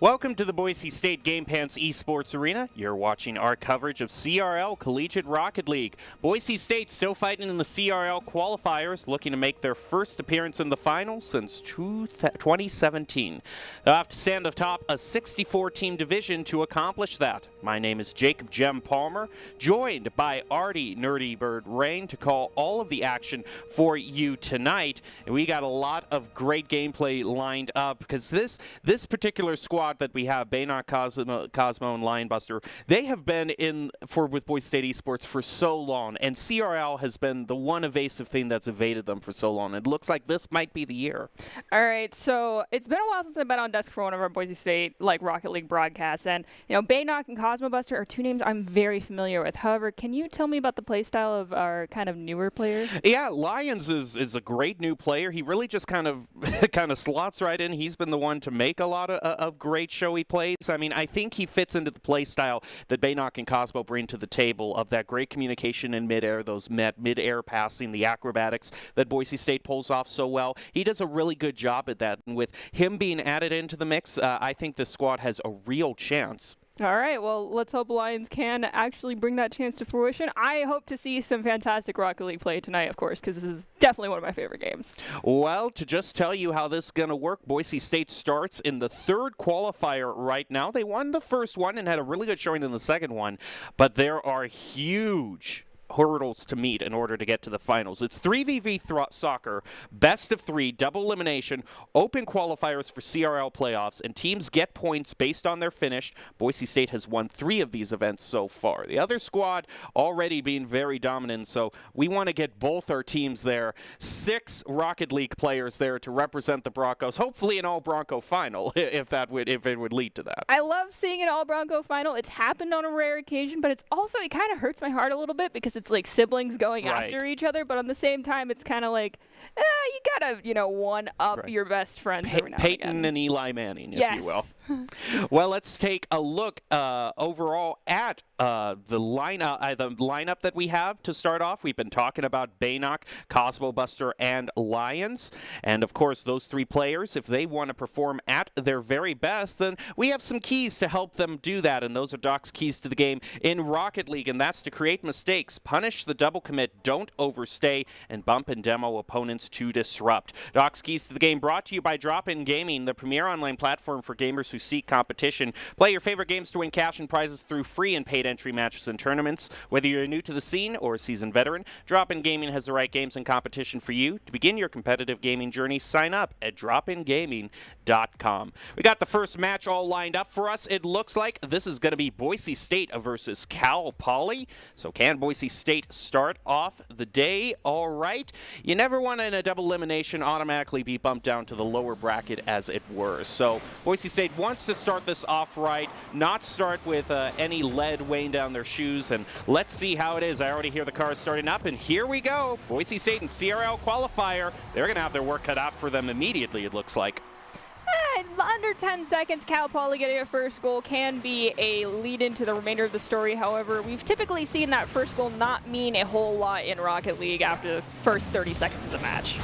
Welcome to the Boise State Game Pants Esports Arena. You're watching our coverage of CRL Collegiate Rocket League. Boise State still fighting in the CRL qualifiers, looking to make their first appearance in the final since 2017. They'll have to stand atop a 64-team division to accomplish that. My name is Jacob Jem Palmer, joined by Artie Nerdy Bird Rain to call all of the action for you tonight. And we got a lot of great gameplay lined up because this particular squad that we have, Baynock, Cosmo, and Lionbuster, they have been with Boise State Esports for so long, and CRL has been the one evasive thing that's evaded them for so long. It looks like this might be the year. All right, so it's been a while since I've been on desk for one of our Boise State Rocket League broadcasts, and Baynock and Cosmobuster are two names I'm very familiar with. However, can you tell me about the play style of our kind of newer players? Yeah, Lions is a great new player. He really just kind of slots right in. He's been the one to make a lot of great showy plays. I mean, I think he fits into the play style that Baynock and Cosmo bring to the table of that great communication in midair, those mid-air passing, the acrobatics that Boise State pulls off so well. He does a really good job at that. And with him being added into the mix, I think this squad has a real chance. All right, well, let's hope Lions can actually bring that chance to fruition. I hope to see some fantastic Rocket League play tonight, of course, because this is definitely one of my favorite games. Well, to just tell you how this is going to work, Boise State starts in the third qualifier right now. They won the first one and had a really good showing in the second one, but there are huge hurdles to meet in order to get to the finals. It's 3v3 soccer, best of 3, double elimination, open qualifiers for CRL playoffs, and teams get points based on their finish. Boise State has won 3 of these events so far. The other squad already being very dominant, so we want to get both our teams there. 6 Rocket League players there to represent the Broncos, hopefully an all-Bronco final, if it would lead to that. I love seeing an all-Bronco final. It's happened on a rare occasion, but it kind of hurts my heart a little bit because it's like siblings going after each other, but on the same time, it's kind of like, you gotta, one-up your best friends every now and again. Peyton and Eli Manning, if you will. Well, let's take a look overall at the lineup that we have to start off. We've been talking about Baynock, Cosmobuster, and Lions. And, of course, those 3 players, if they want to perform at their very best, then we have some keys to help them do that. And those are Doc's keys to the game in Rocket League, and that's to create mistakes, punish the double commit, don't overstay, and bump and demo opponents to disrupt. Doc's keys to the game brought to you by Drop-In In Gaming, the premier online platform for gamers who seek competition. Play your favorite games to win cash and prizes through free and paid entry matches and tournaments. Whether you're new to the scene or a seasoned veteran, Drop In Gaming has the right games and competition for you. To begin your competitive gaming journey, sign up at dropingaming.com. We got the first match all lined up for us. It looks like this is going to be Boise State versus Cal Poly. So can Boise State start off the day all right? You never want to, in a double elimination, automatically be bumped down to the lower bracket, as it were. So Boise State wants to start this off right, not start with any lead weighing down their shoes, and let's see how it is. I already hear the cars starting up, and here we go. Boise State and CRL Qualifier. They're going to have their work cut out for them immediately, it looks like. Under 10 seconds, Cal Poly getting a first goal can be a lead into the remainder of the story. However, we've typically seen that first goal not mean a whole lot in Rocket League after the first 30 seconds of the match.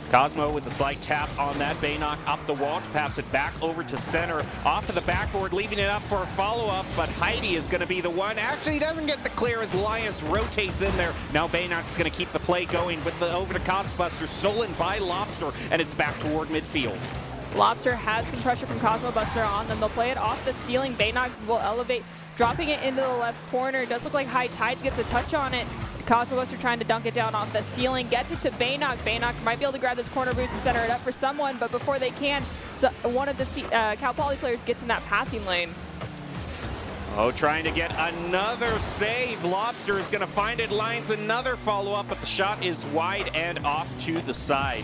Cosmo with the slight tap on that. Baynock up the wall to pass it back over to center. Off of the backboard, leaving it up for a follow-up, but Heidi is going to be the one. Actually, he doesn't get the clear as Lyons rotates in there. Now Baynock's going to keep the play going with the over to Cosbuster, stolen by Lobster, and it's back toward midfield. Lobster has some pressure from Cosmo Buster on them. They'll play it off the ceiling. Baynock will elevate, dropping it into the left corner. It does look like High Tides gets a touch on it. Cosmo Buster trying to dunk it down off the ceiling. Gets it to Baynock. Baynock might be able to grab this corner boost and center it up for someone, but before they can, one of the Cal Poly players gets in that passing lane. Oh, trying to get another save. Lobster is going to find it. Lions another follow-up, but the shot is wide and off to the side.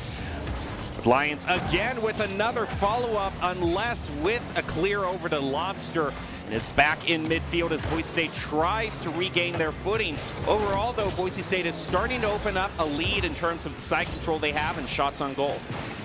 Lions again with another follow-up, unless with a clear over to Lobster. And it's back in midfield as Boise State tries to regain their footing. Overall, though, Boise State is starting to open up a lead in terms of the side control they have and shots on goal.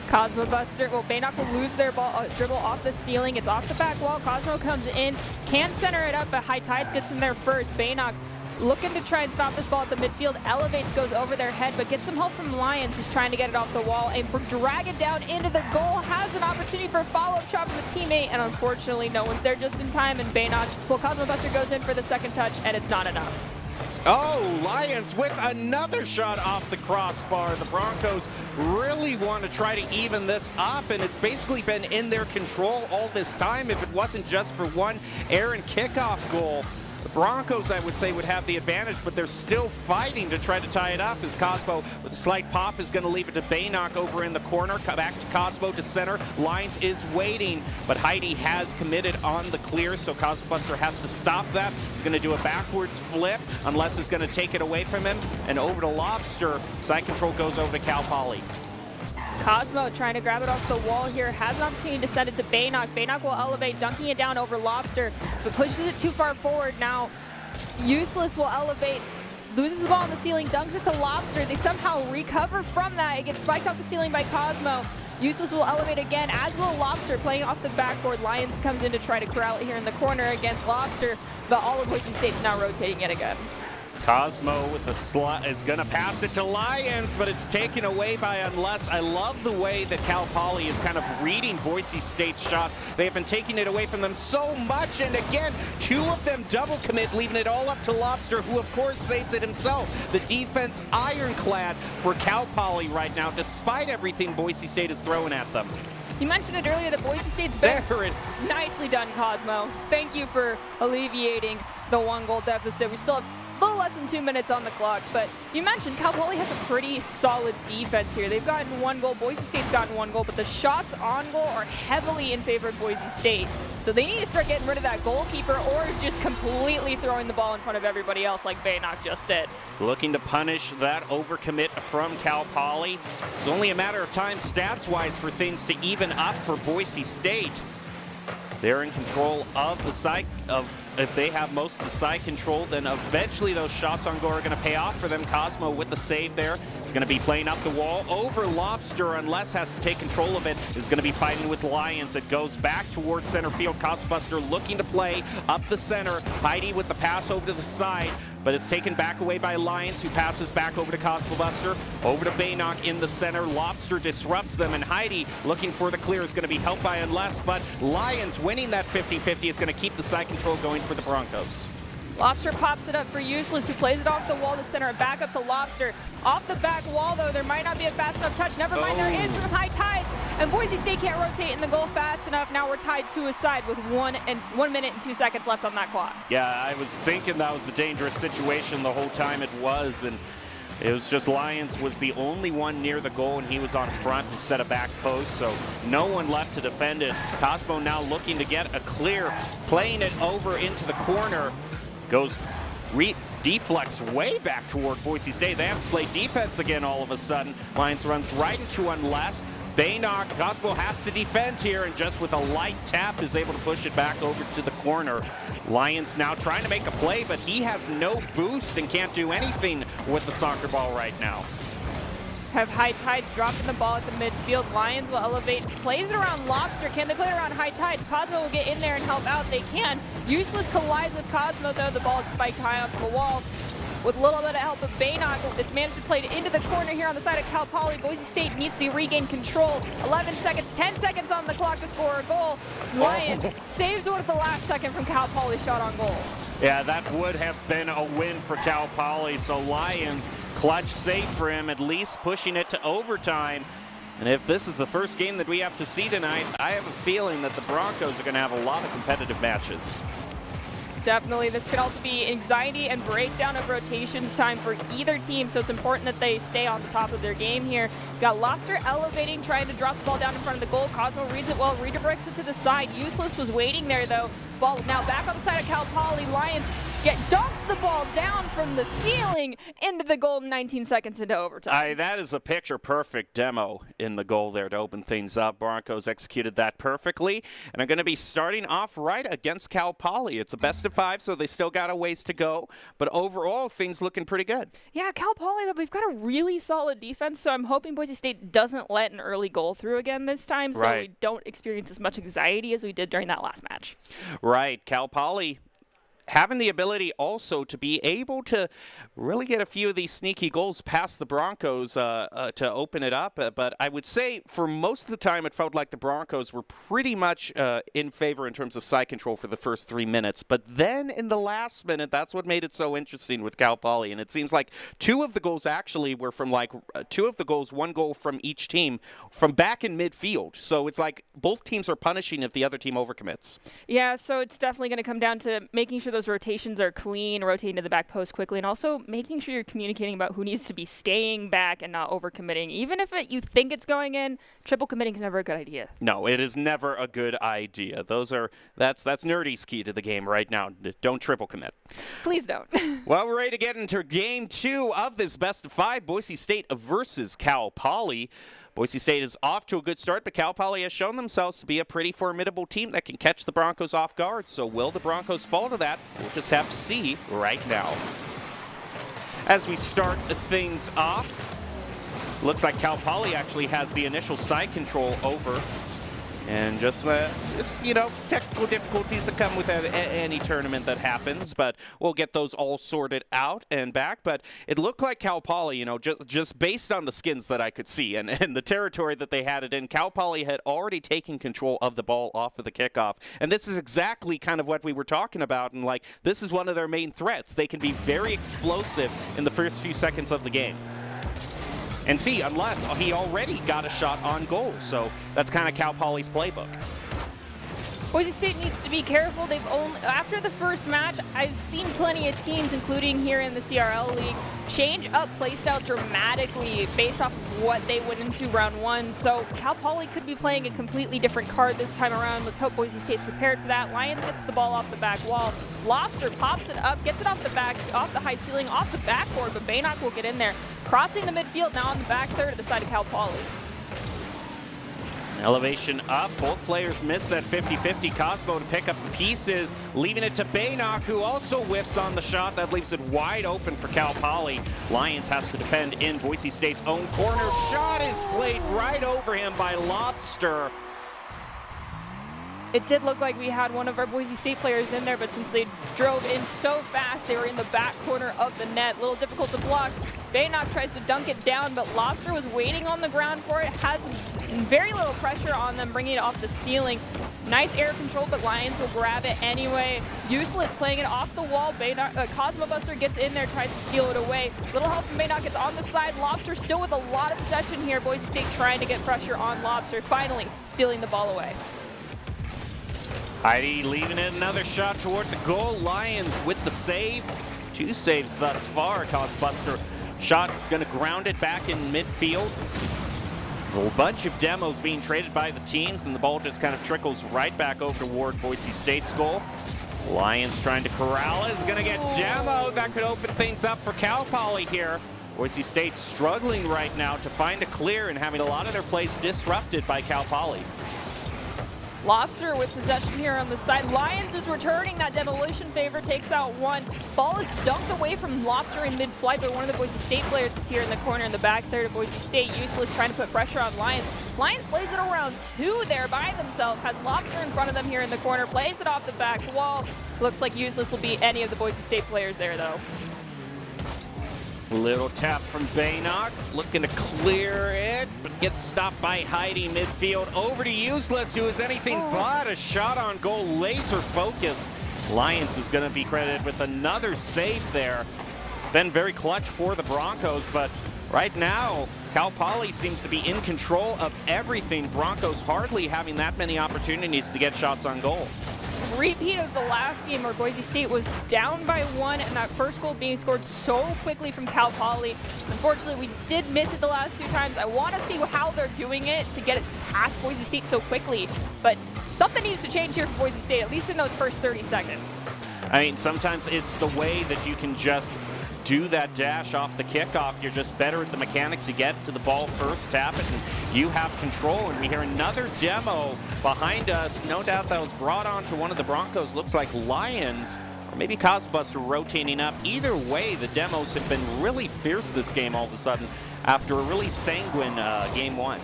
Cosmo Buster, well, Baynock will lose their ball, dribble off the ceiling. It's off the back wall. Cosmo comes in, can center it up, but High Tides gets in there first. Baynock looking to try and stop this ball at the midfield, elevates, goes over their head, but gets some help from Lyons, who's trying to get it off the wall and drag it down into the goal. Has an opportunity for a follow-up shot from a teammate, and unfortunately no one's there just in time, and Baynock, well, Cosmo Buster goes in for the second touch, and it's not enough. Oh, Lions with another shot off the crossbar. The Broncos really want to try to even this up, and it's basically been in their control all this time if it wasn't just for one errant kickoff goal. The Broncos, I would say, would have the advantage, but they're still fighting to try to tie it up as Cosmo, with a slight pop, is going to leave it to Baynock over in the corner. Back to Cosmo to center. Lyons is waiting, but Heidi has committed on the clear, so Cosbuster has to stop that. He's going to do a backwards flip, unless it's going to take it away from him, and over to Lobster. Side control goes over to Cal Poly. Cosmo trying to grab it off the wall here, has an opportunity to send it to Baynock. Baynock will elevate, dunking it down over Lobster, but pushes it too far forward. Now, Useless will elevate, loses the ball on the ceiling, dunks it to Lobster. They somehow recover from that. It gets spiked off the ceiling by Cosmo. Useless will elevate again, as will Lobster, playing off the backboard. Lyons comes in to try to corral it here in the corner against Lobster, but all of Boise State's now rotating it again. Cosmo with the slot is going to pass it to Lyons, but it's taken away by Unless. I love the way that Cal Poly is kind of reading Boise State's shots. They have been taking it away from them so much, and again, two of them double commit, leaving it all up to Lobster, who of course saves it himself. The defense ironclad for Cal Poly right now, despite everything Boise State is throwing at them. You mentioned it earlier that Boise State's better. There it is. Nicely done, Cosmo. Thank you for alleviating the one-goal deficit. We still have a little less than 2 minutes on the clock, but you mentioned Cal Poly has a pretty solid defense here. They've gotten one goal. Boise State's gotten one goal, but the shots on goal are heavily in favor of Boise State. So they need to start getting rid of that goalkeeper or just completely throwing the ball in front of everybody else like Baynock just did. Looking to punish that overcommit from Cal Poly. It's only a matter of time stats-wise for things to even up for Boise State. They're in control of the side of. If they have most of the side control, then eventually those shots on goal are going to pay off for them. Cosmo with the save there. He's going to be playing up the wall over Lobster. Unless has to take control of it. Is going to be fighting with Lyons. It goes back towards center field. Cosbuster looking to play up the center. Heidi with the pass over to the side, but it's taken back away by Lyons, who passes back over to Cosbuster. Over to Baynock in the center. Lobster disrupts them, and Heidi looking for the clear is going to be helped by Unless, but Lyons winning that 50-50 is going to keep the side control going for the Broncos. Lobster pops it up for Useless, who plays it off the wall to center it back up to Lobster. Off the back wall, though, there might not be a fast enough touch. Never mind, there is from High Tides. And Boise State can't rotate in the goal fast enough. Now we're tied 2 aside with 1 minute and 2 seconds left on that clock. Yeah, I was thinking that was a dangerous situation the whole time it was. And it was just Lyons was the only one near the goal, and he was on front instead of back post, so no one left to defend it. Cosmo now looking to get a clear, playing it over into the corner. Goes deflects way back toward Boise State. They have to play defense again all of a sudden. Lyons runs right into unless. Baynock, Cosmo has to defend here, and just with a light tap is able to push it back over to the corner. Lyons now trying to make a play, but he has no boost and can't do anything with the soccer ball right now. Have High Tide dropping the ball at the midfield. Lions will elevate, plays it around Lobster. Can they play it around High Tides? Cosmo will get in there and help out. They can. Useless collides with Cosmo, though. The ball is spiked high off the wall. With a little bit of help of Baynock, it's managed to play it into the corner here on the side of Cal Poly. Boise State needs to regain control. 11 seconds, 10 seconds on the clock to score a goal. Lions saves one at the last second from Cal Poly's shot on goal. Yeah, that would have been a win for Cal Poly. So Lions, clutch save for him, at least pushing it to overtime. And if this is the first game that we have to see tonight, I have a feeling that the Broncos are going to have a lot of competitive matches. Definitely. This could also be anxiety and breakdown of rotations time for either team, so it's important that they stay on the top of their game here. We've got Lobster elevating, trying to drop the ball down in front of the goal. Cosmo reads it well, redirects it to the side. Useless was waiting there, though. Ball now back on the side of Cal Poly. Lions dunks the ball down from the ceiling into the goal 19 seconds into overtime. That is a picture-perfect demo in the goal there to open things up. Broncos executed that perfectly and are going to be starting off right against Cal Poly. It's a best-of-5, so they still got a ways to go, but overall, things looking pretty good. Yeah, Cal Poly, we've got a really solid defense, so I'm hoping Boise State doesn't let an early goal through again this time, so we don't experience as much anxiety as we did during that last match. Right. Cal Poly having the ability also to be able to really get a few of these sneaky goals past the Broncos to open it up. But I would say for most of the time it felt like the Broncos were pretty much in favor in terms of side control for the first 3 minutes. But then in the last minute, that's what made it so interesting with Cal Poly. And it seems like 2 of the goals actually were from 1 goal from each team from back in midfield. So it's like both teams are punishing if the other team overcommits. Yeah, so it's definitely going to come down to making sure those rotations are clean, rotating to the back post quickly, and also making sure you're communicating about who needs to be staying back and not overcommitting. Even if you think it's going in, triple committing is never a good idea. No, it is never a good idea. That's Nerdy's key to the game right now. Don't triple commit. Please don't. Well, we're ready to get into game 2 of this best-of-5, Boise State versus Cal Poly. Boise State is off to a good start, but Cal Poly has shown themselves to be a pretty formidable team that can catch the Broncos off guard. So will the Broncos fall to that? We'll just have to see right now. As we start things off, looks like Cal Poly actually has the initial side control over. And just technical difficulties that come with any tournament that happens, but we'll get those all sorted out and back. But it looked like Cal Poly, just based on the skins that I could see and the territory that they had it in, Cal Poly had already taken control of the ball off of the kickoff. And this is exactly kind of what we were talking about, and this is one of their main threats. They can be very explosive in the first few seconds of the game. And see, unless he already got a shot on goal. So that's kind of Cal Poly's playbook. Boise State needs to be careful. After the first match, I've seen plenty of teams, including here in the CRL League, change up playstyle dramatically based off of what they went into round 1. So Cal Poly could be playing a completely different card this time around. Let's hope Boise State's prepared for that. Lions gets the ball off the back wall. Lobster pops it up, gets it off the high ceiling, off the backboard, but Baynock will get in there. Crossing the midfield now on the back third of the side of Cal Poly. Elevation up. Both players miss that 50-50. Cosmo to pick up the pieces, leaving it to Baynock, who also whiffs on the shot. That leaves it wide open for Cal Poly. Lions has to defend in Boise State's own corner. Shot is played right over him by Lobster. It did look like we had one of our Boise State players in there, but since they drove in so fast, they were in the back corner of the net. A little difficult to block. Baynock tries to dunk it down, but Lobster was waiting on the ground for it. Has very little pressure on them, bringing it off the ceiling. Nice air control, but Lions will grab it anyway. Useless playing it off the wall. Cosmo Buster gets in there, tries to steal it away. Little help from Baynock. It's on the side. Lobster still with a lot of possession here. Boise State trying to get pressure on Lobster, finally stealing the ball away. Heidi leaving it another shot toward the goal. Lions with the save. 2 saves thus far. Cosmo Buster shot is going to ground it back in midfield. A bunch of demos being traded by the teams, and the ball just kind of trickles right back over toward Boise State's goal. Lions trying to corral it, is going to get demoed. That could open things up for Cal Poly here. Boise State struggling right now to find a clear and having a lot of their plays disrupted by Cal Poly. Lobster with possession here on the side. Lions is returning. That demolition favor takes out one. Ball is dunked away from Lobster in mid-flight, but one of the Boise State players is here in the corner in the back third of Boise State. Useless trying to put pressure on Lions. Lions plays it around 2 there by themselves. Has Lobster in front of them here in the corner. Plays it off the back wall. Looks like Useless will beat any of the Boise State players there, though. Little tap from Baynock, looking to clear it, but gets stopped by Heidi midfield. Over to Useless, who is anything but a shot on goal, laser focus. Lions is going to be credited with another save there. It's been very clutch for the Broncos, but right now, Cal Poly seems to be in control of everything. Broncos hardly having that many opportunities to get shots on goal. Repeat of the last game where Boise State was down by 1 and that first goal being scored so quickly from Cal Poly. Unfortunately, we did miss it the last 2 times. I want to see how they're doing it to get it past Boise State so quickly, but something needs to change here for Boise State, at least in those first 30 seconds. I mean, sometimes it's the way that you can just do that dash off the kickoff. You're just better at the mechanics. You get to the ball first, tap it, and you have control. And we hear another demo behind us. No doubt that was brought on to one of the Broncos. Looks like Lions, or maybe Cosbuster rotating up. Either way, the demos have been really fierce this game all of a sudden after a really sanguine game 1.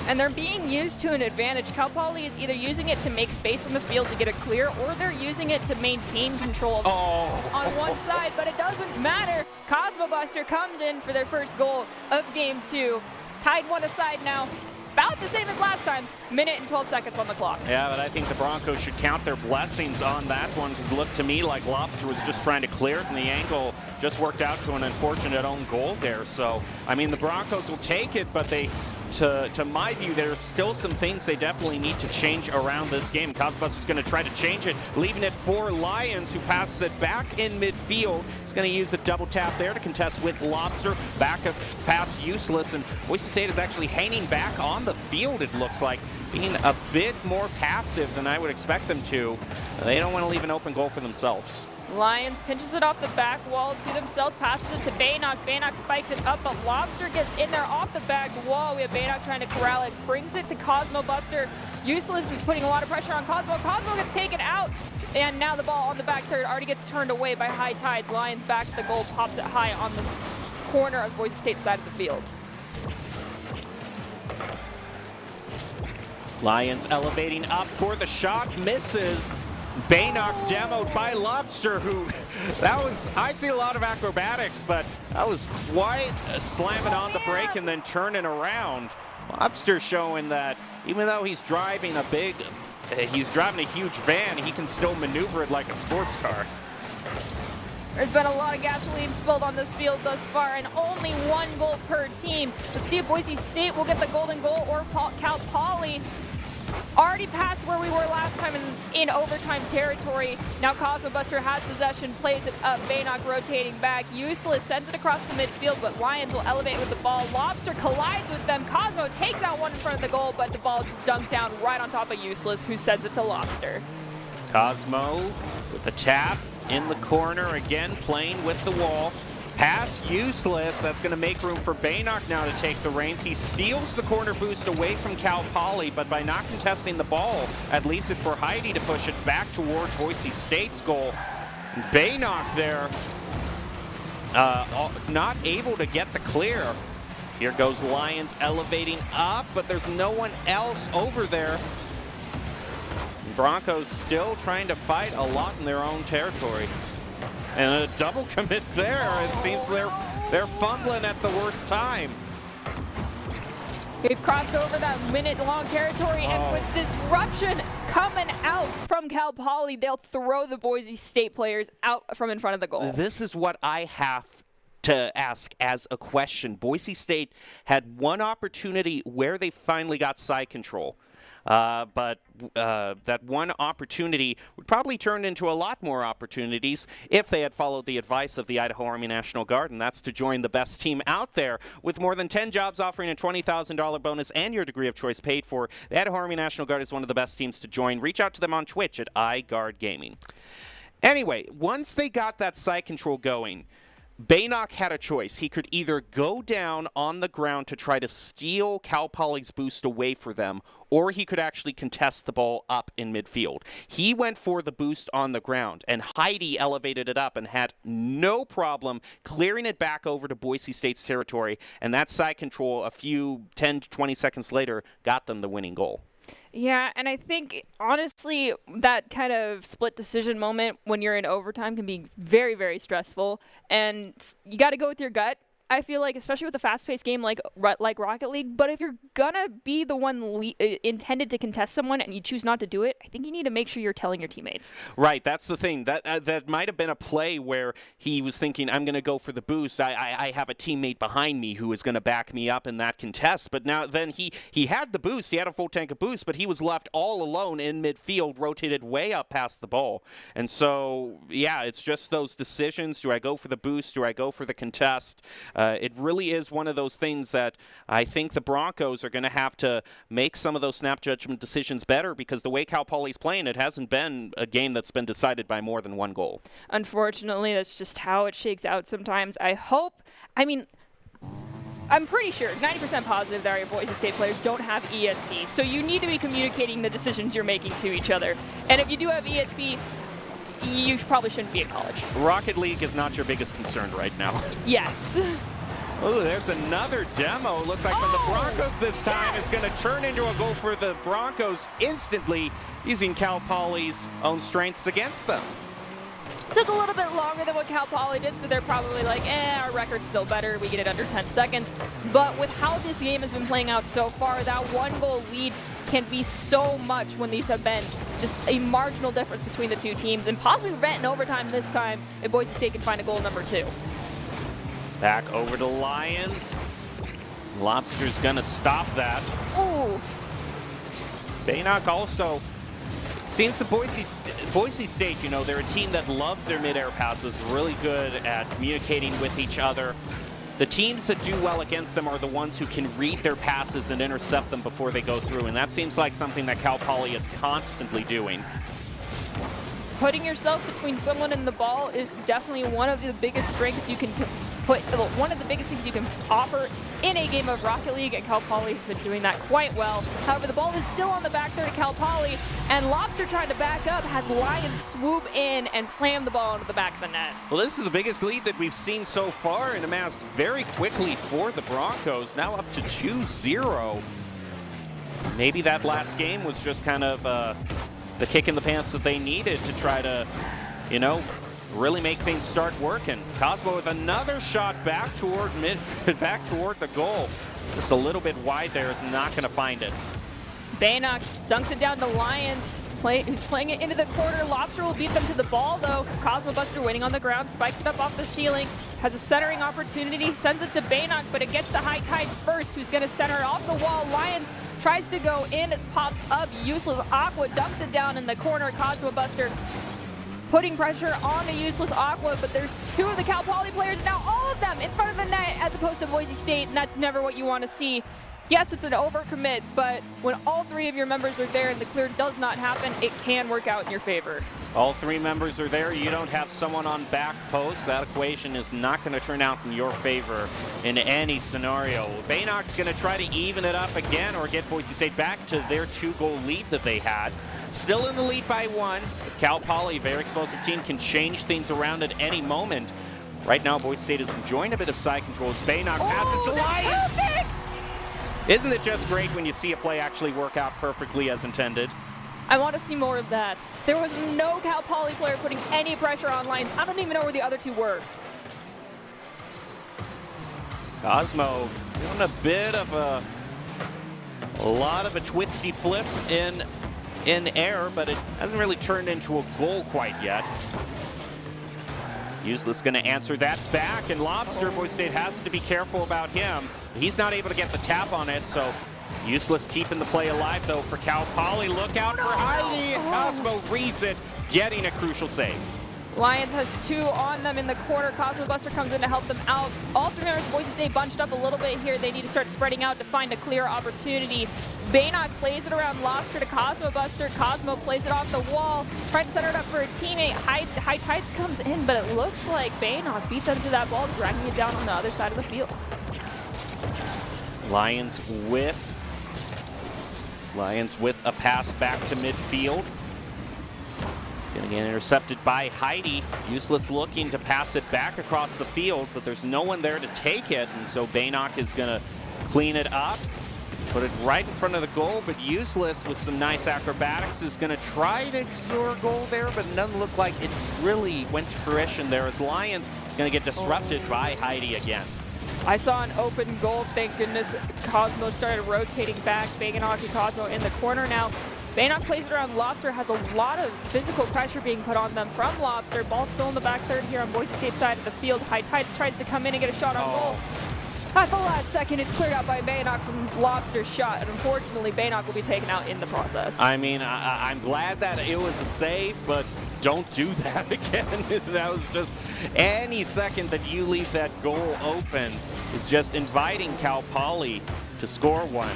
And they're being used to an advantage. Cal Poly is either using it to make space on the field to get it clear, or they're using it to maintain control on one side, but it doesn't matter. Cosmo Buster comes in for their first goal of game 2. Tied 1 aside now. About the same as last time. Minute and 12 seconds on the clock. Yeah, but I think the Broncos should count their blessings on that one, because it looked to me like Lobster was just trying to clear it, and the angle just worked out to an unfortunate own goal there. So, I mean, the Broncos will take it, but they... To my view, there's still some things they definitely need to change around this game. Cosbuster's going to try to change it, leaving it for Lions, who passes it back in midfield. He's going to use a double tap there to contest with Lobster. Back of pass Useless, and Boise State is actually hanging back on the field, it looks like, being a bit more passive than I would expect them to. They don't want to leave an open goal for themselves. Lions pinches it off the back wall to themselves, passes it to Baynock. Baynock spikes it up, but Lobster gets in there off the back wall. We have Baynock trying to corral it, brings it to Cosmo Buster. Useless is putting a lot of pressure on Cosmo. Cosmo gets taken out, and now the ball on the back third already gets turned away by High Tides. Lions back to the goal, pops it high on the corner of Boise State's side of the field. Lions elevating up for the shot, misses. Baynock demoed by Lobster, who, that was, I've seen a lot of acrobatics, but that was quite slamming on the brake and then turning around. Lobster showing that even though he's driving a huge van, he can still maneuver it like a sports car. There's been a lot of gasoline spilled on this field thus far, and only 1 goal per team. Let's see if Boise State will get the golden goal or Cal Poly. Already past where we were last time in overtime territory. Now Cosmo Buster has possession, plays it up. Baynock rotating back. Useless sends it across the midfield, but Lions will elevate with the ball. Lobster collides with them. Cosmo takes out one in front of the goal, but the ball just dunked down right on top of Useless, who sends it to Lobster. Cosmo with the tap in the corner again, playing with the wall. Pass Useless. That's going to make room for Baynock now to take the reins. He steals the corner boost away from Cal Poly, but by not contesting the ball, that leaves it for Heidi to push it back toward Boise State's goal. Baynock there, not able to get the clear. Here goes Lions elevating up, but there's no one else over there. Broncos still trying to fight a lot in their own territory. And a double commit there. It seems they're fumbling at the worst time. We've crossed over that minute-long territory, and with disruption coming out from Cal Poly, they'll throw the Boise State players out from in front of the goal. This is what I have to ask as a question. Boise State had one opportunity where they finally got side control. But that one opportunity would probably turn into a lot more opportunities if they had followed the advice of the Idaho Army National Guard, and that's to join the best team out there. With more than 10 jobs offering a $20,000 bonus and your degree of choice paid for, the Idaho Army National Guard is one of the best teams to join. Reach out to them on Twitch at iGuard Gaming. Anyway, once they got that side control going, Baynock had a choice. He could either go down on the ground to try to steal Cal Poly's boost away for them, or he could actually contest the ball up in midfield. He went for the boost on the ground, and Heidi elevated it up and had no problem clearing it back over to Boise State's territory, and that side control a few 10 to 20 seconds later got them the winning goal. Yeah, and I think, honestly, that kind of split decision moment when you're in overtime can be very, very stressful. And you got to go with your gut, I feel like, especially with a fast-paced game like Rocket League. But if you're going to be the one intended to contest someone and you choose not to do it, I think you need to make sure you're telling your teammates. Right, that's the thing. That might have been a play where he was thinking, I'm going to go for the boost. I have a teammate behind me who is going to back me up in that contest. But now then he had the boost. He had a full tank of boost, but he was left all alone in midfield, rotated way up past the ball. And so, yeah, it's just those decisions. Do I go for the boost? Do I go for the contest? It really is one of those things that I think the Broncos are going to have to make some of those snap judgment decisions better, because the way Cal Poly's playing, it hasn't been a game that's been decided by more than one goal. Unfortunately, that's just how it shakes out sometimes. I'm pretty sure, 90% positive that our Boise State players don't have ESP, so you need to be communicating the decisions you're making to each other. And if you do have ESP, you probably shouldn't be in college. Rocket League is not your biggest concern right now. Yes. Oh, there's another demo. Looks like from the Broncos this time. It's going to turn into a goal for the Broncos instantly, using Cal Poly's own strengths against them. Took a little bit longer than what Cal Poly did, so they're probably like, our record's still better. We get it under 10 seconds. But with how this game has been playing out so far, that one-goal lead can be so much when these have been just a marginal difference between the two teams, and possibly prevent an overtime this time if Boise State can find a goal number 2. Back over to Lions. Lobster's going to stop that. Oof. Baynock also seems to Boise State, you know, they're a team that loves their mid-air passes, really good at communicating with each other. The teams that do well against them are the ones who can read their passes and intercept them before they go through, and that seems like something that Cal Poly is constantly doing. Putting yourself between someone and the ball is definitely one of the biggest strengths you can one of the biggest things you can offer in a game of Rocket League, and Cal Poly has been doing that quite well. However, the ball is still on the back third of Cal Poly, and Lobster trying to back up has Lions swoop in and slam the ball into the back of the net. Well, this is the biggest lead that we've seen so far, and amassed very quickly for the Broncos, now up to 2-0. Maybe that last game was just kind of the kick in the pants that they needed to try to, you know, really make things start working. Cosmo with another shot back toward the goal. Just a little bit wide there, is not going to find it. Baynock dunks it down to Lions, who's playing it into the corner. Lobster will beat them to the ball, though. Cosmo Buster waiting on the ground, spikes it up off the ceiling, has a centering opportunity, sends it to Baynock, but it gets to High Tides first, who's going to center it off the wall. Lions tries to go in, it's popped up, Useless Aqua dunks it down in the corner. Cosmo Buster putting pressure on the Useless Aqua, but there's 2 of the Cal Poly players, now all of them in front of the net, as opposed to Boise State, and that's never what you want to see. Yes, it's an overcommit, but when all 3 of your members are there and the clear does not happen, it can work out in your favor. All 3 members are there. You don't have someone on back post. That equation is not going to turn out in your favor in any scenario. Baynock's going to try to even it up again or get Boise State back to their 2-goal lead that they had. Still in the lead by 1. Cal Poly, very explosive team, can change things around at any moment. Right now, Boise State is enjoying a bit of side control as Baynock passes to Lions. Perfect! Isn't it just great when you see a play actually work out perfectly as intended? I want to see more of that. There was no Cal Poly player putting any pressure on Lions. I don't even know where the other 2 were. Cosmo doing a bit of a A lot of a twisty flip in air, but it hasn't really turned into a goal quite yet. Useless going to answer that back, and Lobster, Boise State has to be careful about him. He's not able to get the tap on it, so Useless keeping the play alive, though, for Cal Poly. Look out for Heidi, and Cosmo reads it, getting a crucial save. Lions has 2 on them in the corner. Cosmo Buster comes in to help them out. All 3 members of Boise State bunched up a little bit here. They need to start spreading out to find a clear opportunity. Baynock plays it around Lobster to Cosmo Buster. Cosmo plays it off the wall, trying to set it up for a teammate. High Tides comes in, but it looks like Baynock beat them to that ball, dragging it down on the other side of the field. Lions with a pass back to midfield. Gonna get intercepted by Heidi. Useless looking to pass it back across the field, but there's no one there to take it, and so Baynock is gonna clean it up, put it right in front of the goal, but Useless with some nice acrobatics is gonna try to score a goal there, but it doesn't look like it really went to fruition there, as Lions is gonna get disrupted by Heidi again. I saw an open goal, thank goodness. Cosmo started rotating back. Baynock and Cosmo in the corner now. Baynock plays it around Lobster, has a lot of physical pressure being put on them from Lobster. Ball still in the back third here on Boise State side of the field. High Tides tries to come in and get a shot on goal. At the last second, it's cleared out by Baynock from Lobster's shot, and unfortunately, Baynock will be taken out in the process. I mean, I'm glad that it was a save, but don't do that again. That was just any second that you leave that goal open is just inviting Cal Poly to score one.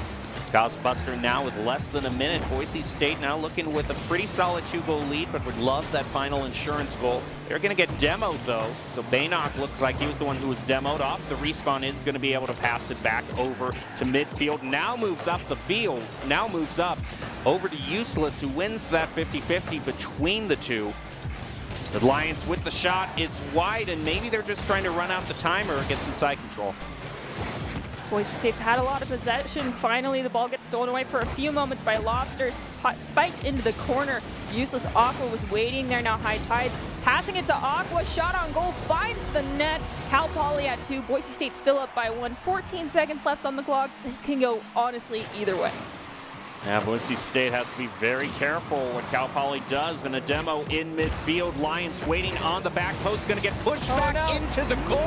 Buster now with less than a minute. Boise State now looking with a pretty solid 2-goal lead, but would love that final insurance goal. They're going to get demoed, though, so Baynock looks like he was the one who was demoed off. The respawn is going to be able to pass it back over to midfield. Now moves up the field. Now moves up over to Useless, who wins that 50-50 between the two. The Lions with the shot. It's wide, and maybe they're just trying to run out the timer or get some side control. Boise State's had a lot of possession. Finally, the ball gets stolen away for a few moments by Lobster. Spiked into the corner. Useless Aqua was waiting there now. High Tides passing it to Aqua. Shot on goal. Finds the net. Cal Poly at 2. Boise State still up by 1. 14 seconds left on the clock. This can go, honestly, either way. Yeah, Boise State has to be very careful what Cal Poly does in a demo in midfield. Lions waiting on the back post, going to get pushed back into the goal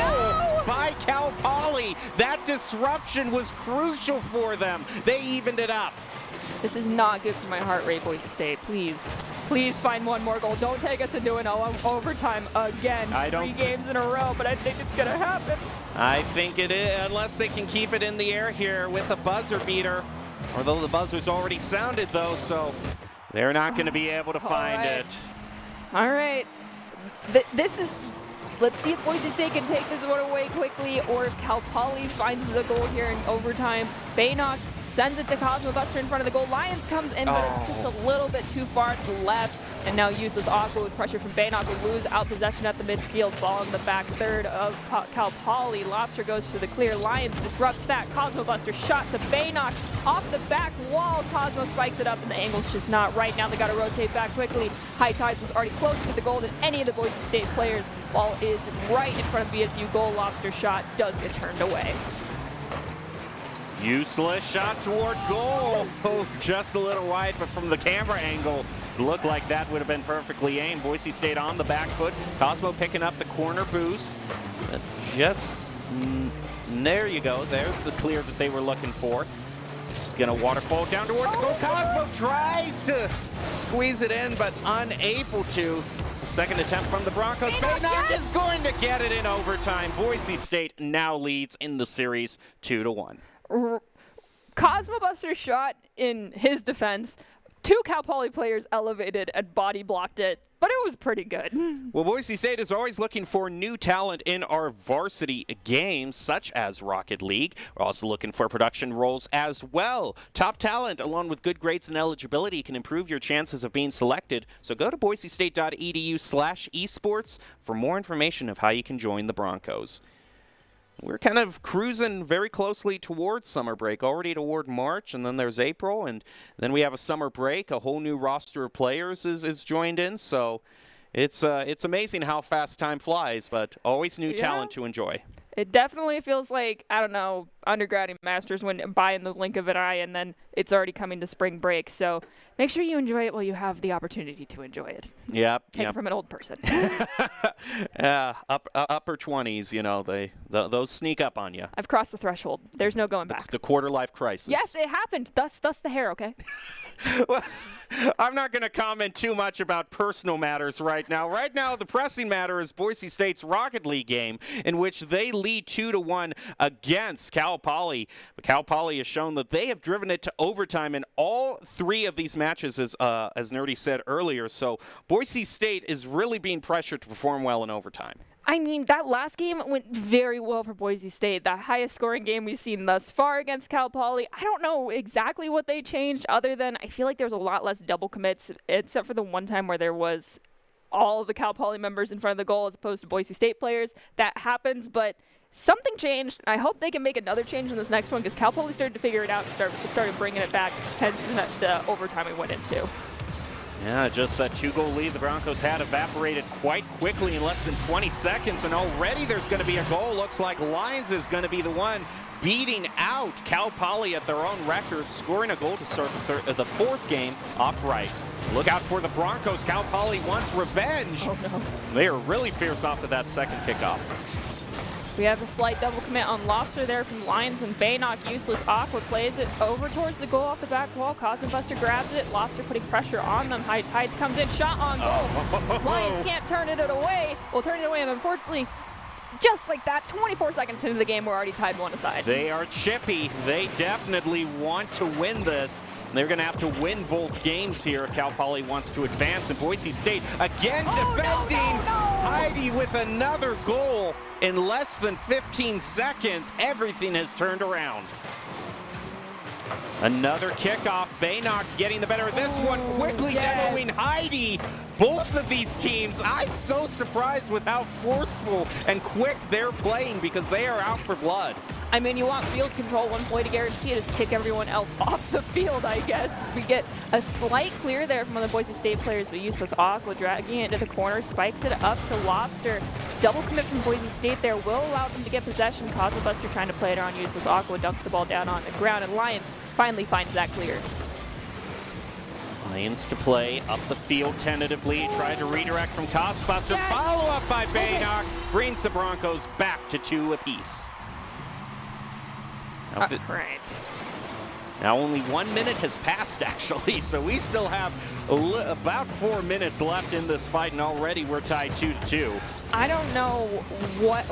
by Cal Poly. That disruption was crucial for them. They evened it up. This is not good for my heart rate, Boise State. Please, please find one more goal. Don't take us into an overtime again. 3 games in a row, but I think it's going to happen. I think it is, unless they can keep it in the air here with a buzzer beater. Although the buzzer's already sounded, though, so they're not going to be able to find it. All right. Let's see if Boise State can take this one away quickly, or if Cal Poly finds the goal here in overtime. Baynock sends it to Cosmo Buster in front of the goal. Lions comes in, but it's just a little bit too far to the left. And now Useless Aqua with pressure from Baynock will lose out possession at the midfield. Ball in the back third of Cal Poly. Lobster goes to the clear. Lions disrupts that. Cosmo Buster shot to Baynock off the back wall. Cosmo spikes it up, and the angle's just not right. Now they got to rotate back quickly. High Tides was already closer to the goal than any of the Boise State players. Ball is right in front of BSU goal. Lobster shot does get turned away. Useless shot toward goal. Oh, just a little wide, but from the camera angle, it looked like that would have been perfectly aimed. Boise State on the back foot. Cosmo picking up the corner boost. There you go. There's the clear that they were looking for. It's going to waterfall down toward the goal. Cosmo tries to squeeze it in, but unable to. It's the second attempt from the Broncos. Baynock is going to get it in overtime. Boise State now leads in the series 2-1. Cosmo Buster's shot, in his defense, 2 Cal Poly players elevated and body blocked it, but it was pretty good. Well, Boise State is always looking for new talent in our varsity games, such as Rocket League. We're also looking for production roles as well. Top talent, along with good grades and eligibility, can improve your chances of being selected. So go to boisestate.edu/esports for more information of how you can join the Broncos. We're kind of cruising very closely towards summer break, already toward March, and then there's April, and then we have a summer break. A whole new roster of players is joined in, so it's amazing how fast time flies, but always new talent to enjoy. It definitely feels like, I don't know, undergraduate masters when buying the blink of an eye and then it's already coming to spring break. So make sure you enjoy it while you have the opportunity to enjoy it. Yep. Take it from an old person. Yeah, upper 20s, you know, those sneak up on you. I've crossed the threshold. There's no going back. The quarter life crisis. Yes, it happened. Thus the hair, okay? Well, I'm not going to comment too much about personal matters right now. Right now, the pressing matter is Boise State's Rocket League game, in which they lead 2-1 against Cal Poly. But Cal Poly has shown that they have driven it to overtime in all 3 of these matches, as Nerdy said earlier. So Boise State is really being pressured to perform well in overtime. I mean, that last game went very well for Boise State. The highest scoring game we've seen thus far against Cal Poly. I don't know exactly what they changed other than I feel like there was a lot less double commits, except for the one time where there was all of the Cal Poly members in front of the goal as opposed to Boise State players. That happens, but something changed. I hope they can make another change in this next one because Cal Poly started to figure it out and started bringing it back, hence the overtime we went into. Yeah, just that 2-goal lead the Broncos had evaporated quite quickly in less than 20 seconds, and already there's going to be a goal. Looks like Lions is going to be the one beating out Cal Poly at their own record, scoring a goal to start the 4th game off right. Look out for the Broncos. Cal Poly wants revenge. Oh, no. They are really fierce off of that second kickoff. We have a slight double commit on Lobster there from Lions, and Baynock, useless, awkward, plays it over towards the goal off the back wall. Cosmo Buster grabs it. Lobster putting pressure on them. High Tides comes in, shot on goal. Lions can't turn it away. Well, turn it away, and unfortunately, just like that, 24 seconds into the game, we're already tied 1 aside. They are chippy. They definitely want to win this. They're going to have to win both games here if Cal Poly wants to advance. And Boise State again defending. No. Heidi with another goal in less than 15 seconds. Everything has turned around. Another kickoff. Baynock getting the better of this one. Quickly demoing Heidi. Both of these teams, I'm so surprised with how forceful and quick they're playing because they are out for blood. I mean, you want field control. One play to guarantee it is kick everyone else off the field, I guess. We get a slight clear there from one of the Boise State players, but useless Aqua dragging it into the corner, spikes it up to Lobster. Double commit from Boise State there will allow them to get possession. Cosmo Buster trying to play it on useless Aqua, dunks the ball down on the ground, and Lions finally finds that clear. Lions to play up the field tentatively. Tried to redirect from Cosbuster. Follow up by Baynock. Brings the Broncos back to 2 apiece. Right. Now only 1 minute has passed, actually, so we still have about 4 minutes left in this fight, and already we're tied 2-2. I don't know what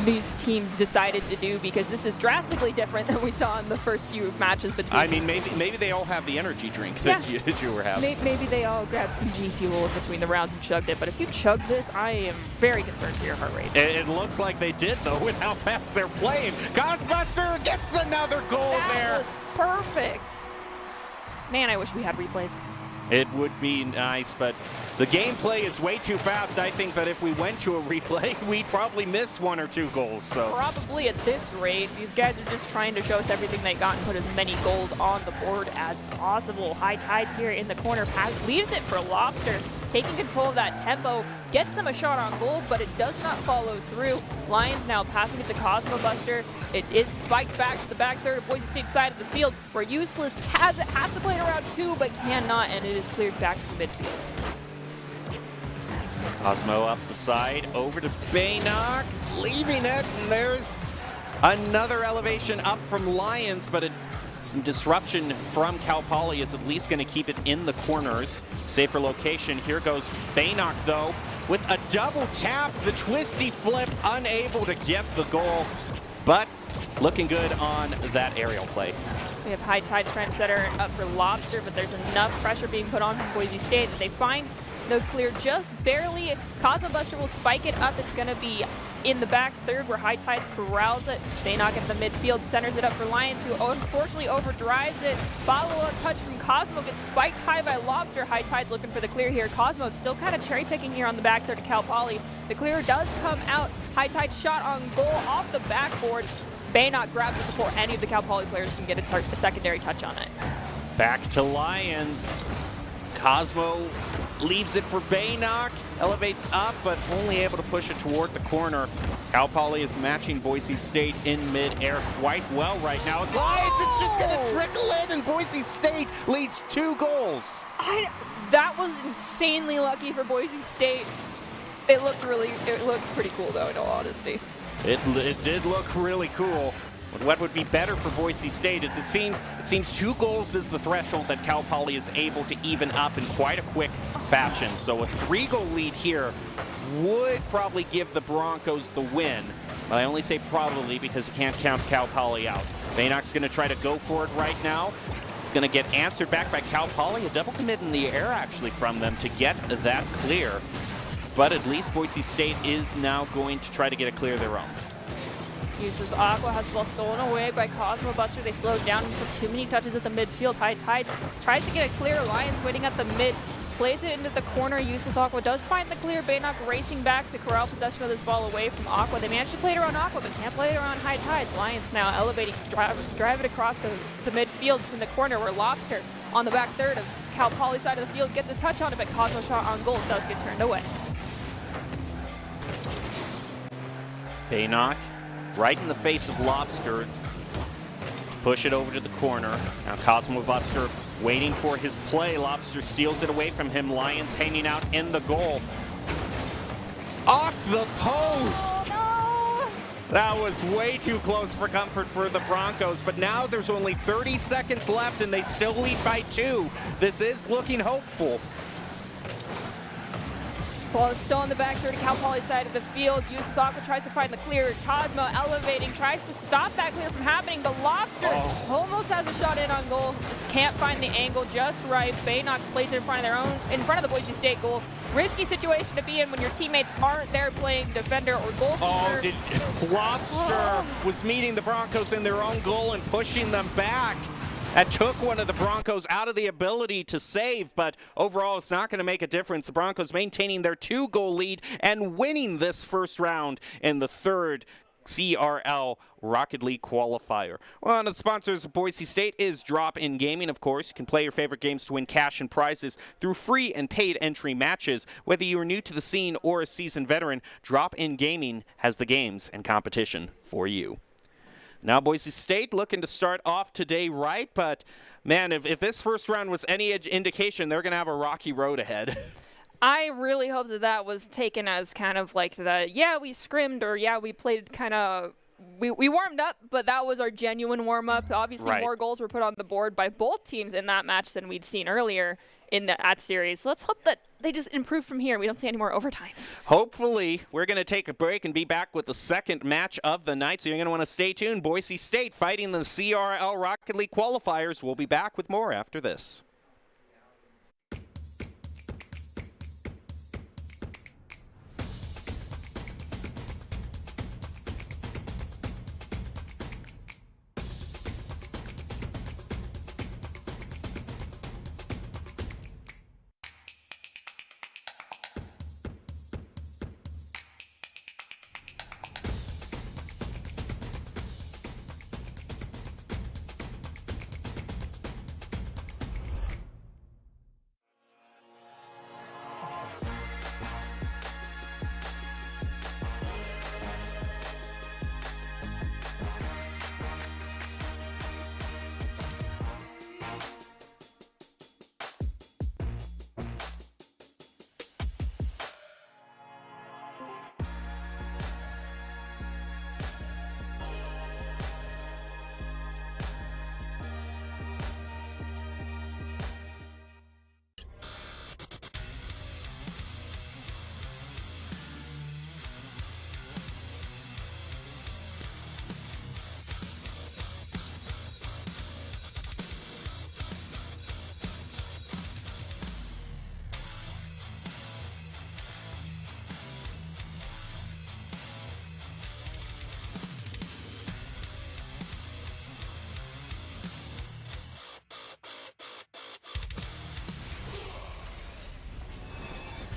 these teams decided to do because this is drastically different than we saw in the first few matches between. I mean, maybe they all have the energy drink that you were having. Maybe they all grabbed some G Fuel between the rounds and chugged it, but if you chug this, I am very concerned for your heart rate. It looks like they did, though, with how fast they're playing. Cosbuster gets another goal there. That was perfect. Man, I wish we had replays. It would be nice, but the gameplay is way too fast. I think that if we went to a replay, we'd probably miss 1 or 2 goals. So probably at this rate, these guys are just trying to show us everything they got and put as many goals on the board as possible. High Tides here in the corner, leaves it for Lobster, taking control of that tempo, gets them a shot on goal, but it does not follow through. Lions now passing it to Cosmo Buster. It is spiked back to the back third of Boise State side of the field, where Useless has to play it around 2, but cannot, and it is cleared back to the midfield. Cosmo up the side, over to Baynock, leaving it, and there's another elevation up from Lions, but some disruption from Cal Poly is at least going to keep it in the corners. Safer location. Here goes Baynock, though, with a double tap, the twisty flip, unable to get the goal, but looking good on that aerial play. We have High Tides trying to set her up for Lobster, but there's enough pressure being put on from Boise State that they find the clear just barely. Cosmo Buster will spike it up. It's going to be in the back third where High Tides corrals it. Baynock at the midfield centers it up for Lions, who unfortunately overdrives it. Follow-up touch from Cosmo gets spiked high by Lobster. High Tides looking for the clear here. Cosmo still kind of cherry-picking here on the back third to Cal Poly. The clear does come out. High Tides shot on goal off the backboard. Baynock grabs it before any of the Cal Poly players can get a secondary touch on it. Back to Lions. Cosmo leaves it for Baynock. elevates up, but only able to push it toward the corner. Cal Poly is matching Boise State in mid-air quite well right now. It's Lions, it's just going to trickle in, and Boise State leads 2 goals. That was insanely lucky for Boise State. It looked pretty cool though, in all honesty. It did look really cool. But what would be better for Boise State is it seems 2 goals is the threshold that Cal Poly is able to even up in quite a quick fashion. So a 3-goal lead here would probably give the Broncos the win. But I only say probably because you can't count Cal Poly out. Baynock's going to try to go for it right now. It's going to get answered back by Cal Poly. A double commit in the air actually from them to get that clear. But at least Boise State is now going to try to get a clear of their own. Uses Aqua, has the ball stolen away by Cosmo Buster. They slowed down and took too many touches at the midfield. High Tides tries to get a clear. Lions waiting at the mid. Plays it into the corner. Uses Aqua. Does find the clear. Baynock racing back to corral possession of this ball away from Aqua. They managed to play it around Aqua, but can't play it around High Tides. Lions now elevating, drive it across the midfield. It's in the corner where Lobster on the back third of Cal Poly side of the field gets a touch on it, but Cosmo shot on goal does get turned away. Baynock right in the face of Lobster. Push it over to the corner. Now Cosmo Buster waiting for his play. Lobster steals it away from him. Lions hanging out in the goal. Off the post! Oh, no. That was way too close for comfort for the Broncos, but now there's only 30 seconds left and they still lead by 2. This is looking hopeful. Ball is still on the back third to Cal Poly side of the field. Uses Aqua, tries to find the clear. Cosmo elevating, tries to stop that clear from happening, but Lobster almost has a shot in on goal. Just can't find the angle just right. Baynock plays it in front of the Boise State goal. Risky situation to be in when your teammates aren't there playing defender or goalkeeper. Lobster was meeting the Broncos in their own goal and pushing them back. That took one of the Broncos out of the ability to save, but overall it's not going to make a difference. The Broncos maintaining their 2-goal lead and winning this first round in the 3rd CRL Rocket League qualifier. One of the sponsors of Boise State is Drop In Gaming, of course. You can play your favorite games to win cash and prizes through free and paid entry matches. Whether you are new to the scene or a seasoned veteran, Drop In Gaming has the games and competition for you. Now Boise State looking to start off today right, but man, if this first round was any indication, they're going to have a rocky road ahead. I really hope that was taken as kind of like we scrimmed, or we played kind of, we warmed up, but that was our genuine warm-up. Obviously, more goals were put on the board by both teams in that match than we'd seen earlier in that series. So let's hope that they just improve from here. We don't see any more overtimes. Hopefully, we're going to take a break and be back with the second match of the night, so you're going to want to stay tuned. Boise State fighting the CRL Rocket League qualifiers. We'll be back with more after this.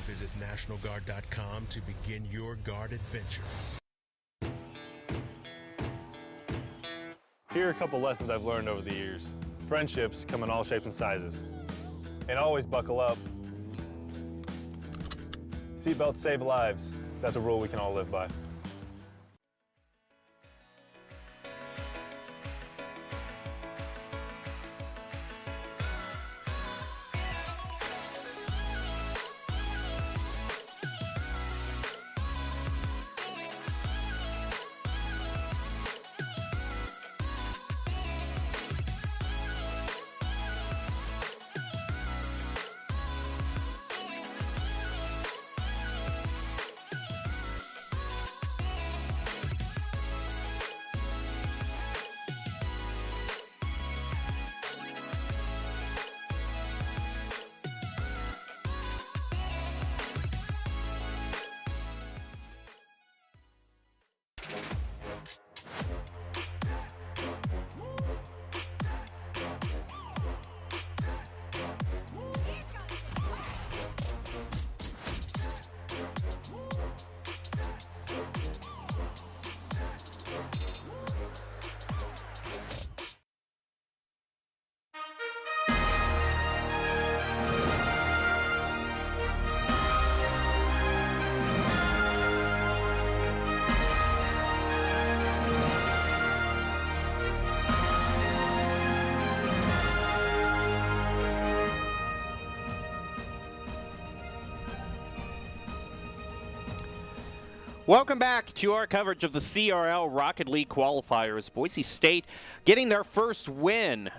Visit NationalGuard.com to begin your Guard adventure. Here are a couple lessons I've learned over the years. Friendships come in all shapes and sizes. And always buckle up. Seatbelts save lives. That's a rule we can all live by. Welcome back to our coverage of the CRL Rocket League qualifiers. Boise State getting their first win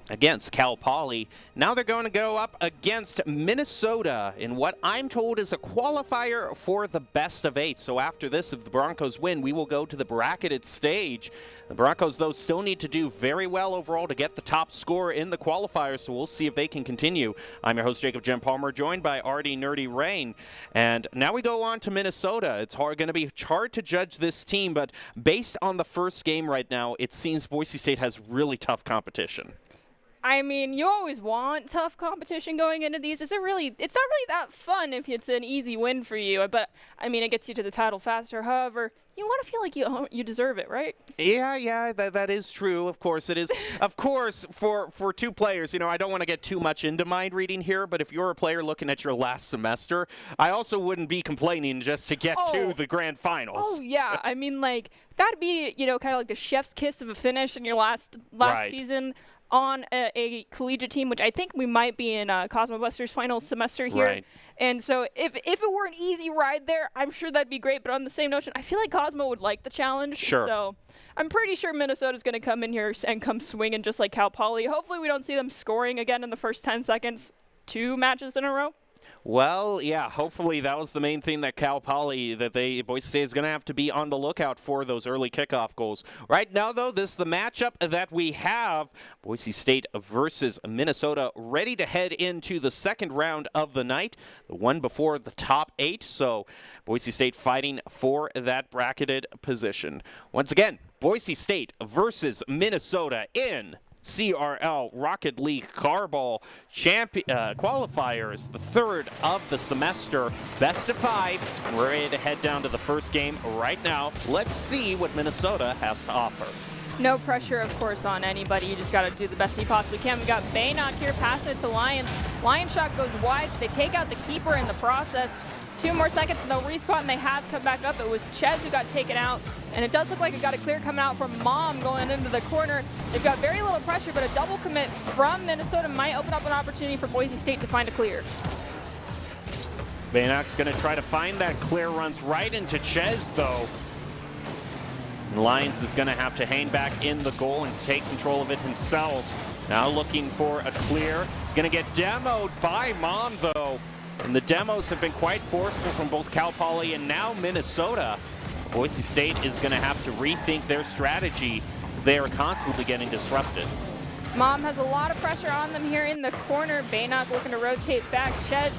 against Cal Poly. Now they're going to go up against Minnesota in what I'm told is a qualifier for the best of 8. So after this, if the Broncos win, we will go to the bracketed stage. The Broncos, though, still need to do very well overall to get the top score in the qualifier, so we'll see if they can continue. I'm your host, Jacob Jim Palmer, joined by Artie Nerdy Rain. And now we go on to Minnesota. It's going to be hard to judge this team, but based on the first game right now, it seems Boise State has really tough competition. I mean, you always want tough competition going into these. It's not really that fun if it's an easy win for you. But, I mean, it gets you to the title faster. However, you want to feel like you deserve it, right? Yeah, that is true. Of course it is. Of course, for two players, I don't want to get too much into mind reading here, but if you're a player looking at your last semester, I also wouldn't be complaining just to get to the grand finals. Oh, yeah. I mean, like, that'd be, kind of like the chef's kiss of a finish in your last Right. season on a collegiate team, which I think we might be in Cosmo Buster's final semester here. Right. And so if it were an easy ride there, I'm sure that'd be great. But on the same notion, I feel like Cosmo would like the challenge. Sure. So I'm pretty sure Minnesota's going to come in here and come swinging just like Cal Poly. Hopefully we don't see them scoring again in the first 10 seconds 2 matches in a row. Well, yeah, hopefully that was the main thing that Cal Poly, Boise State is going to have to be on the lookout for those early kickoff goals. Right now, though, this is the matchup that we have. Boise State versus Minnesota, ready to head into the second round of the night, the one before the top 8. So Boise State fighting for that bracketed position. Once again, Boise State versus Minnesota in CRL Rocket League Carball qualifiers, the third of the semester, best of 5, and we're ready to head down to the first game right now. Let's see what Minnesota has to offer. No pressure, of course, on anybody. You just got to do the best you possibly can. We got Baynock here passing it to Lions. Lion shot goes wide. They take out the keeper in the process. 2 more seconds and they'll respawn, and they have come back up. It was Ches who got taken out, and it does look like it got a clear coming out from Mom going into the corner. They've got very little pressure, but a double commit from Minnesota might open up an opportunity for Boise State to find a clear. Baynock's going to try to find that clear, runs right into Ches, though. And Lions is going to have to hang back in the goal and take control of it himself. Now looking for a clear. He's going to get demoed by Mom, though. And the demos have been quite forceful from both Cal Poly and now Minnesota. Boise State is going to have to rethink their strategy as they are constantly getting disrupted. Mom has a lot of pressure on them here in the corner. Baynock looking to rotate back. Ches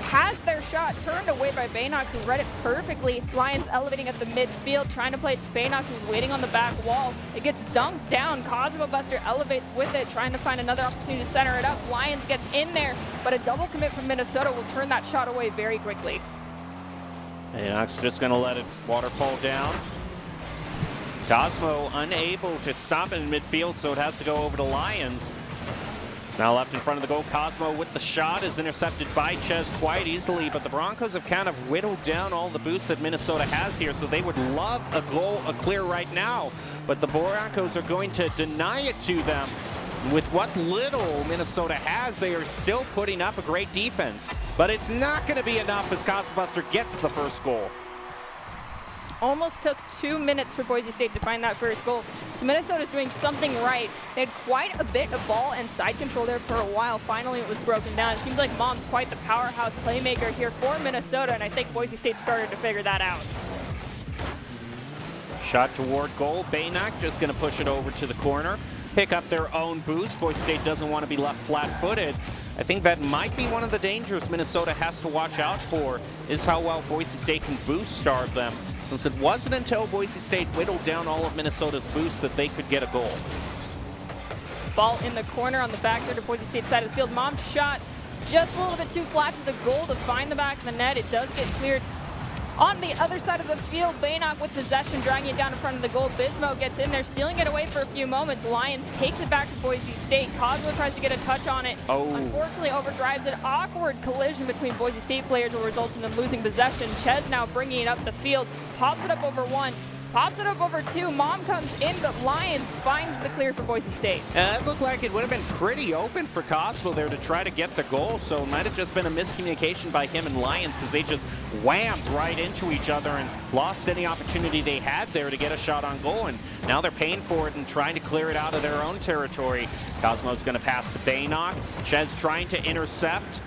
has their shot turned away by Baynock, who read it perfectly. Lions elevating at the midfield, trying to play it to Baynock, who's waiting on the back wall. It gets dunked down. Cosmo Buster elevates with it, trying to find another opportunity to center it up. Lions gets in there, but a double commit from Minnesota will turn that shot away very quickly. Baynock's just going to let it waterfall down. Cosmo unable to stop it in midfield, so it has to go over to Lions. It's now left in front of the goal. Cosmo with the shot is intercepted by Ches quite easily, but the Broncos have kind of whittled down all the boost that Minnesota has here, so they would love a goal, a clear right now, but the Broncos are going to deny it to them. With what little Minnesota has, they are still putting up a great defense, but it's not going to be enough as Cosbuster gets the first goal. Almost took 2 minutes for Boise State to find that first goal. So Minnesota's doing something right. They had quite a bit of ball and side control there for a while. Finally, it was broken down. It seems like Mom's quite the powerhouse playmaker here for Minnesota, and I think Boise State started to figure that out. Shot toward goal. Baynock just going to push it over to the corner. Pick up their own boost. Boise State doesn't want to be left flat-footed. I think that might be one of the dangers Minnesota has to watch out for, is how well Boise State can boost starve them, since it wasn't until Boise State whittled down all of Minnesota's boosts that they could get a goal. Ball in the corner on the back there to Boise State side of the field. Mom's shot just a little bit too flat to the goal to find the back of the net. It does get cleared. On the other side of the field, Baynock with possession, dragging it down in front of the goal. Bismo gets in there, stealing it away for a few moments. Lions takes it back to Boise State. Cosmo tries to get a touch on it. Unfortunately, overdrives an awkward collision between Boise State players will result in them losing possession. Ches now bringing it up the field, pops it up over one. Pops it up over two. Mom comes in, but Lions finds the clear for Boise State. It looked like it would have been pretty open for Cosmo there to try to get the goal, so it might have just been a miscommunication by him and Lions because they just whammed right into each other and lost any opportunity they had there to get a shot on goal, and now they're paying for it and trying to clear it out of their own territory. Cosmo's going to pass to Baynock. Ches trying to intercept.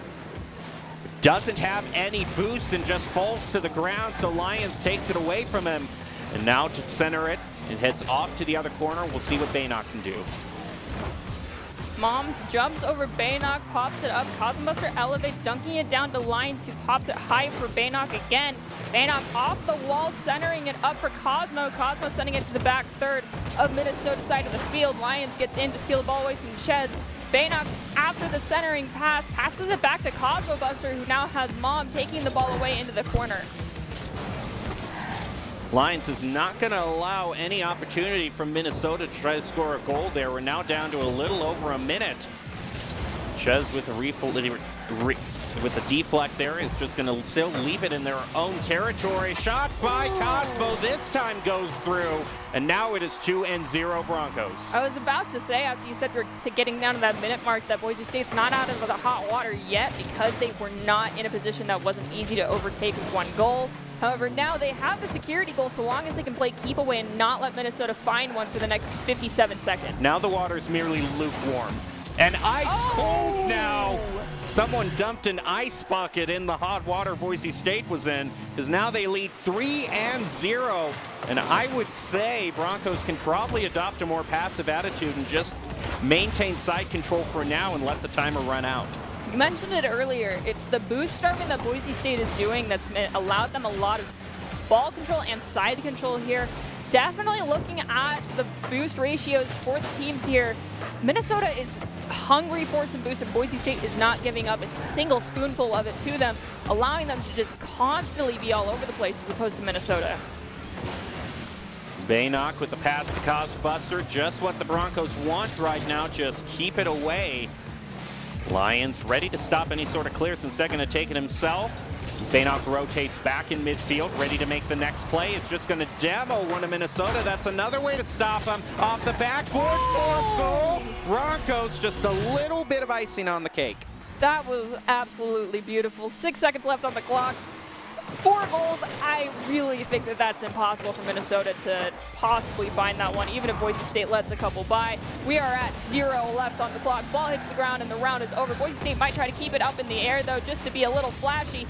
Doesn't have any boost and just falls to the ground, so Lions takes it away from him. And now to center it, it heads off to the other corner. We'll see what Baynock can do. Moms jumps over Baynock, pops it up. Cosmobuster elevates, dunking it down to Lions, who pops it high for Baynock again. Baynock off the wall, centering it up for Cosmo. Cosmo sending it to the back third of Minnesota side of the field. Lions gets in to steal the ball away from Ches. Baynock, after the centering pass, passes it back to Cosmobuster, who now has Mom taking the ball away into the corner. Lions is not going to allow any opportunity from Minnesota to try to score a goal there. We're now down to a little over a minute. Ches with a deflect there is just going to still leave it in their own territory. Shot by Cosmo this time goes through, and now it is 2-0 Broncos. I was about to say, after you said we're getting down to that minute mark, that Boise State's not out of the hot water yet because they were not in a position that wasn't easy to overtake with one goal. However, now they have the security goal so long as they can play keep away and not let Minnesota find one for the next 57 seconds. Now the water's merely lukewarm. And ice cold now. Someone dumped an ice bucket in the hot water Boise State was in, because now they lead 3-0. And I would say Broncos can probably adopt a more passive attitude and just maintain side control for now and let the timer run out. You mentioned it earlier. It's the boost starving that Boise State is doing that's allowed them a lot of ball control and side control here. Definitely looking at the boost ratios for the teams here. Minnesota is hungry for some boost, and Boise State is not giving up a single spoonful of it to them, allowing them to just constantly be all over the place as opposed to Minnesota. Baynock with the pass to Cosbuster. Just what the Broncos want right now. Just keep it away. Lions ready to stop any sort of clear since they're going to take it himself. As Baynock rotates back in midfield, ready to make the next play. Is just going to demo one of Minnesota. That's another way to stop him. Off the backboard, fourth goal. Broncos just a little bit of icing on the cake. That was absolutely beautiful. 6 seconds left on the clock. 4 goals. I really think that that's impossible for Minnesota to possibly find that one, even if Boise State lets a couple by. We are at 0 left on the clock. Ball hits the ground and the round is over. Boise State might try to keep it up in the air, though, just to be a little flashy.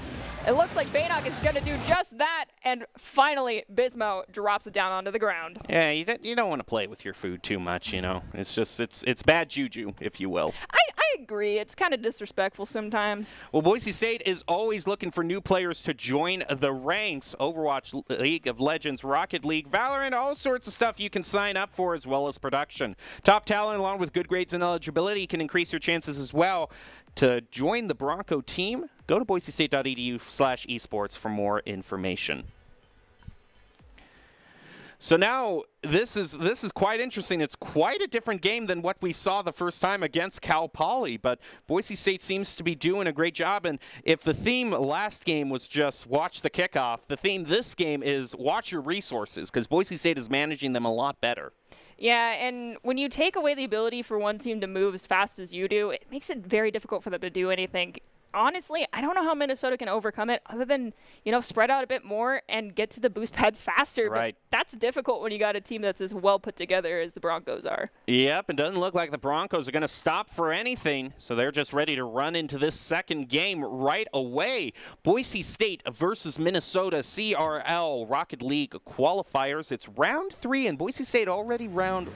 It looks like Baynock is going to do just that, and finally, Bismo drops it down onto the ground. Yeah, you don't want to play with your food too much, you know. It's just, it's bad juju, if you will. I agree. It's kind of disrespectful sometimes. Well, Boise State is always looking for new players to join the ranks. Overwatch, League of Legends, Rocket League, Valorant, all sorts of stuff you can sign up for, as well as production. Top talent, along with good grades and eligibility, can increase your chances as well. To join the Bronco team, go to boisestate.edu/esports for more information. So now this is quite interesting. It's quite a different game than what we saw the first time against Cal Poly, but Boise State seems to be doing a great job. And if the theme last game was just watch the kickoff, the theme this game is watch your resources, because Boise State is managing them a lot better. Yeah, and when you take away the ability for one team to move as fast as you do, it makes it very difficult for them to do anything. Honestly, I don't know how Minnesota can overcome it other than, spread out a bit more and get to the boost pads faster. Right. But that's difficult when you got a team that's as well put together as the Broncos are. Yep, it doesn't look like the Broncos are going to stop for anything, so they're just ready to run into this second game right away. Boise State versus Minnesota CRL Rocket League qualifiers. It's round 3, and Boise State already won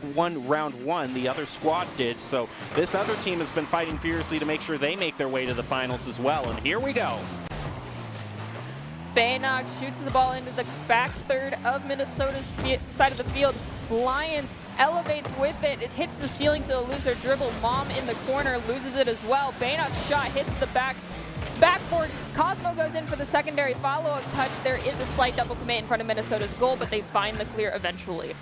round 1. The other squad did, so this other team has been fighting furiously to make sure they make their way to the finals as well, and here we go. Baynock shoots the ball into the back third of Minnesota's side of the field. Lions elevates with it. It hits the ceiling, so they'll lose their dribble. Mom in the corner loses it as well. Baynock's shot hits the backboard. Cosmo goes in for the secondary follow-up touch. There is a slight double commit in front of Minnesota's goal, but they find the clear eventually.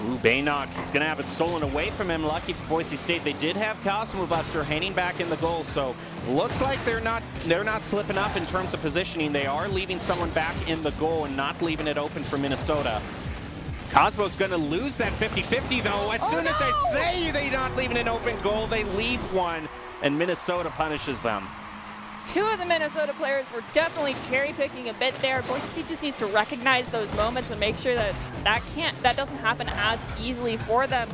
Ooh, Baynock is going to have it stolen away from him. Lucky for Boise State, they did have Cosmo Buster hanging back in the goal, so looks like they're not slipping up in terms of positioning. They are leaving someone back in the goal and not leaving it open for Minnesota. Cosmo's going to lose that 50-50, though. As soon as I say they're not leaving an open goal, they leave one, and Minnesota punishes them. Two of the Minnesota players were definitely cherry-picking a bit there. Boise State just needs to recognize those moments and make sure that doesn't happen as easily for them.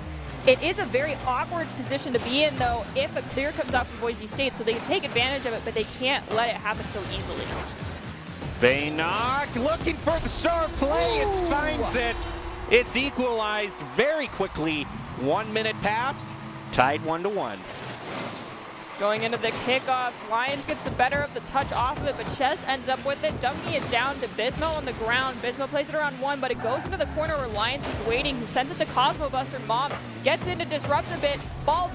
It is a very awkward position to be in, though, if a clear comes out from Boise State, so they can take advantage of it, but they can't let it happen so easily. Baynock looking for the star play and finds it. It's equalized very quickly. 1 minute passed, tied 1-1. Going into the kickoff, Lions gets the better of the touch off of it, but Ches ends up with it, dunking it down to Bismo on the ground. Bismo plays it around 1, but it goes into the corner where Lions is waiting. He sends it to Cosmo Buster. Mom gets in to disrupt a bit. Ball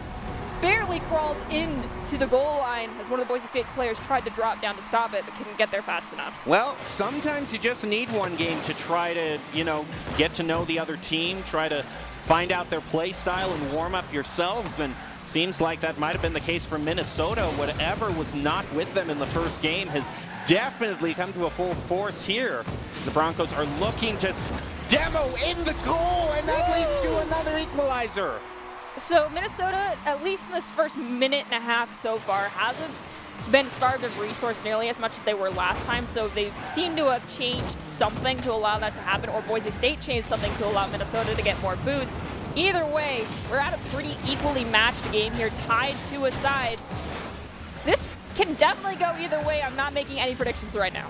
barely crawls into the goal line as one of the Boise State players tried to drop down to stop it, but couldn't get there fast enough. Well, sometimes you just need one game to try to, get to know the other team, try to find out their play style and warm up yourselves, and seems like that might have been the case for Minnesota. Whatever was not with them in the first game has definitely come to a full force here, as the Broncos are looking to demo in the goal, and that leads to another equalizer. So Minnesota, at least in this first minute and a half so far, hasn't been starved of resource nearly as much as they were last time, so they seem to have changed something to allow that to happen, or Boise State changed something to allow Minnesota to get more boost. Either way, we're at a pretty equally matched game here, tied to a side. This can definitely go either way. I'm not making any predictions right now.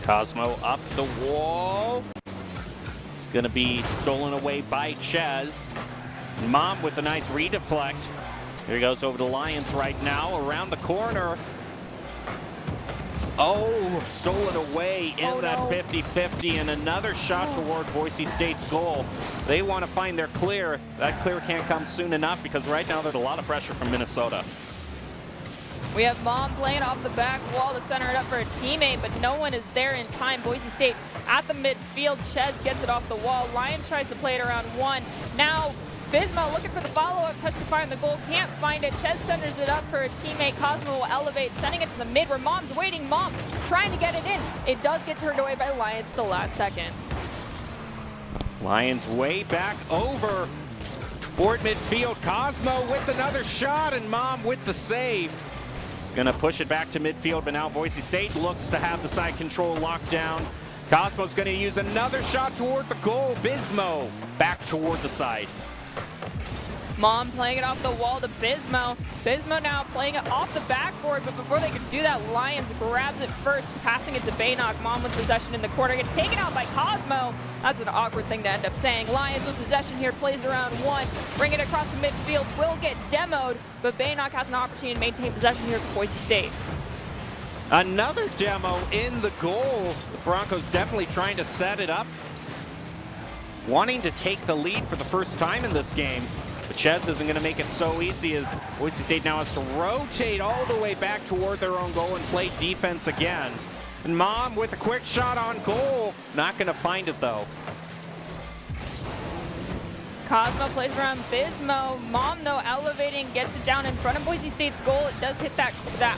Cosmo up the wall. It's going to be stolen away by Ches. Mom with a nice redeflect. Here he goes over to Lions right now, around the corner. Oh, stolen away in that 50-50, and another shot toward Boise State's goal. They want to find their clear. That clear can't come soon enough, because right now there's a lot of pressure from Minnesota. We have Mom playing off the back wall to center it up for a teammate, but no one is there in time. Boise State at the midfield. Ches gets it off the wall. Lions tries to play it around 1. Now Bismo looking for the follow-up touch to find the goal. Can't find it. Ches centers it up for a teammate. Cosmo will elevate, sending it to the mid where Mom's waiting. Mom trying to get it in. It does get turned away by Lions at the last second. Lions way back over toward midfield. Cosmo with another shot, and Mom with the save. He's going to push it back to midfield, but now Boise State looks to have the side control locked down. Cosmo's going to use another shot toward the goal. Bismo back toward the side. Mom playing it off the wall to Bismo. Bismo now playing it off the backboard, but before they could do that, Lions grabs it first, passing it to Baynock. Mom with possession in the corner, gets taken out by Cosmo. That's an awkward thing to end up saying. Lions with possession here, plays around 1, bring it across the midfield, will get demoed, but Baynock has an opportunity to maintain possession here for Boise State. Another demo in the goal. The Broncos definitely trying to set it up, wanting to take the lead for the first time in this game. But Ches isn't going to make it so easy, as Boise State now has to rotate all the way back toward their own goal and play defense again. And Mom with a quick shot on goal. Not going to find it, though. Cosmo plays around Bismo. Mom, though, elevating, gets it down in front of Boise State's goal. It does hit that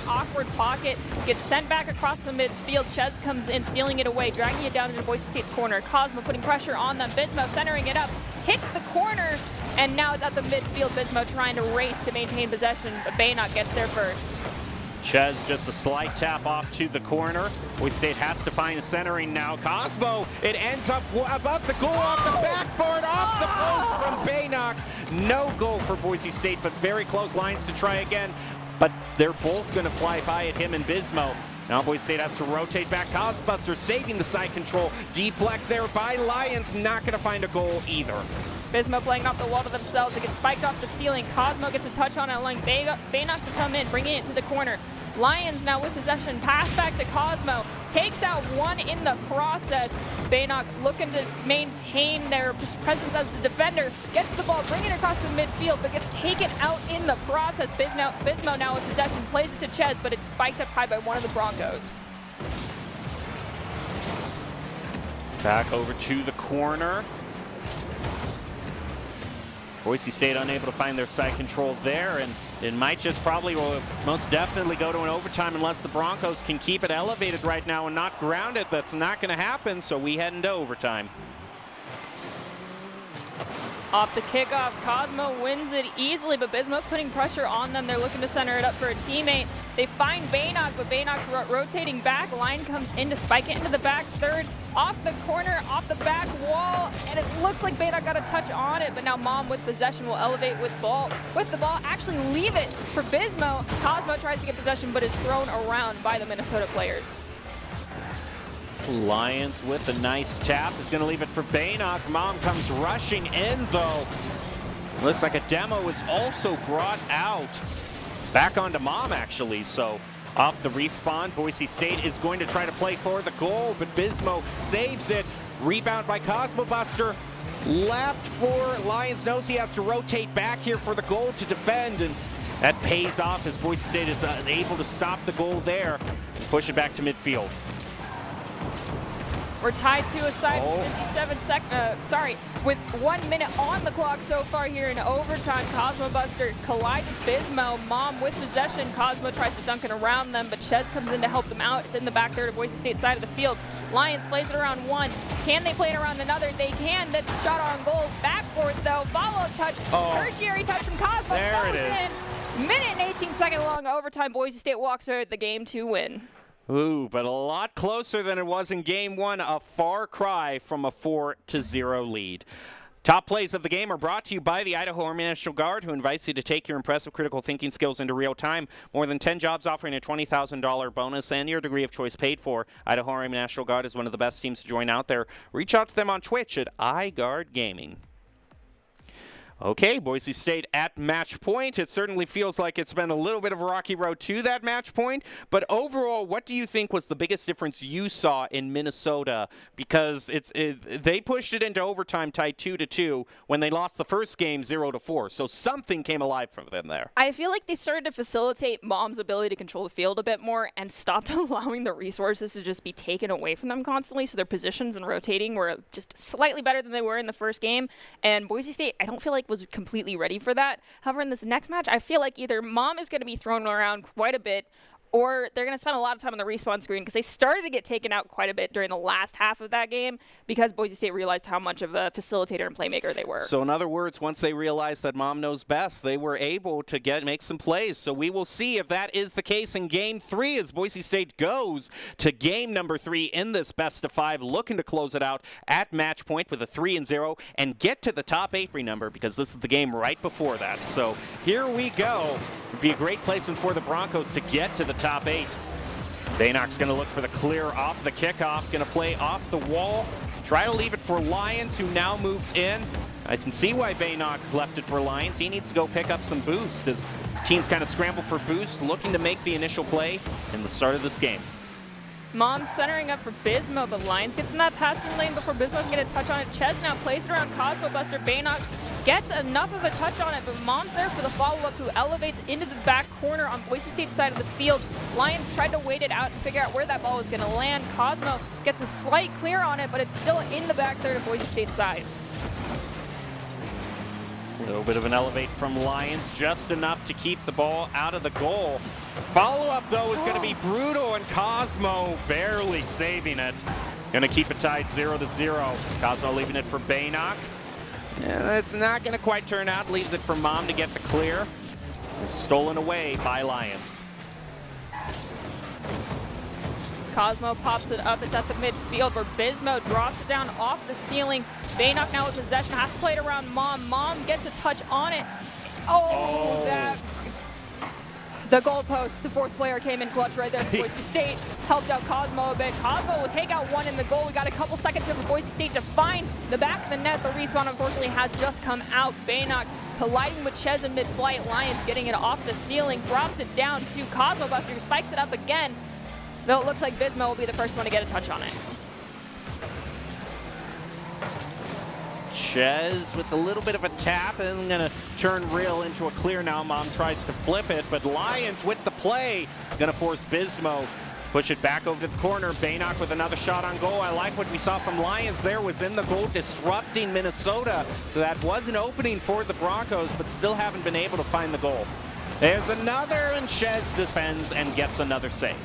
awkward pocket, gets sent back across the midfield. Ches comes in, stealing it away, dragging it down into Boise State's corner. Cosmo putting pressure on them. Bismo centering it up, hits the corner, and now it's at the midfield. Bismo trying to race to maintain possession, but Baynock gets there first. Ches just a slight tap off to the corner. Boise State has to find a centering now. Cosmo, it ends up above the goal, off the backboard, off the post from Baynock. No goal for Boise State, but very close lines to try again. But they're both going to fly by at him and Bismo. Now Boise State has to rotate back. Cosbuster saving the side control. Deflect there by Lions. Not going to find a goal either. Bismo playing off the wall to themselves. It gets spiked off the ceiling. Cosmo gets a touch on it, allowing Baynock to come in, bringing it to the corner. Lions now with possession. Pass back to Cosmo. Takes out one in the process. Baynock looking to maintain their presence as the defender. Gets the ball, bringing it across the midfield, but gets taken out in the process. Bismo now with possession. Plays it to Ches, but it's spiked up high by one of the Broncos. Back over to the corner. Boise State unable to find their side control there, and it might just probably will most definitely go to an overtime unless the Broncos can keep it elevated right now and not ground it. That's not going to happen, so we head into overtime. Off the kickoff, Cosmo wins it easily, but Bismo's putting pressure on them. They're looking to center it up for a teammate. They find Baynock, but Baynock's rotating back. Line comes in to spike it into the back third. Off the corner, off the back wall, and it looks like Baynock got a touch on it, but now Mom with possession will elevate with the ball, actually leave it for Bismo. Cosmo tries to get possession, but is thrown around by the Minnesota players. Lions with a nice tap is going to leave it for Baynock. Mom comes rushing in, though. Looks like a demo was also brought out. Back onto Mom, actually, so off the respawn, Boise State is going to try to play for the goal, but Bismo saves it. Rebound by Cosmo Buster. Left for Lions. Knows he has to rotate back here for the goal to defend, and that pays off as Boise State is able to stop the goal there. Push it back to midfield. We're tied to a side with 1 minute on the clock so far here in overtime. Cosmo Buster collides with Bismo. Mom with possession. Cosmo tries to dunk it around them, but Ches comes in to help them out. It's in the back third of Boise State side of the field. Lions plays it around one. Can they play it around another? They can. That's shot on goal. Backboard though. Follow-up touch. Tertiary touch from Cosmo. There it is. Minute and 18-second long overtime. Boise State walks away with the game to win. Ooh, but a lot closer than it was in game one. A far cry from a 4-0 lead. Top plays of the game are brought to you by the Idaho Army National Guard, who invites you to take your impressive critical thinking skills into real time. More than 10 jobs offering a $20,000 bonus and your degree of choice paid for. Idaho Army National Guard is one of the best teams to join out there. Reach out to them on Twitch at iGuard Gaming. Okay, Boise State at match point. It certainly feels like it's been a little bit of a rocky road to that match point. But overall, what do you think was the biggest difference you saw in Minnesota? Because they pushed it into overtime tied 2-2 when they lost the first game 0-4. So something came alive from them there. I feel like they started to facilitate Mom's ability to control the field a bit more and stopped allowing the resources to just be taken away from them constantly. So their positions and rotating were just slightly better than they were in the first game. And Boise State, I don't feel like was completely ready for that. However, in this next match, I feel like either Mom is going to be thrown around quite a bit, or they're going to spend a lot of time on the respawn screen because they started to get taken out quite a bit during the last half of that game because Boise State realized how much of a facilitator and playmaker they were. So in other words, once they realized that Mom knows best, they were able to make some plays. So we will see if that is the case in game 3 as Boise State goes to game number 3 in this best of 5, looking to close it out at match point with a 3-0 and get to the top 8 number because this is the game right before that. So here we go. It'd be a great placement for the Broncos to get to the top 8. Baynock's going to look for the clear off the kickoff. Going to play off the wall. Try to leave it for Lions, who now moves in. I can see why Baynock left it for Lions. He needs to go pick up some boost as teams kind of scramble for boost, looking to make the initial play in the start of this game. Mom centering up for Bismo, but Lions gets in that passing lane before Bismo can get a touch on it. Ches now plays it around Cosmo Buster. Baynock gets enough of a touch on it, but Mom's there for the follow-up, who elevates into the back corner on Boise State's side of the field. Lions tried to wait it out and figure out where that ball was going to land. Cosmo gets a slight clear on it, but it's still in the back third of Boise State's side. A little bit of an elevate from Lions, just enough to keep the ball out of the goal. Follow-up, though, is going to be brutal, and Cosmo barely saving it. Going to keep it tied 0-0. Cosmo leaving it for Baynock. Yeah, it's not going to quite turn out. Leaves it for Mom to get the clear. It's stolen away by Lions. Cosmo pops it up. It's at the midfield where Bismo drops it down off the ceiling. Baynock now with possession, has to play it around Mom. Mom gets a touch on it. Oh. That. The goalpost, the fourth player came in clutch right there for Boise State. Helped out Cosmo a bit. Cosmo will take out one in the goal. We got a couple seconds here for Boise State to find the back of the net. The respawn, unfortunately, has just come out. Baynock colliding with Ches in mid-flight. Lions getting it off the ceiling. Drops it down to Cosmo Buster, who spikes it up again. Though it looks like Bismo will be the first one to get a touch on it. Ches with a little bit of a tap and going to turn real into a clear now. Mom tries to flip it, but Lions with the play. It's going to force Bismo. Push it back over to the corner. Baynock with another shot on goal. I like what we saw from Lions there, was in the goal disrupting Minnesota. So that was an opening for the Broncos, but still haven't been able to find the goal. There's another, and Ches defends and gets another save.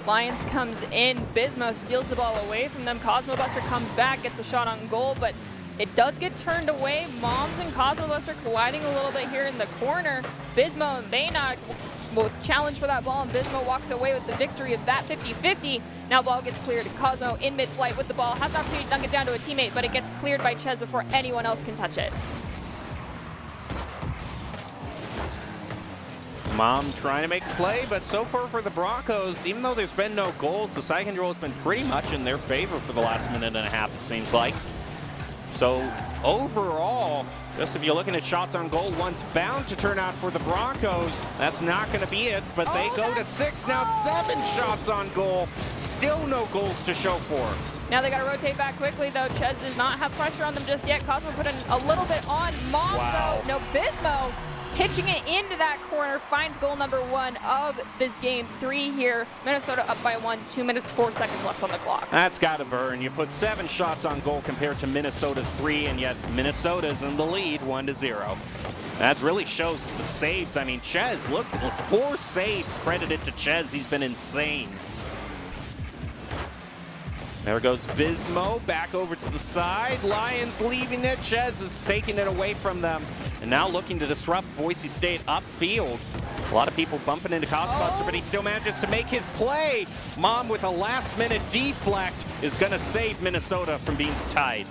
Lions comes in. Bismo steals the ball away from them. Cosmo Buster comes back, gets a shot on goal, but it does get turned away. Moms and Cosmo Buster colliding a little bit here in the corner. Bismo and Baynock will challenge for that ball, and Bismo walks away with the victory of that 50-50. Now ball gets cleared. Cosmo in mid-flight with the ball. Has an opportunity to dunk it down to a teammate, but it gets cleared by Ches before anyone else can touch it. Mom trying to make a play, but so far for the Broncos, even though there's been no goals, the side control has been pretty much in their favor for the last minute and a half, it seems like. So overall, just if you're looking at shots on goal, one's bound to turn out for the Broncos. That's not going to be it, but they go to 6, now 7 shots on goal. Still no goals to show for. Now they got to rotate back quickly, though. Ches does not have pressure on them just yet. Cosmo put in a little bit on Mom, though. No, Bismo pitching it into that corner, finds goal number 1 of this game. 3 here. Minnesota up by 1, 2 minutes, 4 seconds left on the clock. That's got to burn. You put 7 shots on goal compared to Minnesota's 3, and yet Minnesota's in the lead, 1-0. That really shows the saves. I mean, Ches, look, 4 saves, credit it to Ches. He's been insane. There goes Bismo, back over to the side. Lions leaving it. Ches is taking it away from them. And now looking to disrupt Boise State upfield. A lot of people bumping into Cosmobuster, but he still manages to make his play. Mom with a last-minute deflect is going to save Minnesota from being tied.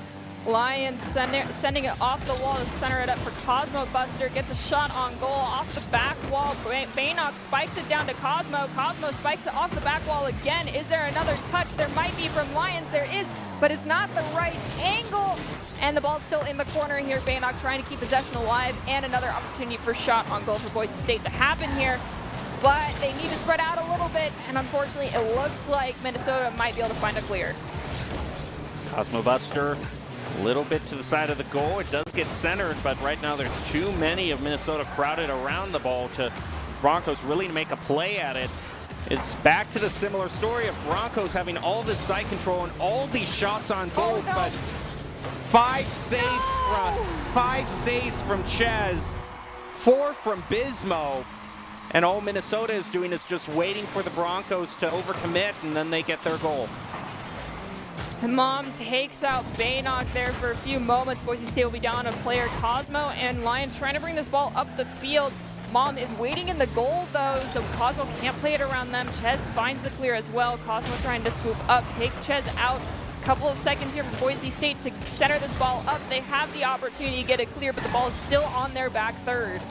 Lions sending it off the wall to center it up for Cosmo Buster. Gets a shot on goal off the back wall. Baynock spikes it down to Cosmo. Cosmo spikes it off the back wall again. Is there another touch? There might be from Lions. There is, but it's not the right angle. And the ball's still in the corner here. Baynock trying to keep possession alive, and another opportunity for shot on goal for Boise State to happen here. But they need to spread out a little bit, and unfortunately it looks like Minnesota might be able to find a clear. Cosmo Buster a little bit to the side of the goal. It does get centered, but right now there's too many of Minnesota crowded around the ball to Broncos really to make a play at it. It's back to the similar story of Broncos having all this side control and all these shots on goal, but 5 saves from Ches, 4 from Bismo, and all Minnesota is doing is just waiting for the Broncos to overcommit, and then they get their goal. Mom takes out Baynock there for a few moments. Boise State will be down a player. Cosmo and Lions trying to bring this ball up the field. Mom is waiting in the goal, though, so Cosmo can't play it around them. Ches finds the clear as well. Cosmo trying to swoop up, takes Ches out. Couple of seconds here for Boise State to center this ball up. They have the opportunity to get it clear, but the ball is still on their back third.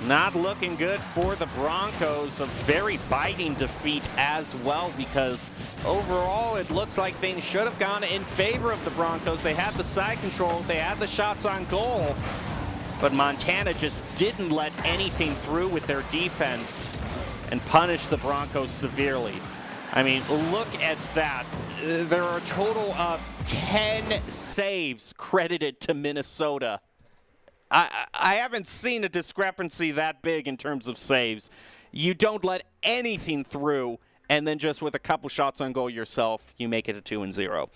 Not looking good for the Broncos. A very biting defeat as well, because overall it looks like things should have gone in favor of the Broncos. They had the side control, they had the shots on goal, but Montana just didn't let anything through with their defense and punished the Broncos severely. I mean, look at that. There are a total of 10 saves credited to Minnesota. I haven't seen a discrepancy that big in terms of saves. You don't let anything through, and then just with a couple shots on goal yourself, you make it a 2-0.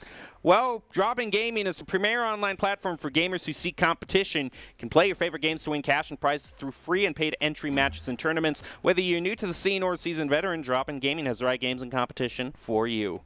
Well, Drop-In Gaming is a premier online platform for gamers who seek competition. You can play your favorite games to win cash and prizes through free and paid entry matches and tournaments. Whether you're new to the scene or a seasoned veteran, Drop-In Gaming has the right games and competition for you.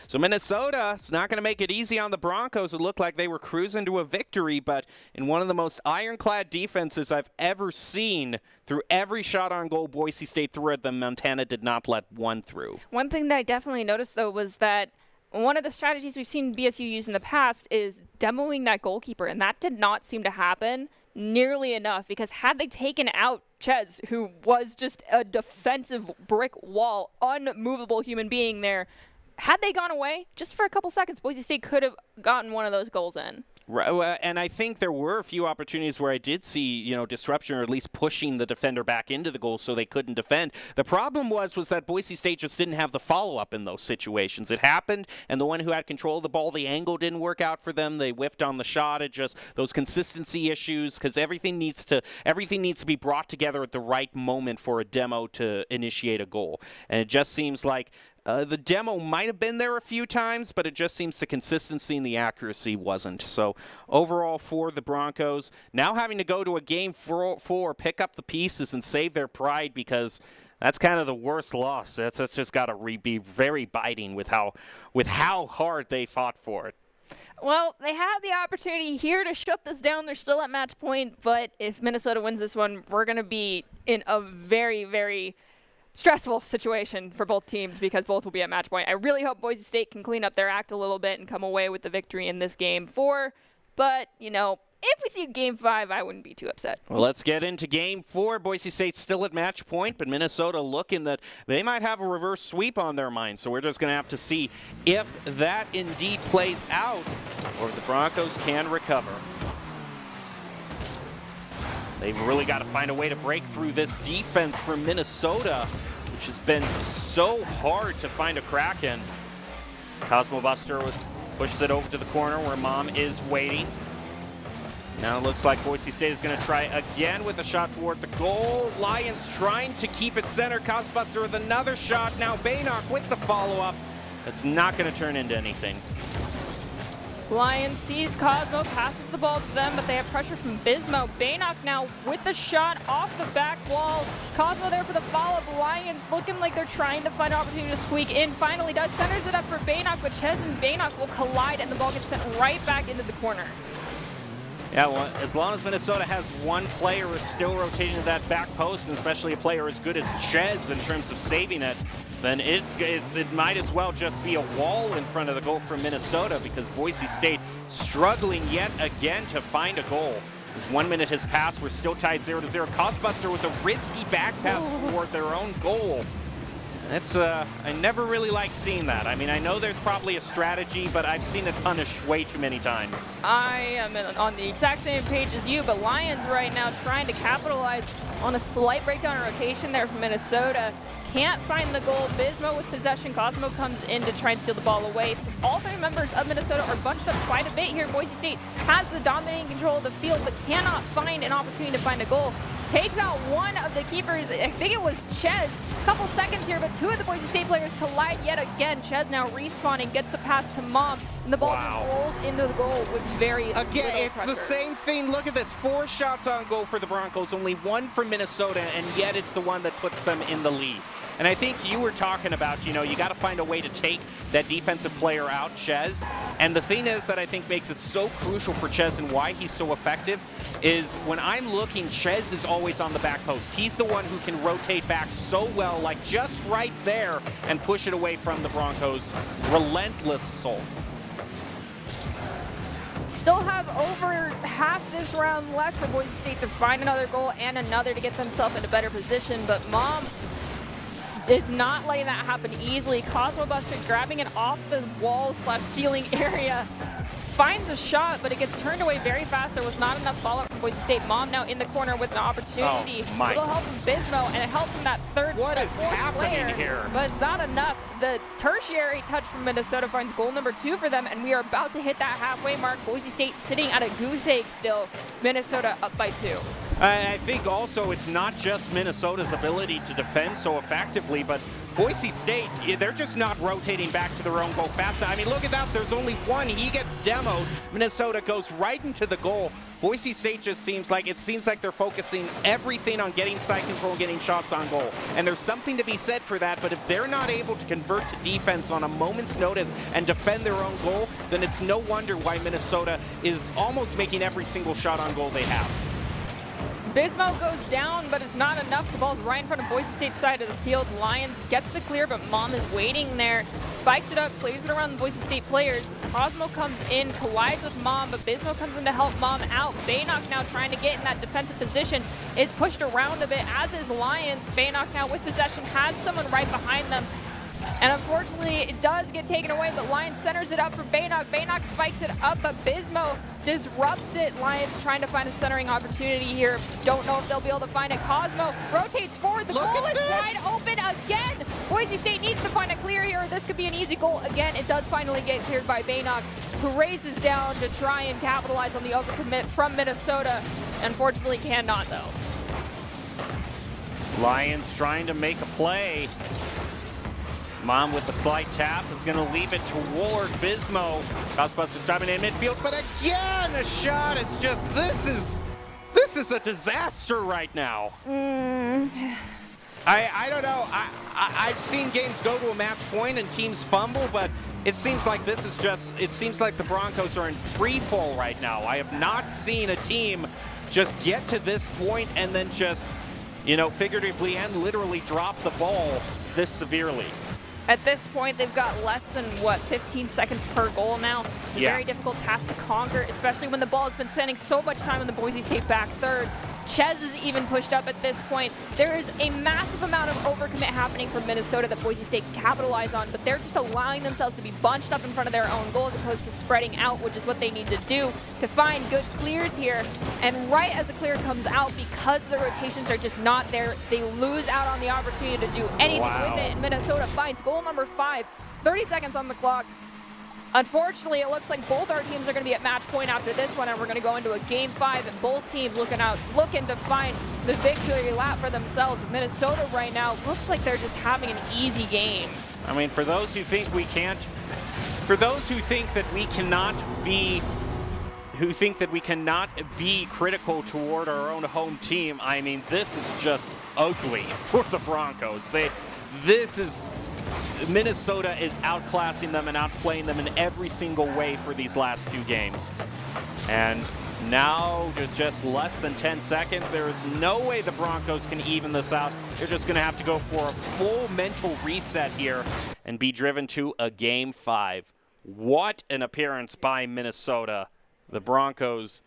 So Minnesota, it's not going to make it easy on the Broncos. It looked like they were cruising to a victory, but in one of the most ironclad defenses I've ever seen, through every shot on goal Boise State threw at them, Montana did not let one through. One thing that I definitely noticed, though, was that one of the strategies we've seen BSU use in the past is demoing that goalkeeper, and that did not seem to happen nearly enough, because had they taken out Ches, who was just a defensive brick wall, unmovable human being there, had they gone away just for a couple seconds, Boise State could have gotten one of those goals in. Right, and I think there were a few opportunities where I did see, disruption, or at least pushing the defender back into the goal so they couldn't defend. The problem was that Boise State just didn't have the follow-up in those situations. It happened, and the one who had control of the ball, the angle didn't work out for them. They whiffed on the shot. It just those consistency issues, because everything needs to be brought together at the right moment for a demo to initiate a goal. And it just seems like the demo might have been there a few times, but it just seems the consistency and the accuracy wasn't. So overall for the Broncos, now having to go to a game 4, pick up the pieces and save their pride, because that's kind of the worst loss. That's just got to be very biting with how hard they fought for it. Well, they have the opportunity here to shut this down. They're still at match point, but if Minnesota wins this one, we're going to be in a very, very stressful situation for both teams, because both will be at match point. I really hope Boise State can clean up their act a little bit and come away with the victory in this game 4. But, if we see game 5, I wouldn't be too upset. Well, let's get into game 4. Boise State's still at match point, but Minnesota looking that they might have a reverse sweep on their mind. So we're just going to have to see if that indeed plays out, or if the Broncos can recover. They've really got to find a way to break through this defense for Minnesota, which has been so hard to find a crack in. Cosmo Buster pushes it over to the corner where Mom is waiting. Now it looks like Boise State is going to try again with a shot toward the goal. Lions trying to keep it center. Cosbuster with another shot. Now Baynock with the follow-up. It's not going to turn into anything. Lions sees Cosmo, passes the ball to them, but they have pressure from Bismo. Baynock now with the shot off the back wall. Cosmo there for the follow-up. Lions looking like they're trying to find an opportunity to squeak in. Finally does, centers it up for Baynock, but Ches and Baynock will collide, and the ball gets sent right back into the corner. Yeah, well, as long as Minnesota has one player who's still rotating to that back post, and especially a player as good as Ches in terms of saving it, then it might as well just be a wall in front of the goal for Minnesota, because Boise State struggling yet again to find a goal. As 1 minute has passed, we're still tied 0-0. Cosbuster with a risky back pass toward their own goal. That's I never really like seeing that. I mean, I know there's probably a strategy, but I've seen it punished way too many times. I am on the exact same page as you, but Lions right now trying to capitalize on a slight breakdown in rotation there from Minnesota. Can't find the goal. Bismo with possession. Cosmo comes in to try and steal the ball away. All 3 members of Minnesota are bunched up quite a bit here. Boise State has the dominating control of the field, but cannot find an opportunity to find a goal. Takes out one of the keepers. I think it was Ches. A couple seconds here, but 2 of the Boise State players collide yet again. Ches now respawning, gets the pass to Mom, and the ball just rolls into the goal with very little it's pressure. The same thing. Look at this. 4 shots on goal for the Broncos, only 1 for Minnesota, and yet it's the one that puts them in the lead. And I think you were talking about, you got to find a way to take that defensive player out, Ches. And the thing is that I think makes it so crucial for Ches and why he's so effective is when I'm looking, Ches is always on the back post. He's the one who can rotate back so well, like just right there, and push it away from the Broncos' relentless assault. Still have over half this round left for Boise State to find another goal and another to get themselves in a better position, but Mom is not letting that happen easily. Cosmo Buster grabbing it off the wall / stealing area. finds a shot, but it gets turned away very fast. There was not enough follow-up from Boise State. Mom now in the corner with an opportunity. Little help from Bismo, and it helps from that fourth player, here? But it's not enough. The tertiary touch from Minnesota finds goal number 2 for them, and we are about to hit that halfway mark. Boise State sitting at a goose egg still. Minnesota up by 2. I think also it's not just Minnesota's ability to defend so effectively, but Boise State, they're just not rotating back to their own goal fast enough. I mean, look at that. There's only one. He gets demoed. Minnesota goes right into the goal. Boise State just seems like they're focusing everything on getting side control and getting shots on goal. And there's something to be said for that, but if they're not able to convert to defense on a moment's notice and defend their own goal, then it's no wonder why Minnesota is almost making every single shot on goal they have. Bismo goes down, but it's not enough. The ball's right in front of Boise State's side of the field. Lions gets the clear, but Mom is waiting there. Spikes it up, plays it around the Boise State players. Cosmo comes in, collides with Mom, but Bismo comes in to help Mom out. Baynock now trying to get in that defensive position, is pushed around a bit, as is Lions. Baynock now with possession has someone right behind them. And unfortunately, it does get taken away, but Lions centers it up for Baynock. Baynock spikes it up, but Bismo disrupts it. Lions trying to find a centering opportunity here. Don't know if they'll be able to find it. Cosmo rotates forward. The goal is wide open again. Boise State needs to find a clear here. This could be an easy goal. Again, it does finally get cleared by Baynock, who races down to try and capitalize on the overcommit from Minnesota. Unfortunately, cannot, though. Lions trying to make a play. Mom with the slight tap is going to leave it toward Bismo. Ghostbusters stopping in midfield, but again, a shot is just, this is a disaster right now. I don't know. I've seen games go to a match point and teams fumble, but it seems like it seems like the Broncos are in free fall right now. I have not seen a team just get to this point and then just, figuratively and literally drop the ball this severely. At this point, they've got less than, 15 seconds per goal now. It's a very difficult task to conquer, especially when the ball has been spending so much time in the Boise State back third. Ches is even pushed up at this point. There is a massive amount of overcommit happening from Minnesota that Boise State can capitalize on, but they're just allowing themselves to be bunched up in front of their own goal as opposed to spreading out, which is what they need to do to find good clears here. And right as the clear comes out, because the rotations are just not there, they lose out on the opportunity to do anything with it, and Minnesota finds goal number 5, 30 seconds on the clock. Unfortunately, it looks like both our teams are going to be at match point after this one, and we're going to go into a game 5, and both teams looking to find the victory lap for themselves. But Minnesota right now looks like they're just having an easy game. I mean, for those who think that we cannot be critical toward our own home team, I mean, this is just ugly for the Broncos. Minnesota is outclassing them and outplaying them in every single way for these last 2 games. And now, just less than 10 seconds, there is no way the Broncos can even this out. They're just going to have to go for a full mental reset here and be driven to a game 5. What an appearance by Minnesota. The Broncos,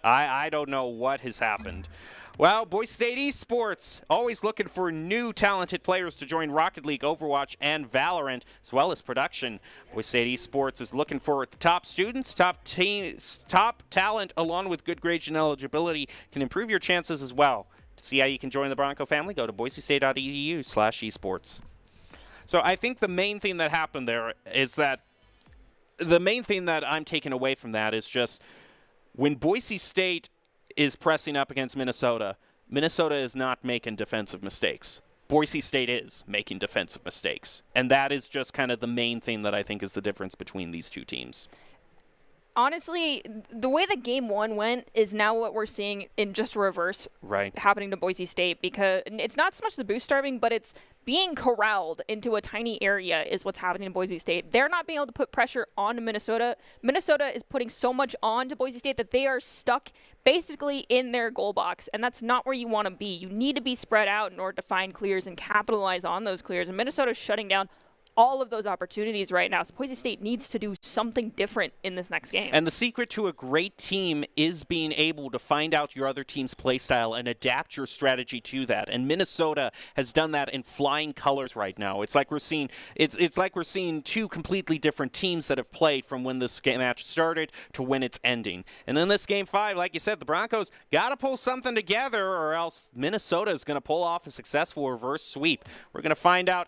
I don't know what has happened. Well, Boise State Esports, always looking for new talented players to join Rocket League, Overwatch, and Valorant, as well as production. Boise State Esports is looking for the top students, top talent, along with good grades and eligibility, can improve your chances as well. To see how you can join the Bronco family, go to boisestate.edu/esports. So I think the main thing that happened there is that the main thing that I'm taking away from that is just when Boise State is pressing up against Minnesota, Minnesota is not making defensive mistakes. Boise State is making defensive mistakes. And that is just kind of the main thing that I think is the difference between these two teams. Honestly, the way that game 1 went is now what we're seeing in just reverse happening to Boise State, because it's not so much the boost starving, but it's being corralled into a tiny area is what's happening in Boise State. They're not being able to put pressure on Minnesota. Minnesota is putting so much on to Boise State that they are stuck basically in their goal box, and that's not where you want to be. You need to be spread out in order to find clears and capitalize on those clears, and Minnesota's shutting down all of those opportunities right now. So Boise State needs to do something different in this next game. And the secret to a great team is being able to find out your other team's play style and adapt your strategy to that. And Minnesota has done that in flying colors right now. It's like we're seeing two completely different teams that have played from when this match started to when it's ending. And in this game 5, like you said, the Broncos got to pull something together, or else Minnesota is going to pull off a successful reverse sweep. We're going to find out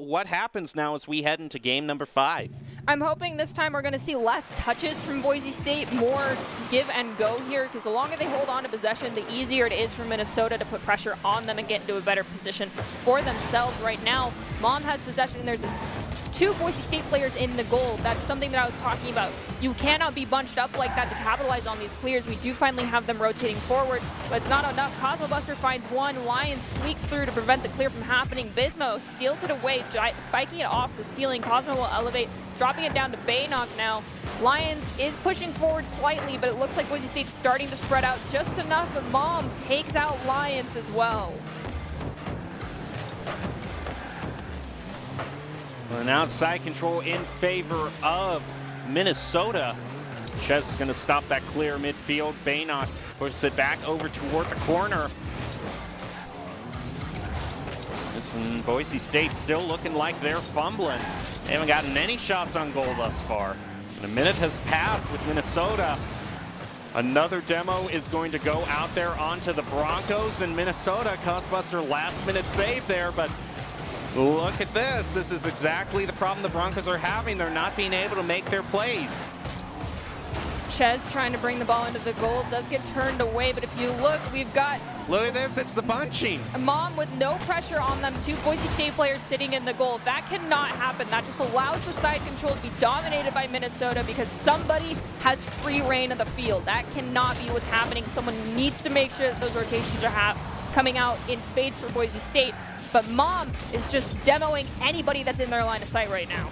what happens now as we head into game number 5. I'm hoping this time we're going to see less touches from Boise State, more give and go here, because the longer they hold on to possession, the easier it is for Minnesota to put pressure on them and get into a better position for themselves. Right now, Mom has possession, and there's 2 Boise State players in the goal. That's something that I was talking about. You cannot be bunched up like that to capitalize on these clears. We do finally have them rotating forward, but it's not enough. Cosmo Buster finds one. Lion squeaks through to prevent the clear from happening. Bismo steals it away, spiking it off the ceiling. Cosmo will elevate, dropping it down to Baynock now. Lions is pushing forward slightly, but it looks like Boise State's starting to spread out just enough, but Mom takes out Lions as well. An outside control in favor of Minnesota. Ches is going to stop that clear midfield. Baynock pushes it back over toward the corner. Listen, Boise State still looking like they're fumbling. They haven't gotten any shots on goal thus far. And a minute has passed with Minnesota. Another demo is going to go out there onto the Broncos, and Minnesota, Cosbuster last minute save there, but look at this. This is exactly the problem the Broncos are having. They're not being able to make their plays. Ches trying to bring the ball into the goal, does get turned away, but if you look, we've got... Look at this, it's the bunching. Mom with no pressure on them, 2 Boise State players sitting in the goal. That cannot happen. That just allows the side control to be dominated by Minnesota because somebody has free reign of the field. That cannot be what's happening. Someone needs to make sure that those rotations are coming out in spades for Boise State. But Mom is just demoing anybody that's in their line of sight right now.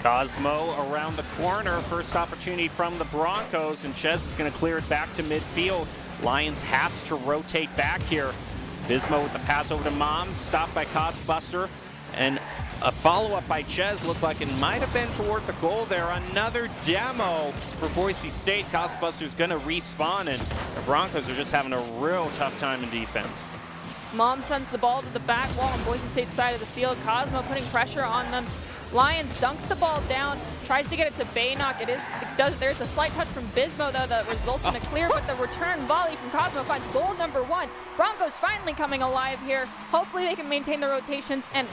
Cosmo around the corner. First opportunity from the Broncos, and Ches is going to clear it back to midfield. Lions has to rotate back here. Bismo with the pass over to Mom, stopped by Cosbuster, and a follow-up by Ches looked like it might have been toward the goal there. Another demo for Boise State. Cosbuster's going to respawn, and the Broncos are just having a real tough time in defense. Mom sends the ball to the back wall on Boise State's side of the field. Cosmo putting pressure on them. Lions dunks the ball down, tries to get it to Baynock. There's a slight touch from Bismo, though, that results in a clear, but the return volley from Cosmo finds goal number 1. Broncos finally coming alive here. Hopefully they can maintain the rotations, and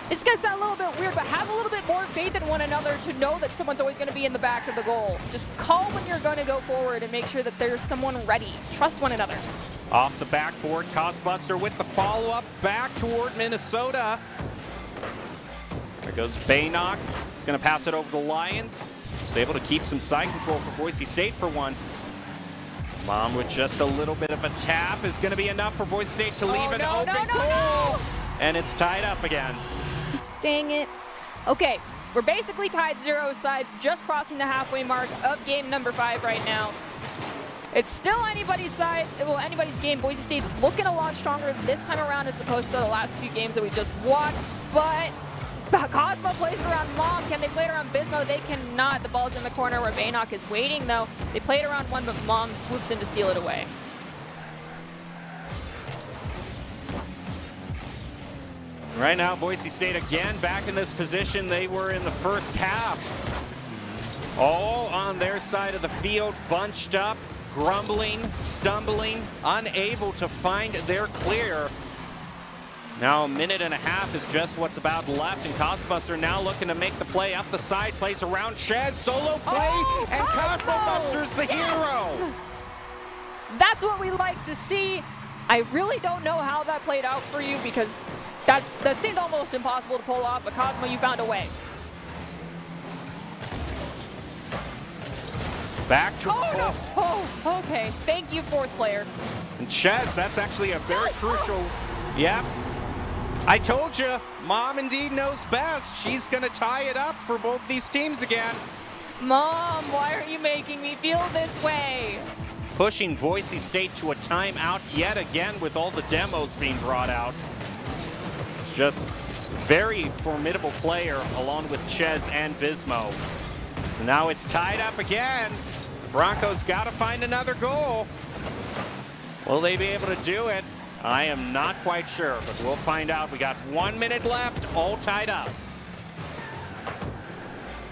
it's going to sound a little bit weird, but have a little bit more faith in one another to know that someone's always going to be in the back of the goal. Just call when you're going to go forward and make sure that there's someone ready. Trust one another. Off the backboard, Cosbuster with the follow-up back toward Minnesota. There goes Baynock. He's going to pass it over to Lions. He's able to keep some side control for Boise State for once. Mom with just a little bit of a tap is going to be enough for Boise State to leave an open goal. And it's tied up again. Dang it. Okay, we're basically tied 0-side, just crossing the halfway mark of game number 5 right now. It's still anybody's side, well, anybody's game. Boise State's looking a lot stronger this time around as opposed to the last 2 games that we just watched, but Cosmo plays it around Mom. Can they play it around Bismo? They cannot. The ball's in the corner where Baynock is waiting, though. They play it around 1, but Mom swoops in to steal it away. Right now, Boise State again back in this position they were in the first half. All on their side of the field, bunched up, grumbling, stumbling, unable to find their clear. Now a minute and a half is just what's about left, and Cosbuster now looking to make the play up the side, plays around Ches, solo play, and Cosmobuster's the hero. That's what we like to see. I really don't know how that played out for you because that seemed almost impossible to pull off, but Cosmo, you found a way. Back to okay. Thank you, 4th player. And Ches, that's actually a very crucial. Yep. I told you, Mom indeed knows best. She's going to tie it up for both these teams again. Mom, why are you making me feel this way? Pushing Boise State to a timeout yet again with all the demos being brought out. It's just very formidable player along with Ches and Bismo. So now it's tied up again. The Broncos got to find another goal. Will they be able to do it? I am not quite sure, but we'll find out. We got 1 minute left, all tied up.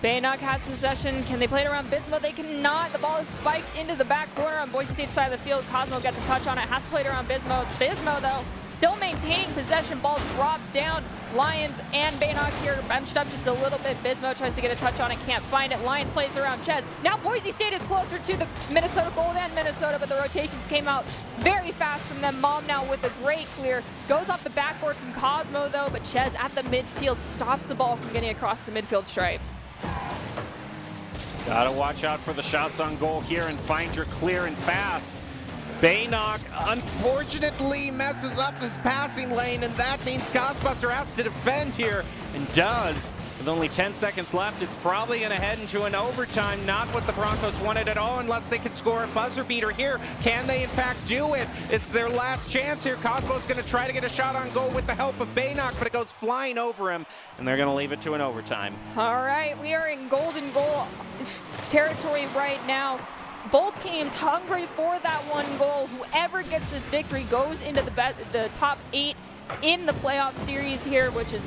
Baynock has possession. Can they play it around Bismo? They cannot. The ball is spiked into the back corner on Boise State's side of the field. Cosmo gets a touch on it. Has to play it around Bismo. Bismo, though, still maintaining possession. Ball dropped down. Lions and Baynock here benched up just a little bit. Bismo tries to get a touch on it. Can't find it. Lions plays around Ches. Now Boise State is closer to the Minnesota goal than Minnesota, but the rotations came out very fast from them. Mom now with a great clear. Goes off the backboard from Cosmo, though, but Ches at the midfield stops the ball from getting across the midfield stripe. Gotta watch out for the shots on goal here and find your clear and fast. Baynock unfortunately messes up this passing lane, and that means Cosbuster has to defend here, and does. With only 10 seconds left, it's probably going to head into an overtime. Not what the Broncos wanted at all, unless they could score a buzzer beater here. Can they, in fact, do it? It's their last chance here. Cosmo's going to try to get a shot on goal with the help of Baynock, but it goes flying over him, and they're going to leave it to an overtime. All right, we are in golden goal territory right now. Both teams hungry for that one goal. Whoever gets this victory goes into the top 8 in the playoff series here, which is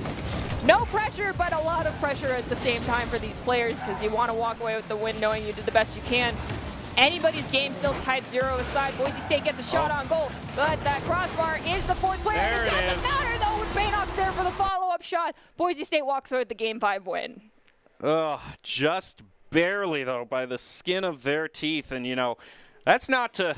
no pressure, but a lot of pressure at the same time for these players, because you want to walk away with the win knowing you did the best you can. Anybody's game still tied 0 aside. Boise State gets a shot on goal, but that crossbar is the fourth player. There it doesn't is. matter, though, with Baynock's there for the follow-up shot. Boise State walks away with the Game 5 win. Just barely, though, by the skin of their teeth. And, you know, that's not to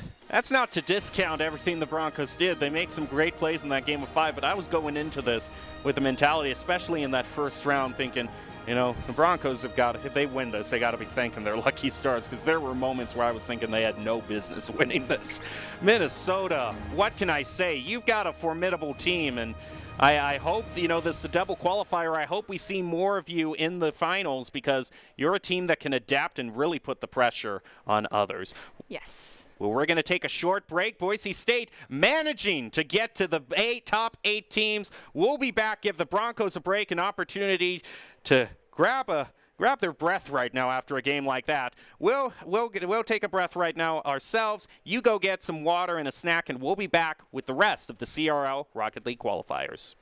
discount everything the Broncos did. They make some great plays in that game of 5, but I was going into this with the mentality, especially in that first round, thinking, you know, the Broncos have got, if they win this, they got to be thanking their lucky stars, because there were moments where I was thinking they had no business winning this. Minnesota, what can I say? You've got a formidable team, and I hope, you know, this is a double qualifier. I hope we see more of you in the finals, because you're a team that can adapt and really put the pressure on others. Yes. Well, we're going to take a short break. Boise State managing to get to the top 8 teams. We'll be back, give the Broncos a break, an opportunity to grab their breath right now after a game like that. We'll take a breath right now ourselves. You go get some water and a snack, and we'll be back with the rest of the CRL Rocket League qualifiers.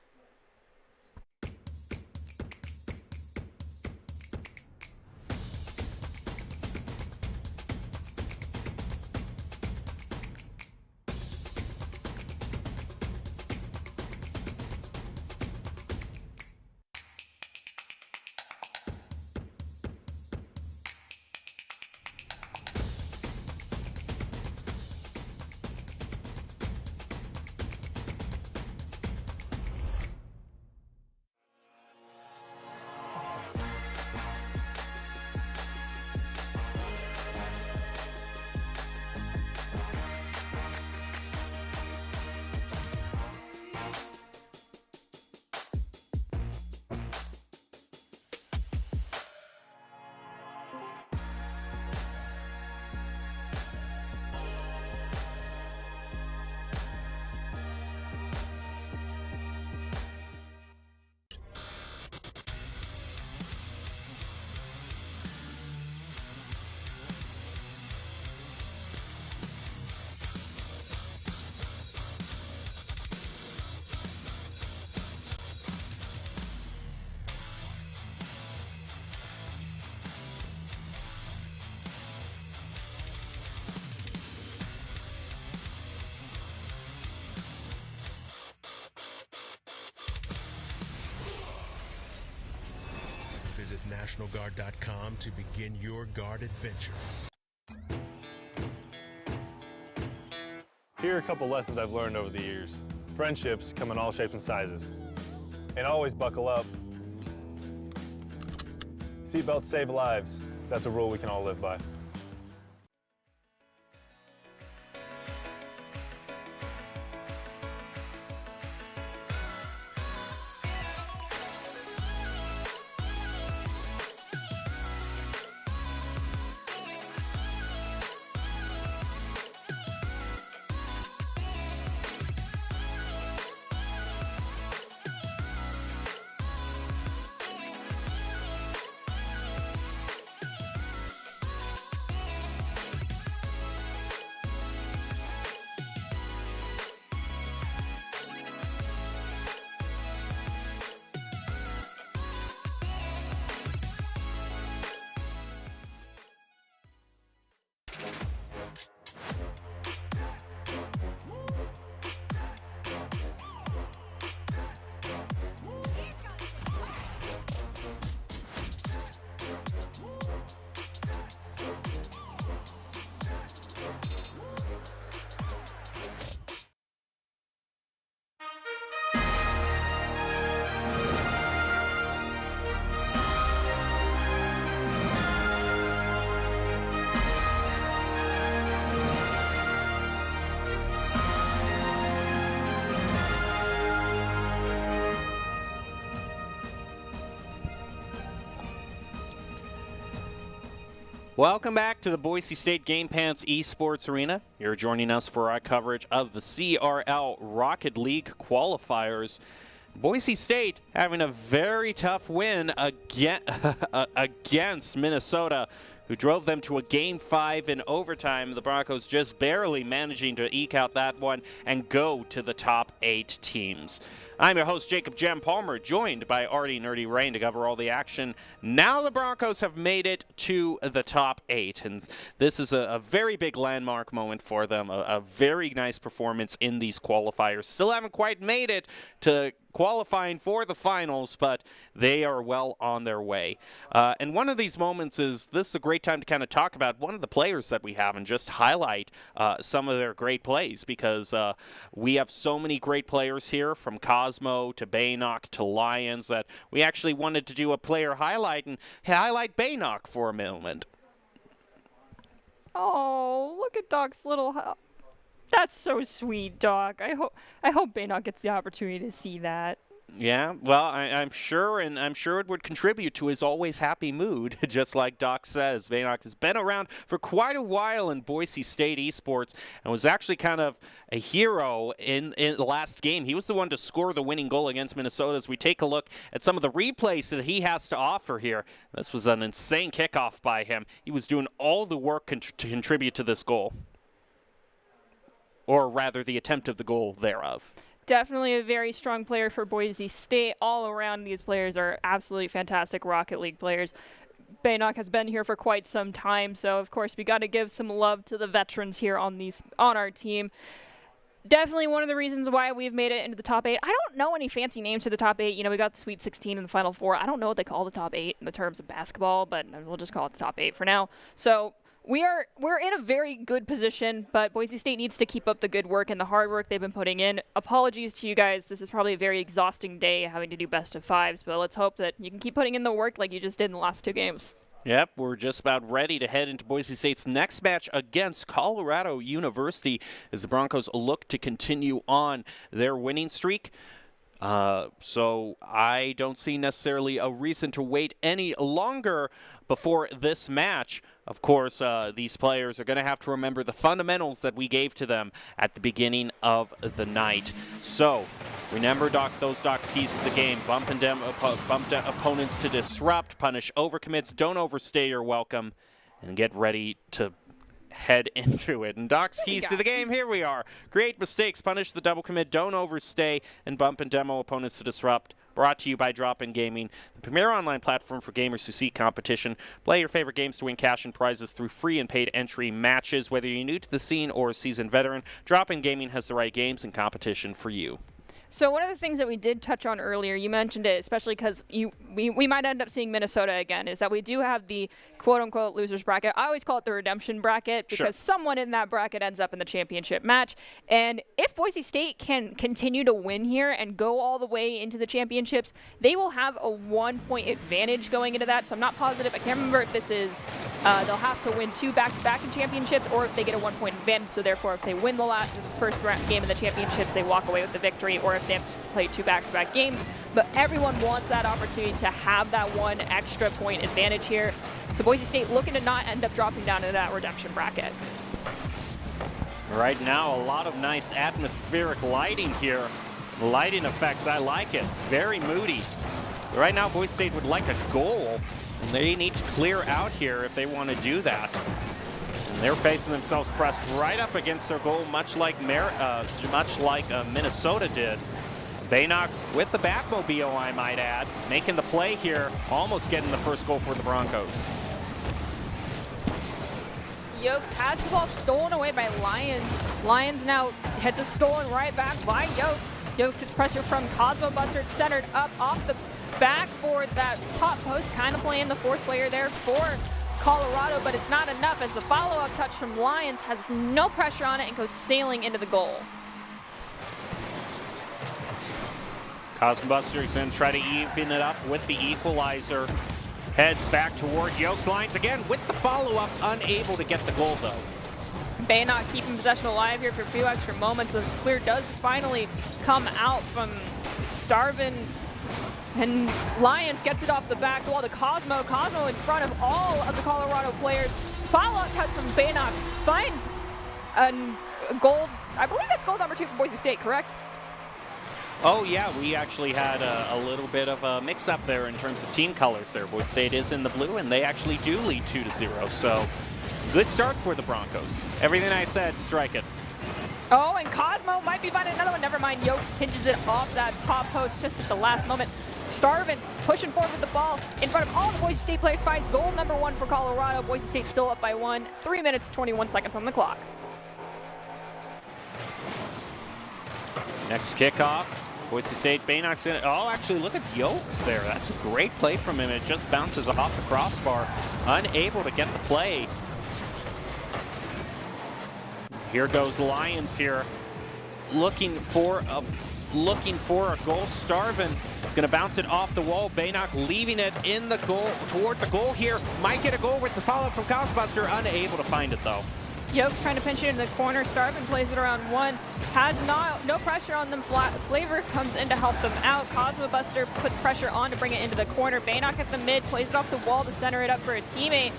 Visit NationalGuard.com to begin your guard adventure. Here are a couple lessons I've learned over the years. Friendships come in all shapes and sizes. And always buckle up. Seatbelts save lives. That's a rule we can all live by. Welcome back to the Boise State Game Pants Esports Arena. You're joining us for our coverage of the CRL Rocket League qualifiers. Boise State having a very tough win against Minnesota, who drove them to a Game 5 in overtime. The Broncos just barely managing to eke out that one and go to the top 8 teams. I'm your host, Jacob Jem Palmer, joined by Artie Nerdy Rain to cover all the action. Now the Broncos have made it to the top 8, and this is a very big landmark moment for them, a very nice performance in these qualifiers. Still haven't quite made it to qualifying for the finals, but they are well on their way. And one of these moments is, this is a great time to kind of talk about one of the players that we have and just highlight some of their great plays, because we have so many great players here, from Cosmo to Baynock to Lions, that we actually wanted to do a player highlight and highlight Baynock for a moment. Oh, look at Doc's little... That's so sweet, Doc. I hope Baynock gets the opportunity to see that. Yeah, well, I'm sure, and I'm sure it would contribute to his always happy mood, just like Doc says. Baynock has been around for quite a while in Boise State esports and was actually kind of a hero in the last game. He was the one to score the winning goal against Minnesota. As we take a look at some of the replays that he has to offer here, this was an insane kickoff by him. He was doing all the work to contribute to this goal, or rather the attempt of the goal thereof. Definitely a very strong player for Boise State. All around, these players are absolutely fantastic Rocket League players. Baynock has been here for quite some time, so of course we got to give some love to the veterans here on our team. Definitely one of the reasons why we've made it into the top 8. I don't know any fancy names for the top 8. You know, we got the Sweet 16 and the Final 4. I don't know what they call the top 8 in the terms of basketball, but we'll just call it the top 8 for now. So we're in a very good position, but Boise State needs to keep up the good work and the hard work they've been putting in. Apologies to you guys. This is probably a very exhausting day having to do best of 5s, but let's hope that you can keep putting in the work like you just did in the last 2 games. Yep, we're just about ready to head into Boise State's next match against Colorado University as the Broncos look to continue on their winning streak. So I don't see necessarily a reason to wait any longer before this match. Of course, these players are going to have to remember the fundamentals that we gave to them at the beginning of the night. So remember those Doc's keys to the game. Bump opponents to disrupt, punish overcommits, don't overstay your welcome, and get ready to head into it. And Doc's keys to the game, here we are. Create mistakes, punish the double commit, don't overstay, and bump and demo opponents to disrupt. Brought to you by Drop-In Gaming, the premier online platform for gamers who seek competition. Play your favorite games to win cash and prizes through free and paid entry matches. Whether you're new to the scene or a seasoned veteran, Drop-In Gaming has the right games and competition for you. So one of the things that we did touch on earlier, you mentioned it, especially because we might end up seeing Minnesota again, is that we do have the quote-unquote losers bracket. I always call it the redemption bracket because someone in that bracket ends up in the championship match. And if Boise State can continue to win here and go all the way into the championships, they will have a 1-point advantage going into that. So I'm not positive. I can't remember if this is they'll have to win 2 back-to-back in championships, or if they get a 1-point advantage. So therefore, if they win the first game of the championships, they walk away with the victory, or if they have to play 2 back-to-back games. But everyone wants that opportunity to have that 1 extra point advantage here. So Boise State looking to not end up dropping down into that redemption bracket. Right now, a lot of nice atmospheric lighting here. Lighting effects, I like it. Very moody. Right now, Boise State would like a goal, and they need to clear out here if they want to do that. And they're facing themselves pressed right up against their goal, much like Minnesota did. Baynock with the Batmobile, I might add, making the play here, almost getting the first goal for the Broncos. Yokes has the ball stolen away by Lions. Lions now heads a stolen right back by Yokes. Yokes gets pressure from Cosmo Buster. It's centered up off the backboard, that top post, kind of playing the 4th player there for Colorado, but it's not enough as the follow-up touch from Lions has no pressure on it and goes sailing into the goal. Cosmobuster is going to try to even it up with the equalizer. Heads back toward Yokes. Lines again with the follow-up, unable to get the goal though. Baynock keeping possession alive here for a few extra moments. The clear does finally come out from Starvin, and Lions gets it off the back wall to Cosmo. Cosmo in front of all of the Colorado players Follow-up touch from Bannock. Finds a gold. I believe that's gold number 2 for Boise State, correct? Oh, yeah, we actually had a little bit of a mix-up there in terms of team colors there. Boise State is in the blue, and they actually do lead 2-0. So, good start for the Broncos. Everything I said, strike it. Oh, and Cosmo might be finding another one. Never mind, Yokes pinches it off that top post just at the last moment. Starvin pushing forward with the ball in front of all the Boise State players. Finds goal number 1 for Colorado. Boise State still up by 1. 3 minutes, 21 seconds on the clock. Next kickoff. Boise State, Bannock's in it. Oh, actually, look at Yokes there. That's a great play from him. It just bounces off the crossbar. Unable to get the play. Here goes Lions here. Looking for a goal. Starvin is going to bounce it off the wall. Bannock leaving it in the goal, toward the goal here. Might get a goal with the follow-up from Cosbuster. Unable to find it, though. Yokes trying to pinch it in the corner. Starvin plays it around 1. Has no pressure on them. Flavor comes in to help them out. Cosmo Buster puts pressure on to bring it into the corner. Bannock at the mid, plays it off the wall to center it up for a teammate.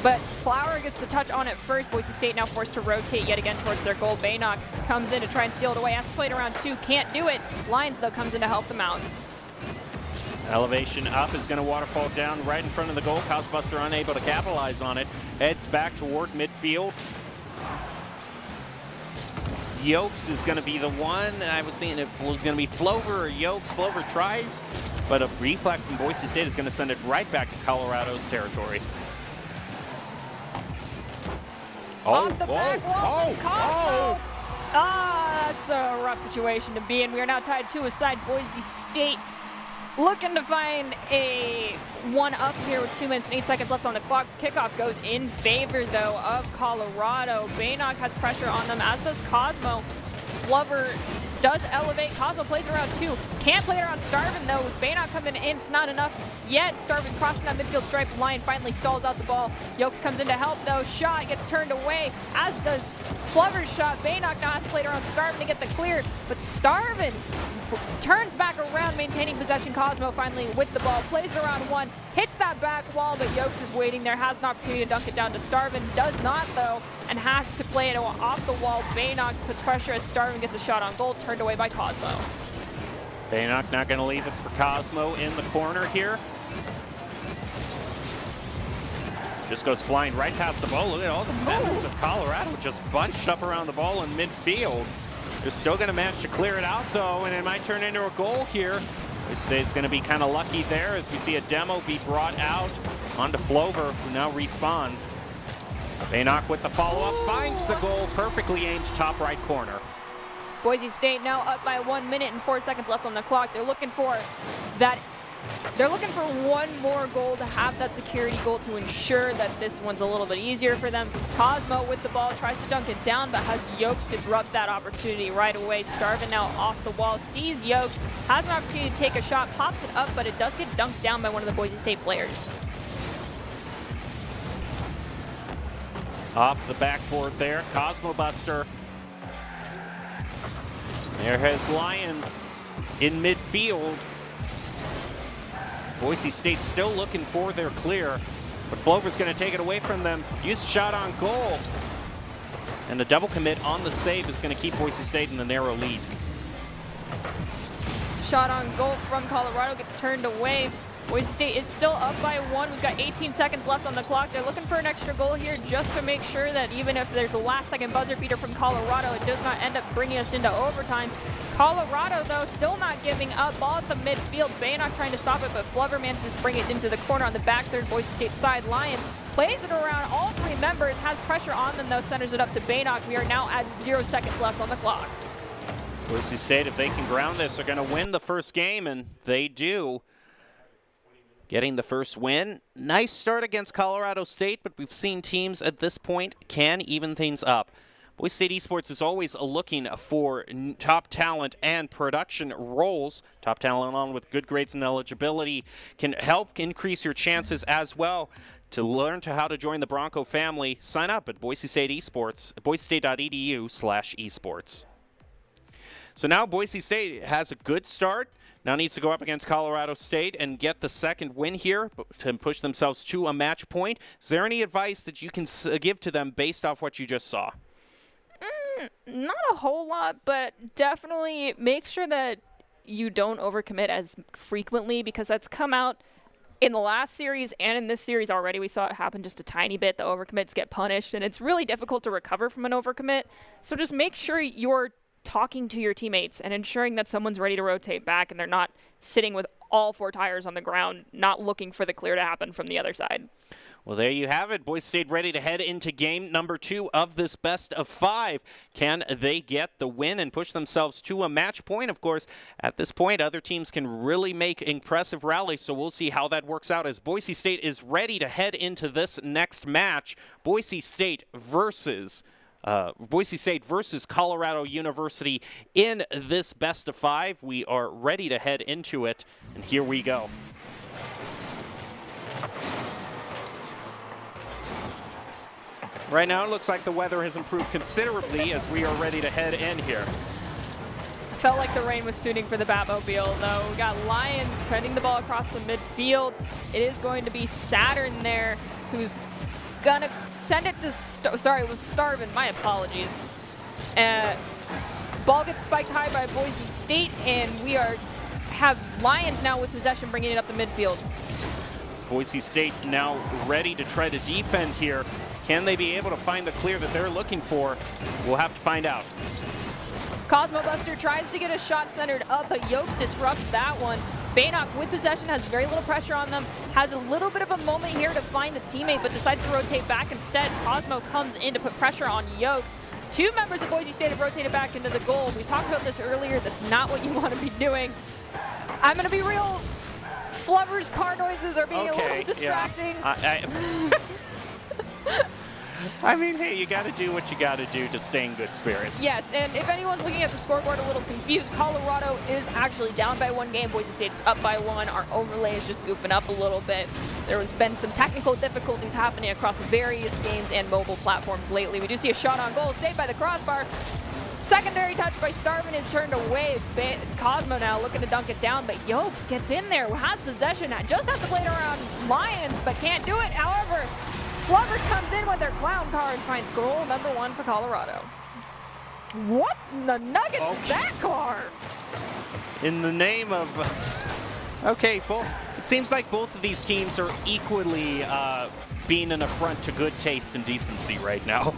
But Flower gets the touch on it first. Boise State now forced to rotate yet again towards their goal. Bannock comes in to try and steal it away. Has to play it around 2. Can't do it. Lions, though, comes in to help them out. Elevation up is going to waterfall down right in front of the goal. Cosbuster unable to capitalize on it. Heads back toward midfield. Yokes is going to be the one. I was thinking if it was going to be Flover or Yokes. Flover tries, but a reflect from Boise State is going to send it right back to Colorado's territory. Off the back wall, Cosmo. Ah, that's a rough situation to be in. We are now tied 2 aside. Boise State looking to find a 1-up here with 2 minutes and 8 seconds left on the clock. Kickoff goes in favor, though, of Colorado. Bannock has pressure on them, as does Cosmo. Flubber does elevate. Cosmo plays around 2. Can't play around Starvin, though. With Bannock coming in, it's not enough yet. Starvin crossing that midfield stripe. Lion finally stalls out the ball. Yokes comes in to help, though. Shot gets turned away, as does Flubber's shot. Bannock now has to play around Starvin to get the clear, but Starvin turns back around, maintaining possession. Cosmo finally with the ball, plays around 1, hits that back wall, but Yokes is waiting there, has an opportunity to dunk it down to Starvin, does not though, and has to play it off the wall. Bannock puts pressure as Starvin gets a shot on goal, turned away by Cosmo. Bannock not going to leave it for Cosmo in the corner here. Just goes flying right past the ball. Look at all the members of Colorado just bunched up around the ball in midfield. They're still going to manage to clear it out, though, and it might turn into a goal here. Boise State's going to be kind of lucky there as we see a demo be brought out onto Flover, who now respawns. Bannock with the follow-up, finds the goal, perfectly aimed top right corner. Boise State now up by 1 minute and 4 seconds left on the clock. They're looking for that. They're looking for one more goal to have that security goal to ensure that this one's a little bit easier for them. Cosmo with the ball tries to dunk it down, but has Yokes disrupt that opportunity right away. Starvin now off the wall, sees Yokes, has an opportunity to take a shot, pops it up, but it does get dunked down by one of the Boise State players. Off the backboard there, Cosmo Buster. There has Lions in midfield. Boise State still looking for their clear, but Flover's going to take it away from them. Use shot on goal. And the double commit on the save is going to keep Boise State in the narrow lead. Shot on goal from Colorado gets turned away. Boise State is still up by 1. We've got 18 seconds left on the clock. They're looking for an extra goal here just to make sure that even if there's a last-second buzzer beater from Colorado, it does not end up bringing us into overtime. Colorado, though, still not giving up. Ball at the midfield. Bannock trying to stop it, but Flubber manages to bring it into the corner on the back third Boise State side. Lions plays it around all 3 members, has pressure on them, though, centers it up to Bannock. We are now at 0 seconds left on the clock. Boise State, if they can ground this, are going to win the first game, and they do. Getting the first win. Nice start against Colorado State, but we've seen teams at this point can even things up. Boise State Esports is always looking for top talent and production roles. Top talent on with good grades and eligibility can help increase your chances as well. To learn how to join the Bronco family, sign up at Boise State Esports, boisestate.edu/esports. So now Boise State has a good start. now needs to go up against Colorado State and get the second win here to push themselves to a match point. Is there any advice that you can give to them based off what you just saw? Not a whole lot, but definitely make sure that you don't overcommit as frequently, because that's come out in the last series and in this series already. We saw it happen just a tiny bit. The overcommits get punished, and it's really difficult to recover from an overcommit. So just make sure you're talking to your teammates and ensuring that someone's ready to rotate back and they're not sitting with all 4 tires on the ground, not looking for the clear to happen from the other side. Well, there you have it. Boise State ready to head into game number 2 of this best of 5. Can they get the win and push themselves to a match point? Of course, at this point, other teams can really make impressive rallies, so we'll see how that works out as Boise State is ready to head into this next match. Boise State versus Colorado University in this best of 5. We are ready to head into it, and here we go. Right now, it looks like the weather has improved considerably as we are ready to head in here. Felt like the rain was tuning for the Batmobile, though. We got Lions spreading the ball across the midfield. It is going to be Saturn there, who's gonna send it to, sorry, it was Starvin, my apologies. Ball gets spiked high by Boise State, and we have Lions now with possession, bringing it up the midfield. Is Boise State now ready to try to defend here? Can they be able to find the clear that they're looking for? We'll have to find out. Cosmo Buster tries to get a shot centered up, but Yokes disrupts that one. Baynock with possession has very little pressure on them, has a little bit of a moment here to find a teammate, but decides to rotate back instead. Cosmo comes in to put pressure on Yokes. 2 members of Boise State have rotated back into the goal. We talked about this earlier. That's not what you want to be doing. I'm going to be real. Flubber's car noises are being a little distracting. Yeah. I mean, hey, you got to do what you got to do to stay in good spirits. Yes, and if anyone's looking at the scoreboard a little confused, Colorado is actually down by 1 game. Boise State's up by 1. Our overlay is just goofing up a little bit. There has been some technical difficulties happening across various games and mobile platforms lately. We do see a shot on goal, saved by the crossbar. Secondary touch by Starvin is turned away. Cosmo now looking to dunk it down, but Yokes gets in there, has possession, just has to play it around Lions, but can't do it. However, Flubber comes in with their clown car and finds goal number 1 for Colorado. What in the Nuggets is that car? In the name of... Okay, it seems like both of these teams are equally being an affront to good taste and decency right now.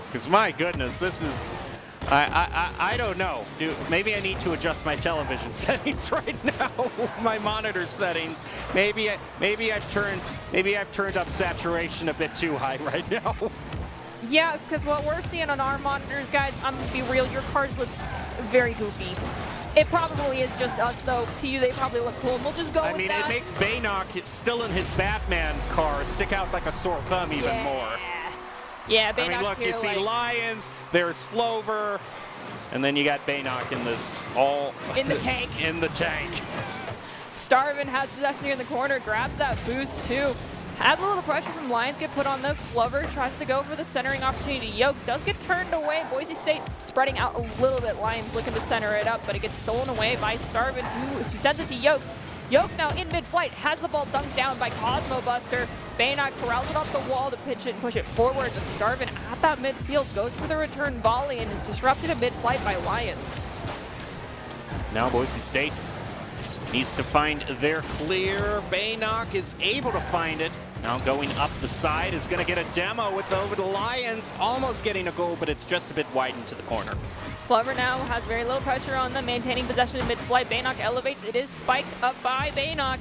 Because my goodness, this is... I don't know. Maybe I need to adjust my television settings right now. My monitor settings. Maybe I've turned up saturation a bit too high right now. Yeah, because what we're seeing on our monitors, guys, I'm gonna be real, your cars look very goofy. It probably is just us, though. To you, they probably look cool, and we'll just go with that. I mean, it makes Baynock, still in his Batman car, stick out like a sore thumb even more. Yeah, Baynock's I mean, look, you see Lions, there's Flover, and then you got Baynock in this in the tank. In the tank. Starvin has possession here in the corner, grabs that boost too. Has a little pressure from Lions get put on the Flover, tries to go for the centering opportunity. Yokes does get turned away. Boise State spreading out a little bit. Lions looking to center it up, but it gets stolen away by Starvin who sends it to Yokes. Yokes now in mid-flight, has the ball dunked down by Cosmo Buster. Baynock corrals it off the wall to pitch it and push it forward, but Starvin at that midfield goes for the return volley and is disrupted in mid-flight by Lions. Now Boise State needs to find their clear. Baynock is able to find it. Now going up the side is going to get a demo over the Lions. Almost getting a goal, but it's just a bit widened to the corner. Flover now has very little pressure on them, maintaining possession in mid-flight. Baynock elevates. It is spiked up by Baynock.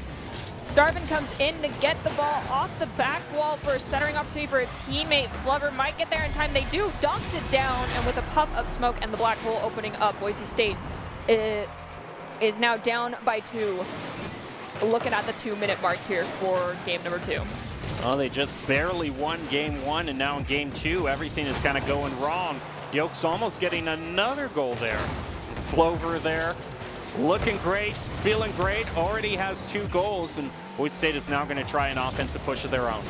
Starvin comes in to get the ball off the back wall for a centering opportunity for a teammate. Flover might get there in time. They do. Dunks it down, and with a puff of smoke and the black hole opening up, Boise State is now down by 2. Looking at the 2-minute mark here for game number 2. Oh, they just barely won game 1, and now in game 2, everything is kind of going wrong. Yokes almost getting another goal there. Flover there, looking great, feeling great, already has 2 goals, and Boise State is now going to try an offensive push of their own.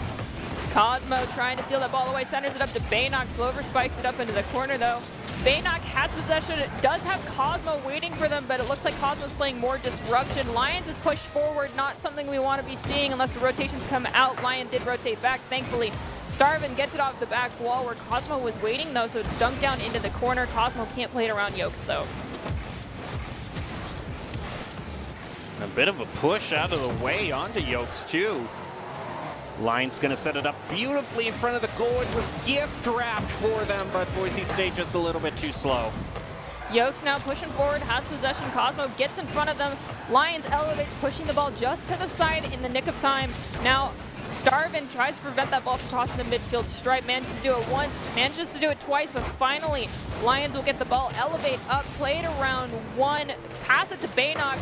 Cosmo trying to steal that ball away, centers it up to Baynock. Flover spikes it up into the corner, though. Baynock has possession, does have Cosmo waiting for them, but it looks like Cosmo's playing more disruption. Lions is pushed forward, not something we want to be seeing unless the rotations come out. Lion did rotate back, thankfully. Starvin gets it off the back wall where Cosmo was waiting, though, so it's dunked down into the corner. Cosmo can't play it around Yokes, though. A bit of a push out of the way onto Yokes, too. Lion's going to set it up beautifully in front of the goal. It was gift wrapped for them, but Boise State just a little bit too slow. Yokes now pushing forward, has possession. Cosmo gets in front of them. Lions elevates, pushing the ball just to the side in the nick of time. Now, Starvin tries to prevent that ball from crossing the midfield stripe. Manages to do it once, manages to do it twice, but finally, Lions will get the ball, elevate up, play it around one, pass it to Baynock.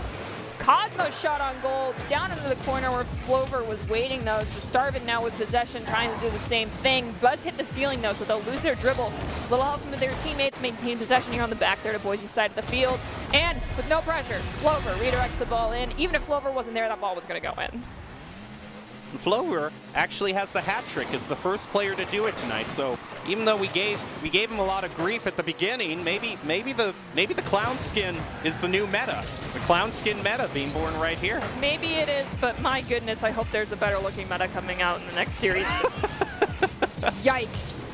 Cosmo's shot on goal, down into the corner where Flover was waiting, though. So Starvin now with possession, trying to do the same thing. Does hit the ceiling, though, so they'll lose their dribble. Little help from their teammates, maintain possession here on the back there to Boise's side of the field. And with no pressure, Flover redirects the ball in. Even if Flover wasn't there, that ball was going to go in. Flover actually has the hat trick, is the first player to do it tonight. So even though we gave him a lot of grief at the beginning, maybe the clown skin is the new meta. The clown skin meta being born right here. Maybe it is, but my goodness, I hope there's a better looking meta coming out in the next series. Yikes.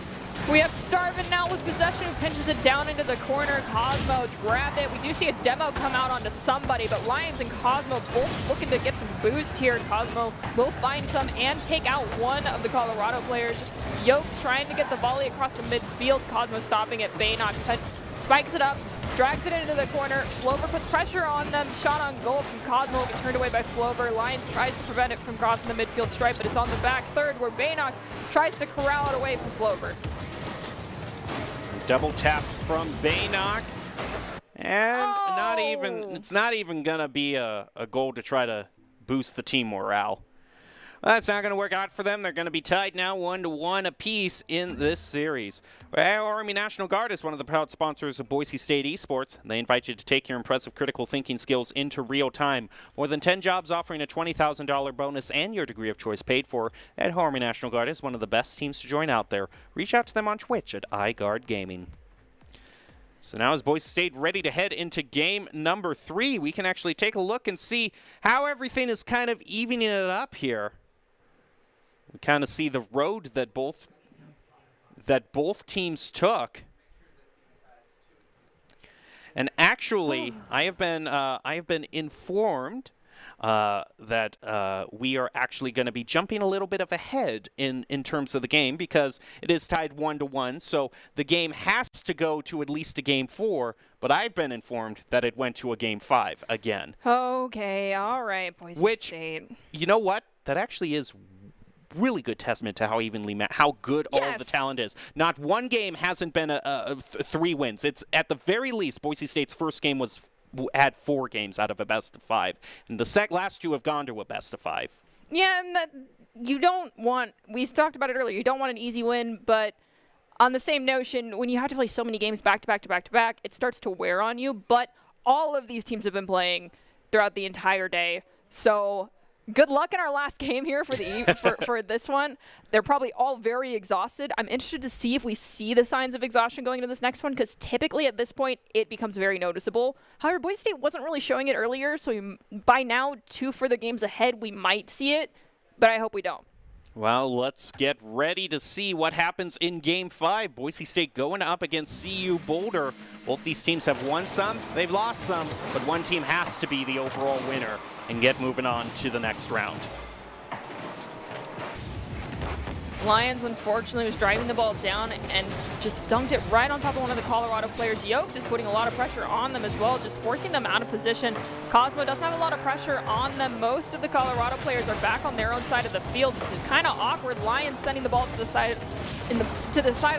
We have Starvin now with possession, who pinches it down into the corner. Cosmo grabbed it. We do see a demo come out onto somebody, but Lions and Cosmo both looking to get some boost here. Cosmo will find some and take out one of the Colorado players. Yokes trying to get the volley across the midfield. Cosmo stopping it. Baynock spikes it up, drags it into the corner. Flover puts pressure on them. Shot on goal from Cosmo, but turned away by Flover. Lions tries to prevent it from crossing the midfield stripe, but it's on the back third where Baynock tries to corral it away from Flover. Double tap from Baynock, and it's not even gonna be a goal to try to boost the team morale. That's not going to work out for them. They're going to be tied now 1-1 apiece in this series. Army National Guard is one of the proud sponsors of Boise State Esports. They invite you to take your impressive critical thinking skills into real time. More than 10 jobs offering a $20,000 bonus and your degree of choice paid for. At Army National Guard is one of the best teams to join out there. Reach out to them on Twitch at iGuard Gaming. So now is Boise State ready to head into game number 3. We can actually take a look and see how everything is kind of evening it up here. We kind of see the road that both teams took. And actually, I have been informed that we are actually going to be jumping a little bit of ahead in terms of the game because it is tied 1-1. So the game has to go to at least a game 4. But I've been informed that it went to a game 5 again. Okay, all right, Boise State. You know what? That actually is really good testament to how good all of the talent is. Not one game hasn't been 3 wins. It's at the very least Boise State's first game had 4 games out of a best of 5, and the last 2 have gone to a best of 5. Yeah, and you don't want. We talked about it earlier. You don't want an easy win, but on the same notion, when you have to play so many games back to back to back to back, it starts to wear on you. But all of these teams have been playing throughout the entire day, so. Good luck in our last game here for for this one. They're probably all very exhausted. I'm interested to see if we see the signs of exhaustion going into this next one because typically at this point it becomes very noticeable. However, Boise State wasn't really showing it earlier, so by now 2 further games ahead we might see it, but I hope we don't. Well, let's get ready to see what happens in Game 5. Boise State going up against CU Boulder. Both these teams have won some, they've lost some, but one team has to be the overall winner and get moving on to the next round. Lions, unfortunately, was driving the ball down and just dunked it right on top of one of the Colorado players. Yokes is putting a lot of pressure on them as well, just forcing them out of position. Cosmo doesn't have a lot of pressure on them. Most of the Colorado players are back on their own side of the field, which is kind of awkward. Lions sending the ball to the side,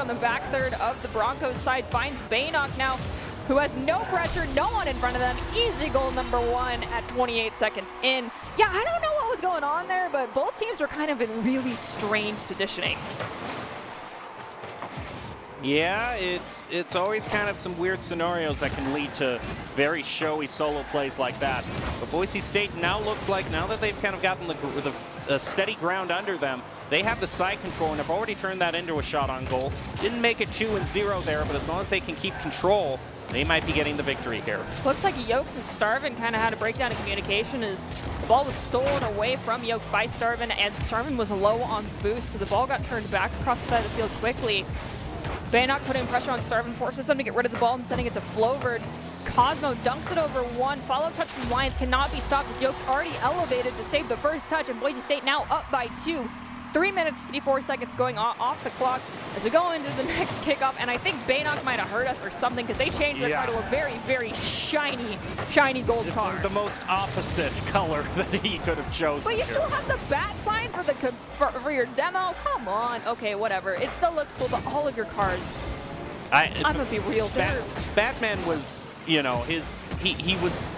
on the back third of the Broncos side. Finds Baynock now, who has no pressure, no one in front of them. Easy goal number 1 at 28 seconds in. Yeah, I don't know what was going on there, but both teams were kind of in really strange positioning. Yeah, it's always kind of some weird scenarios that can lead to very showy solo plays like that. But Boise State now looks like, now that they've kind of gotten a steady ground under them. They have the side control and have already turned that into a shot on goal. Didn't make it 2-0 there, but as long as they can keep control, they might be getting the victory here. Looks like Yokes and Starvin kind of had a breakdown in communication as the ball was stolen away from Yokes by Starvin, and Starvin was low on boost, so the ball got turned back across the side of the field quickly. Baynock putting pressure on Starvin, forces them to get rid of the ball and sending it to Floverd. Cosmo dunks it over one. Follow-up touch from Lions cannot be stopped as Yokes already elevated to save the first touch, and Boise State now up by 2. 3 minutes, 54 seconds going off the clock as we go into the next kickoff, and I think Baynock might have hurt us or something because they changed their car to a very, very shiny gold car. The most opposite color that he could have chosen. But you still have the bat sign for your demo? Come on. Okay, whatever. It still looks cool, but all of your cars, I'm gonna be real. Batman was, you know, he was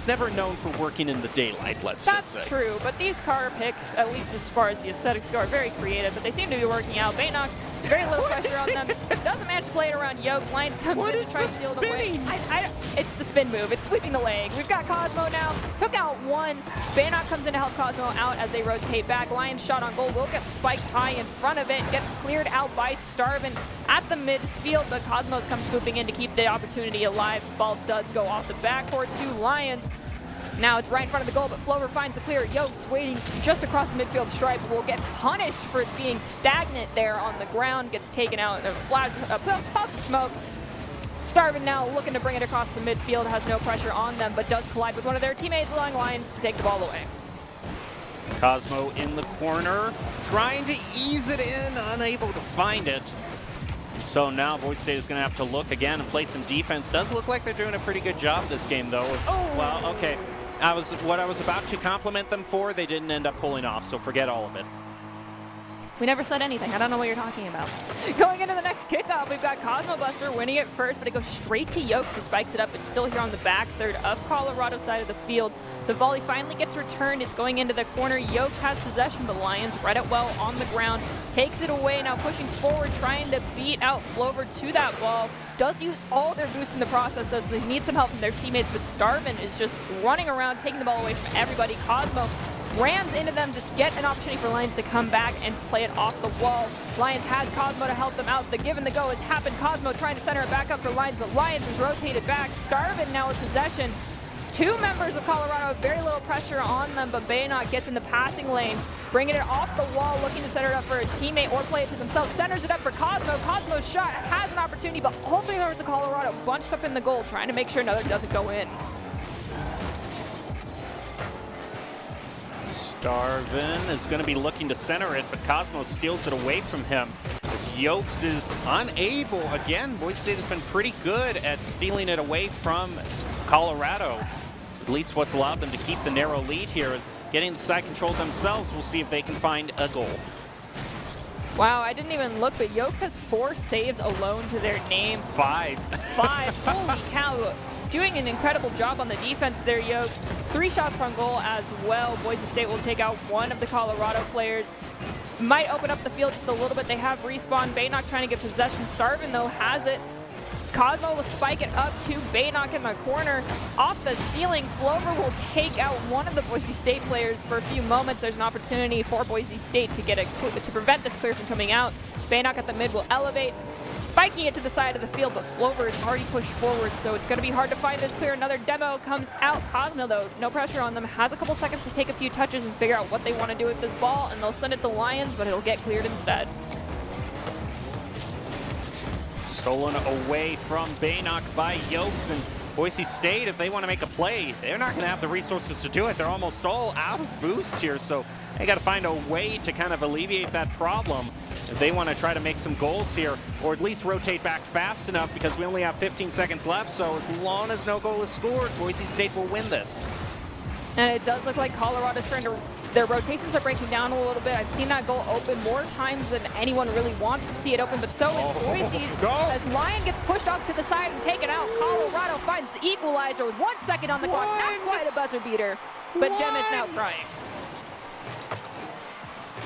never known for working in the daylight, let's just say. That's true, but these car picks, at least as far as the aesthetics go, are very creative, but they seem to be working out. Baynock, very little pressure on them. Doesn't manage to play it around Yokes. Lions comes in to try to steal it away. It's the spin move. It's sweeping the leg. We've got Cosmo now. Took out one. Baynock comes in to help Cosmo out as they rotate back. Lions shot on goal will get spiked high in front of it. Gets cleared out by Starvin at the midfield, but Cosmos comes swooping in to keep the opportunity alive. Ball does go off the backcourt to Lions. Now it's right in front of the goal, but Flover finds the clear. Yokes waiting just across the midfield stripe will get punished for being stagnant there on the ground. Gets taken out in a flash, puff of smoke. Starvin now looking to bring it across the midfield, has no pressure on them, but does collide with one of their teammates, allowing Lions to take the ball away. Cosmo in the corner, trying to ease it in, unable to find it. So now Boise State is going to have to look again and play some defense. Does look like they're doing a pretty good job this game, though. Oh. Well, okay. What I was about to compliment them for, they didn't end up pulling off, so forget all of it. We never said anything. I don't know what you're talking about. Going into the next kickoff, we've got Cosmo Buster winning it first, but it goes straight to Yokes, who spikes it up. It's still here on the back third of Colorado side of the field. The volley finally gets returned. It's going into the corner. Yokes has possession, but Lions read it well on the ground. Takes it away, now pushing forward, trying to beat out Flover to that ball. Does use all their boosts in the process, though, so they need some help from their teammates, but Starvin is just running around, taking the ball away from everybody. Cosmo rams into them, just get an opportunity for Lions to come back and play it off the wall. Lions has Cosmo to help them out. The give and the go has happened. Cosmo trying to center it back up for Lions, but Lions has rotated back. Starvin now with possession. Two members of Colorado, very little pressure on them, but Baynock gets in the passing lane, bringing it off the wall, looking to center it up for a teammate or play it to themselves. Centers it up for Cosmo. Cosmo's shot has an opportunity, but all three members of Colorado bunched up in the goal, trying to make sure another doesn't go in. Starvin is going to be looking to center it, but Cosmo steals it away from him. As Yokes is unable, again, Boise State has been pretty good at stealing it away from Colorado. This leads what's allowed them to keep the narrow lead here, as getting the side control themselves. We'll see if they can find a goal. Wow, I didn't even look, but Yokes has 4 saves alone to their name. 5. 5, holy cow. Doing an incredible job on the defense there, Yokes. 3 shots on goal as well. Boise State will take out one of the Colorado players. Might open up the field just a little bit. They have respawn. Baynock trying to get possession. Starvin, though, has it. Cosmo will spike it up to Baynock in the corner. Off the ceiling, Flover will take out one of the Boise State players for a few moments. There's an opportunity for Boise State to to prevent this clear from coming out. Baynock at the mid will elevate, spiking it to the side of the field, but Flover is already pushed forward, so it's going to be hard to find this clear. Another demo comes out. Cosmo, though, no pressure on them, has a couple seconds to take a few touches and figure out what they want to do with this ball, and they'll send it to Lions, but it'll get cleared instead. Stolen away from Baynock by Yokes, and Boise State, if they want to make a play, they're not going to have the resources to do it. They're almost all out of boost here, so they got to find a way to kind of alleviate that problem if they want to try to make some goals here, or at least rotate back fast enough, because we only have 15 seconds left. So as long as no goal is scored, Boise State will win this. And it does look like Colorado's trying to, their rotations are breaking down a little bit. I've seen that goal open more times than anyone really wants to see it open, but so is Boise's. As Lion gets pushed off to the side and taken out, Colorado finds the equalizer with 1 second on the clock. Not quite a buzzer beater, but Jem is now crying.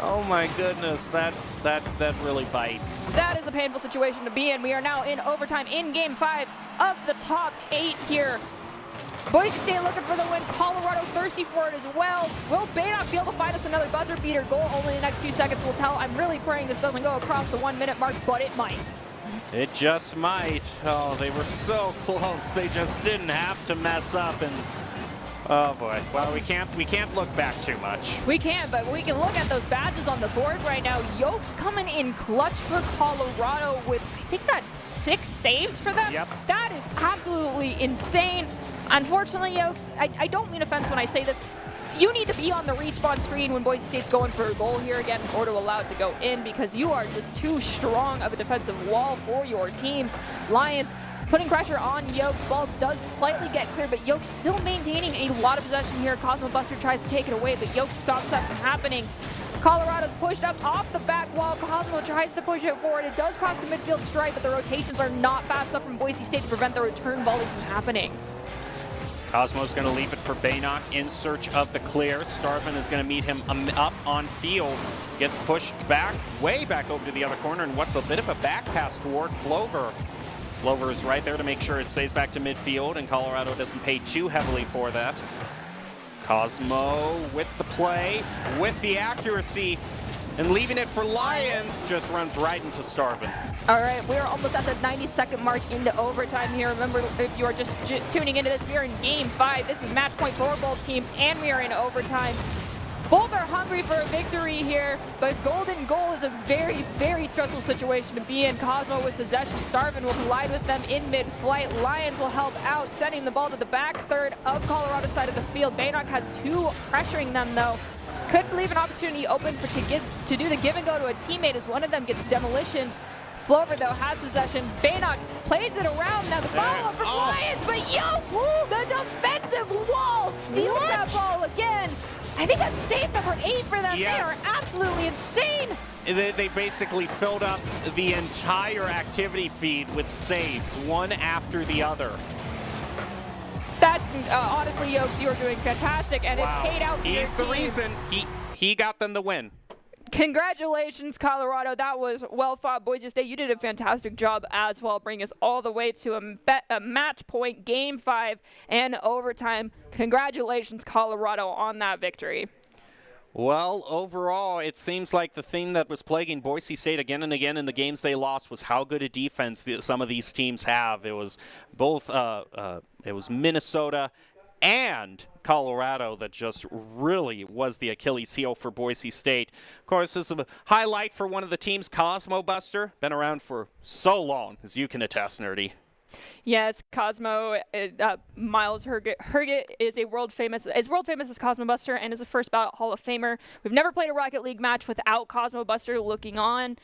Oh my goodness, that really bites. That is a painful situation to be in. We are now in overtime in Game 5 of the top 8 here. Boise State looking for the win. Colorado thirsty for it as well. Will Baynock be able to find us another buzzer beater goal? Only the next few seconds will tell. I'm really praying this doesn't go across the 1 minute mark, but it might. It just might. Oh, they were so close. They just didn't have to mess up. And oh boy. Well, we can't look back too much. We can, but we can look at those badges on the board right now. Yoke's coming in clutch for Colorado with, I think that's 6 saves for them. Yep. That is absolutely insane. Unfortunately, Yokes, I don't mean offense when I say this. You need to be on the respawn screen when Boise State's going for a goal here again in order to allow it to go in, because you are just too strong of a defensive wall for your team. Lions putting pressure on Yokes. Ball does slightly get clear, but Yokes still maintaining a lot of possession here. Cosmo Buster tries to take it away, but Yokes stops that from happening. Colorado's pushed up off the back wall. Cosmo tries to push it forward. It does cross the midfield stripe, but the rotations are not fast enough from Boise State to prevent the return volley from happening. Cosmo's going to leave it for Baynock in search of the clear. Starvin is going to meet him up on field. Gets pushed back, way back over to the other corner, and what's a bit of a back pass toward Flover. Flover is right there to make sure it stays back to midfield, and Colorado doesn't pay too heavily for that. Cosmo with the play, with the accuracy, and leaving it for Lions, just runs right into Starvin. All right, we're almost at the 90-second mark into overtime here. Remember, if you are just tuning into this, we are in Game 5. This is match point for both teams, and we are in overtime. Both are hungry for a victory here, but golden goal is a very, very stressful situation to be in. Cosmo with possession. Starvin will collide with them in mid-flight. Lions will help out, sending the ball to the back third of Colorado's side of the field. Baynock has 2 pressuring them, though. Could leave an opportunity open to do the give and go to a teammate as one of them gets demolition. Flover, though, has possession. Baynock plays it around. Now the follow-up from Lions, but Yokes, the defensive wall, steals that ball again. I think that's save number 8 for them. Yes. They are absolutely insane. They basically filled up the entire activity feed with saves, one after the other. That's honestly, Yokes, you are doing fantastic, and Wow. it paid out for your He's the team. reason he got them the win. Congratulations, Colorado. That was well fought. Boise State, you did a fantastic job as well, bringing us all the way to a match point, Game 5 and overtime. Congratulations, Colorado, on that victory. Well, overall, it seems like the thing that was plaguing Boise State again and again in the games they lost was how good a defense some of these teams have. It was both it was Minnesota and Colorado that just really was the Achilles heel for Boise State. Of course, this is a highlight for one of the teams, Cosmo Buster. Been around for so long, as you can attest, Nerdy. Yes, Cosmo, Miles Herget is world famous as Cosmo Buster and is a first ballot Hall of Famer. We've never played a Rocket League match without Cosmo Buster looking on.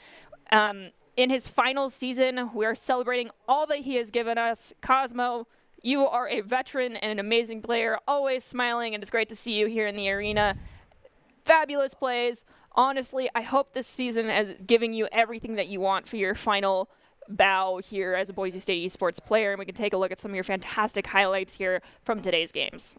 In his final season, we are celebrating all that he has given us. Cosmo, you are a veteran and an amazing player, always smiling, and it's great to see you here in the arena. Fabulous plays. Honestly, I hope this season is giving you everything that you want for your final bow here as a Boise State esports player, and we can take a look at some of your fantastic highlights here from today's games.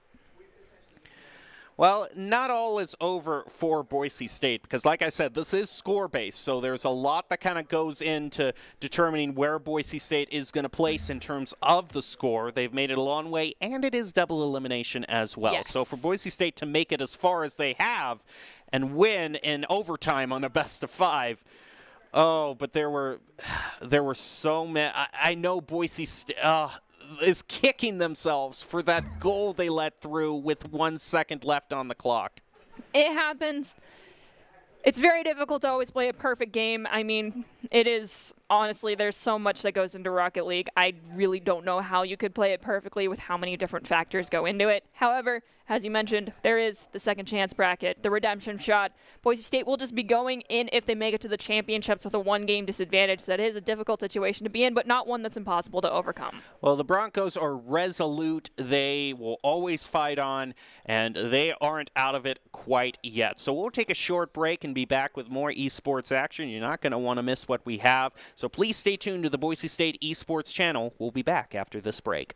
Well, not all is over for Boise State because, like I said, this is score-based, so there's a lot that kind of goes into determining where Boise State is going to place in terms of the score. They've made it a long way, and it is double elimination as well. Yes. So for Boise State to make it as far as they have and win in overtime on a best-of-5, oh, but there were so many. I know Boise State is kicking themselves for that goal they let through with 1 second left on the clock. It happens. It's very difficult to always play a perfect game. I mean, it is, honestly, there's so much that goes into Rocket League. I really don't know how you could play it perfectly with how many different factors go into it. However, as you mentioned, there is the second chance bracket, the redemption shot. Boise State will just be going in if they make it to the championships with a 1-game disadvantage. So that is a difficult situation to be in, but not one that's impossible to overcome. Well, the Broncos are resolute. They will always fight on, and they aren't out of it quite yet. So we'll take a short break and be back with more esports action. You're not going to want to miss what we have. So please stay tuned to the Boise State Esports channel. We'll be back after this break.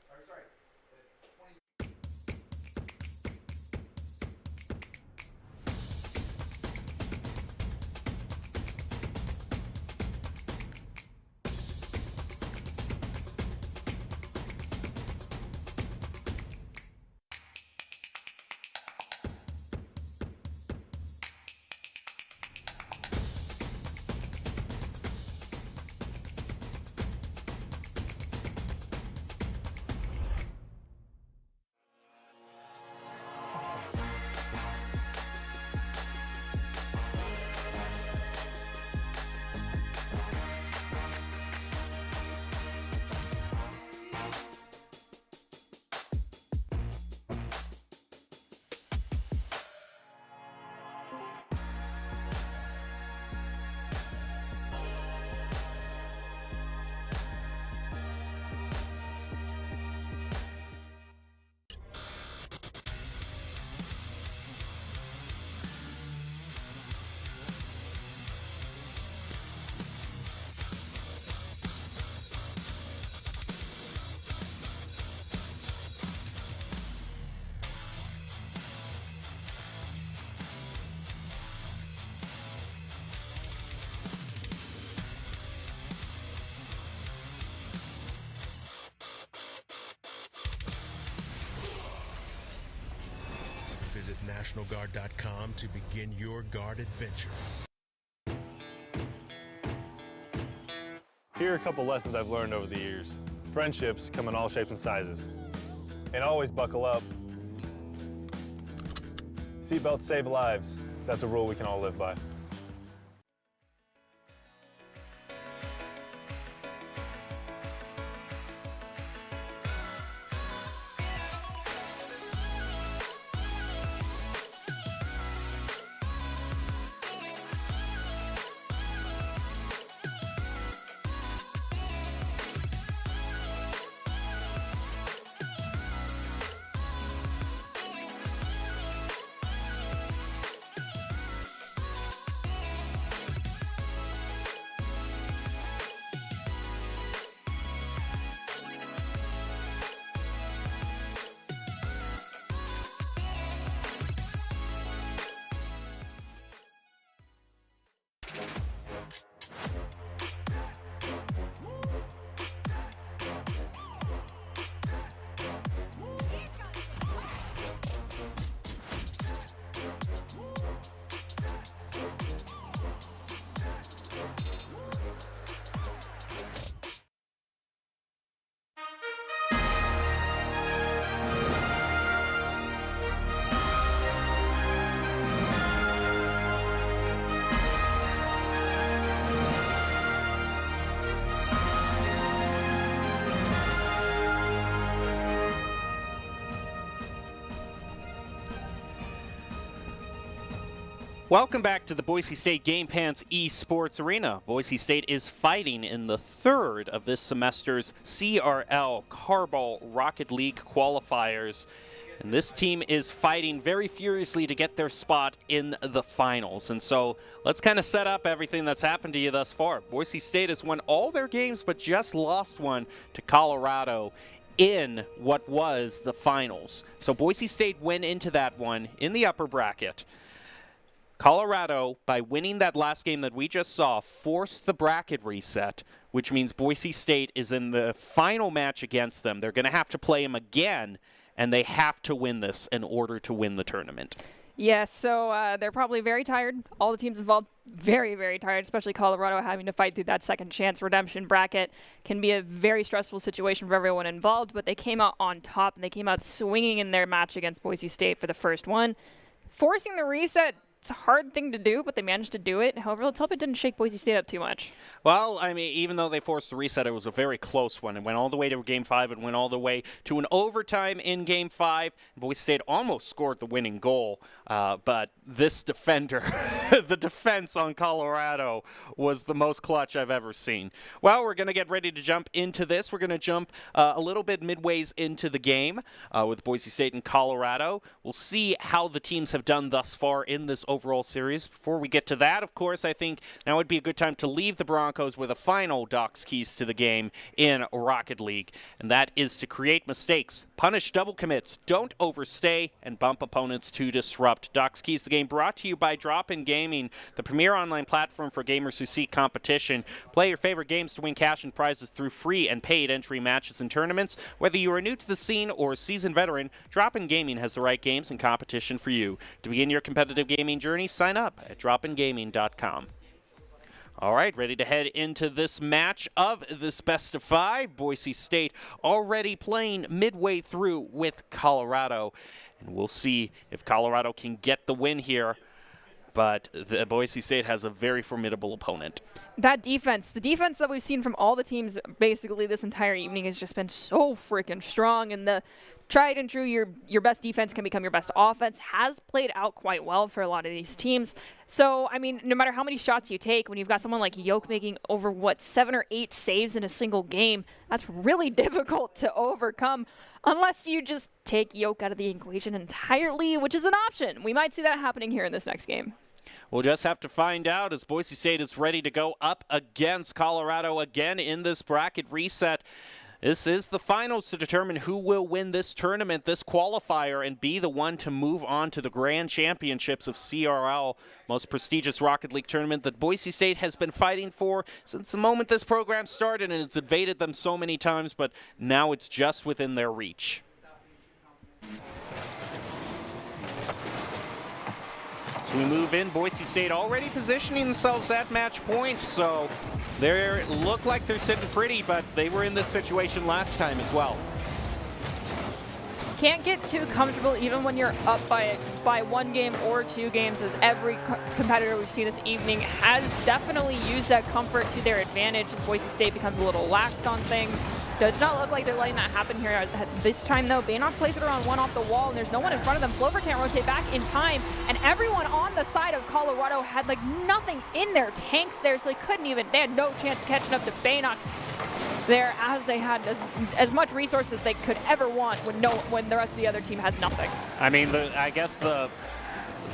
NationalGuard.com to begin your guard adventure. Here are a couple lessons I've learned over the years. Friendships come in all shapes and sizes. And always buckle up. Seatbelts save lives. That's a rule we can all live by. Welcome back to the Boise State Game Pants Esports Arena. Boise State is fighting in the third of this semester's CRL Carball Rocket League qualifiers. And this team is fighting very furiously to get their spot in the finals. And so let's kind of set up everything that's happened to you thus far. Boise State has won all their games but just lost one to Colorado in what was the finals. So Boise State went into that one in the upper bracket. Colorado, by winning that last game that we just saw, forced the bracket reset, which means Boise State is in the final match against them. They're going to have to play them again, and they have to win this in order to win the tournament. Yeah, so they're probably very tired. All the teams involved, very, very tired, especially Colorado having to fight through that second chance redemption bracket. Can be a very stressful situation for everyone involved, but they came out on top, and they came out swinging in their match against Boise State for the first one. Forcing the reset, it's a hard thing to do, but they managed to do it. However, let's hope it didn't shake Boise State up too much. Well, I mean, even though they forced the reset, it was a very close one. It went all the way to Game 5. It went all the way to an overtime in Game 5. Boise State almost scored the winning goal, but this defender, the defense on Colorado, was the most clutch I've ever seen. Well, we're going to get ready to jump into this. We're going to jump a little bit midways into the game with Boise State and Colorado. We'll see how the teams have done thus far in this overall series. Before we get to that, of course, I think now would be a good time to leave the Broncos with a final Doc's keys to the game in Rocket League, and that is to create mistakes, punish double commits, don't overstay, and bump opponents to disrupt. Doc's keys to the game brought to you by Drop-In Gaming, the premier online platform for gamers who seek competition. Play your favorite games to win cash and prizes through free and paid entry matches and tournaments. Whether you are new to the scene or a seasoned veteran, Drop-In Gaming has the right games and competition for you. To begin your competitive gaming journey, sign up at dropingaming.com. All right, ready to head into this match of this best of 5. Boise State already playing midway through with Colorado. And we'll see if Colorado can get the win here. But the Boise State has a very formidable opponent. That defense, the defense that we've seen from all the teams basically this entire evening has just been so freaking strong. And the tried and true, your best defense can become your best offense, has played out quite well for a lot of these teams. So, I mean, no matter how many shots you take, when you've got someone like Yoke making over, 7 or 8 saves in a single game, that's really difficult to overcome unless you just take Yoke out of the equation entirely, which is an option. We might see that happening here in this next game. We'll just have to find out as Boise State is ready to go up against Colorado again in this bracket reset. This is the finals to determine who will win this tournament, this qualifier, and be the one to move on to the Grand Championships of CRL, most prestigious Rocket League tournament that Boise State has been fighting for since the moment this program started, and it's evaded them so many times, but now it's just within their reach. As we move in, Boise State already positioning themselves at match point, so they look like they're sitting pretty, but they were in this situation last time as well. Can't get too comfortable even when you're up by 1 game or 2 games, as every competitor we've seen this evening has definitely used that comfort to their advantage as Boise State becomes a little laxed on things. Does not look like they're letting that happen here this time, though. Baynock plays it around 1 off the wall, and there's no one in front of them. Flover can't rotate back in time, and everyone on the side of Colorado had like nothing in their tanks there, so they had no chance of catching up to Baynock there, as they had as much resources they could ever want when the rest of the other team has nothing. I mean, I guess the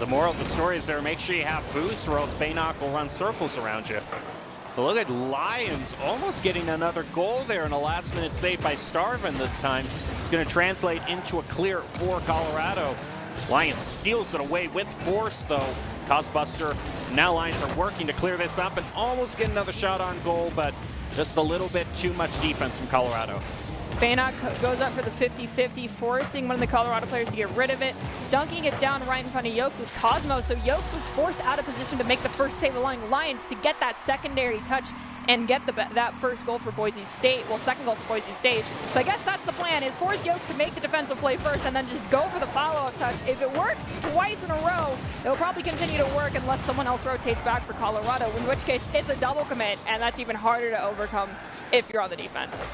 moral of the story is there, make sure you have boost, or else Baynock will run circles around you. But look at Lions almost getting another goal there in a last-minute save by Starvin this time. It's going to translate into a clear for Colorado. Lions steals it away with force, though. Cosbuster, now Lions are working to clear this up and almost get another shot on goal, but just a little bit too much defense from Colorado. Baynock goes up for the 50-50, forcing one of the Colorado players to get rid of it. Dunking it down right in front of Yokes was Cosmo, so Yokes was forced out of position to make the first save, allowing Lions to get that secondary touch and get that first goal for Boise State. Well, second goal for Boise State. So I guess that's the plan, is force Yokes to make the defensive play first and then just go for the follow-up touch. If it works twice in a row, it will probably continue to work unless someone else rotates back for Colorado, in which case it's a double commit, and that's even harder to overcome if you're on the defense.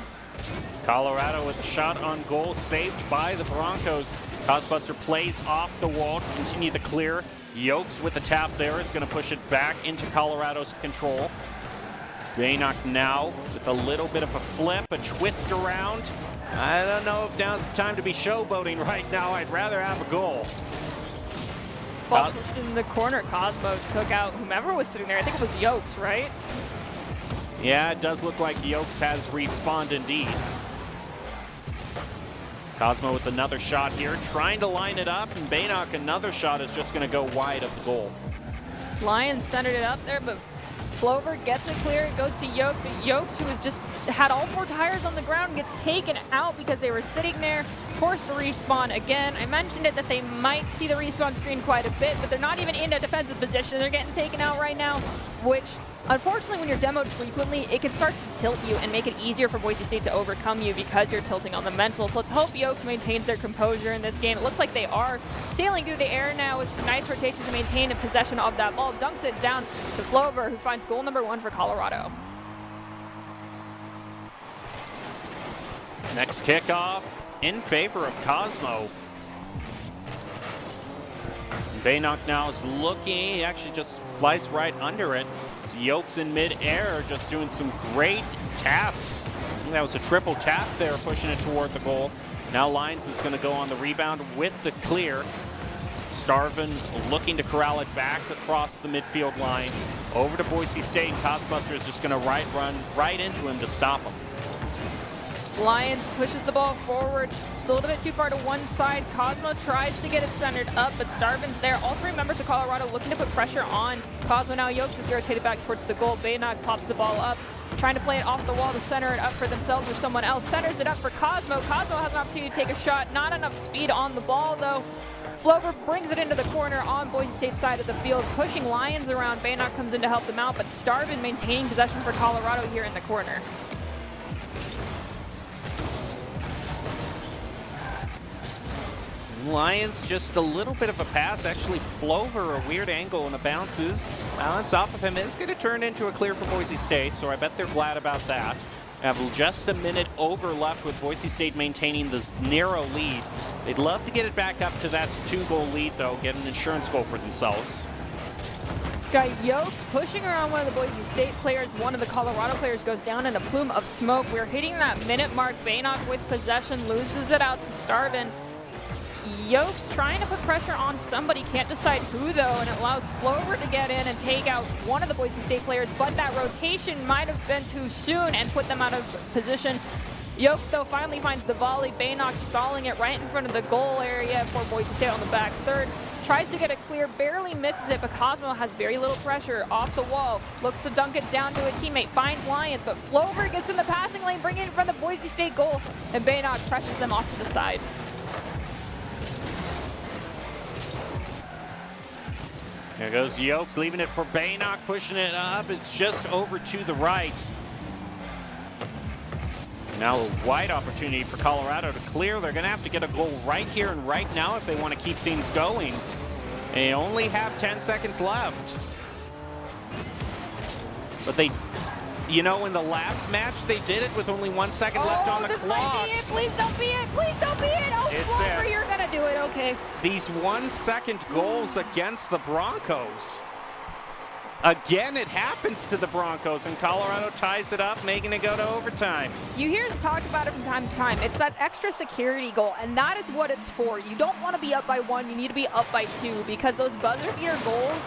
Colorado with a shot on goal saved by the Broncos. Cosbuster plays off the wall to continue the clear. Yokes with the tap there is going to push it back into Colorado's control. Baynock now with a little bit of a flip, a twist around. I don't know if now's the time to be showboating right now. I'd rather have a goal. Ball pushed in the corner. Cosmo took out whomever was sitting there. I think it was Yokes, right? Yeah, it does look like Yokes has respawned indeed. Cosmo with another shot here, trying to line it up, and Baynock, another shot is just going to go wide of the goal. Lions centered it up there, but Flover gets it clear. It goes to Yokes, but Yokes, who has just had all 4 tires on the ground, gets taken out because they were sitting there, forced to respawn again. I mentioned it that they might see the respawn screen quite a bit, but they're not even in a defensive position. They're getting taken out right now, which unfortunately, when you're demoed frequently, it can start to tilt you and make it easier for Boise State to overcome you because you're tilting on the mental. So let's hope Yokes maintains their composure in this game. It looks like they are sailing through the air now with some nice rotation to maintain a possession of that ball. Dunks it down to Flover, who finds goal number 1 for Colorado. Next kickoff in favor of Cosmo. Baynock now is looking, he actually just flies right under it. So Yokes in mid-air just doing some great taps. I think that was a triple tap there, pushing it toward the goal. Now Lions is going to go on the rebound with the clear. Starvin looking to corral it back across the midfield line. Over to Boise State, and Cosbuster is just going to run right into him to stop him. Lions pushes the ball forward, just a little bit too far to one side. Cosmo tries to get it centered up, but Starvin's there. All 3 members of Colorado looking to put pressure on Cosmo. Now Yokes is rotated back towards the goal. Baynock pops the ball up, trying to play it off the wall to center it up for themselves or someone else. Centers it up for Cosmo. Cosmo has an opportunity to take a shot. Not enough speed on the ball, though. Flover brings it into the corner on Boise State's side of the field, pushing Lions around. Baynock comes in to help them out, but Starvin maintaining possession for Colorado here in the corner. Lions just a little bit of a pass. Actually, Flover, a weird angle, and the bounces. Balance off of him is going to turn into a clear for Boise State, so I bet they're glad about that. Have just a minute over left with Boise State maintaining this narrow lead. They'd love to get it back up to that 2-goal lead, though, get an insurance goal for themselves. Got Yokes pushing around one of the Boise State players. One of the Colorado players goes down in a plume of smoke. We're hitting that minute mark. Baynock with possession loses it out to Starvin. Yokes trying to put pressure on somebody, can't decide who though, and it allows Flover to get in and take out one of the Boise State players, but that rotation might have been too soon and put them out of position. Yokes though finally finds the volley. Baynock stalling it right in front of the goal area for Boise State on the back third. Tries to get it clear, barely misses it, but Cosmo has very little pressure off the wall. Looks to dunk it down to a teammate, finds Lions, but Flover gets in the passing lane, bringing it in front of the Boise State goal, and Baynock presses them off to the side. There goes Yokes, leaving it for Baynock, pushing it up. It's just over to the right. Now a wide opportunity for Colorado to clear. They're going to have to get a goal right here and right now if they want to keep things going. They only have 10 seconds left. But they, you know, in the last match, they did it with only 1 second left on the this clock. Might be it. Please don't be it. Please don't be it. Oh, It's Flover, it. you're going to do it. Okay. These 1 second goals against the Broncos. Again, it happens to the Broncos, and Colorado ties it up, making it go to overtime. You hear us talk about it from time to time. It's that extra security goal, and that is what it's for. You don't want to be up by 1. You need to be up by 2, because those buzzer-beater goals,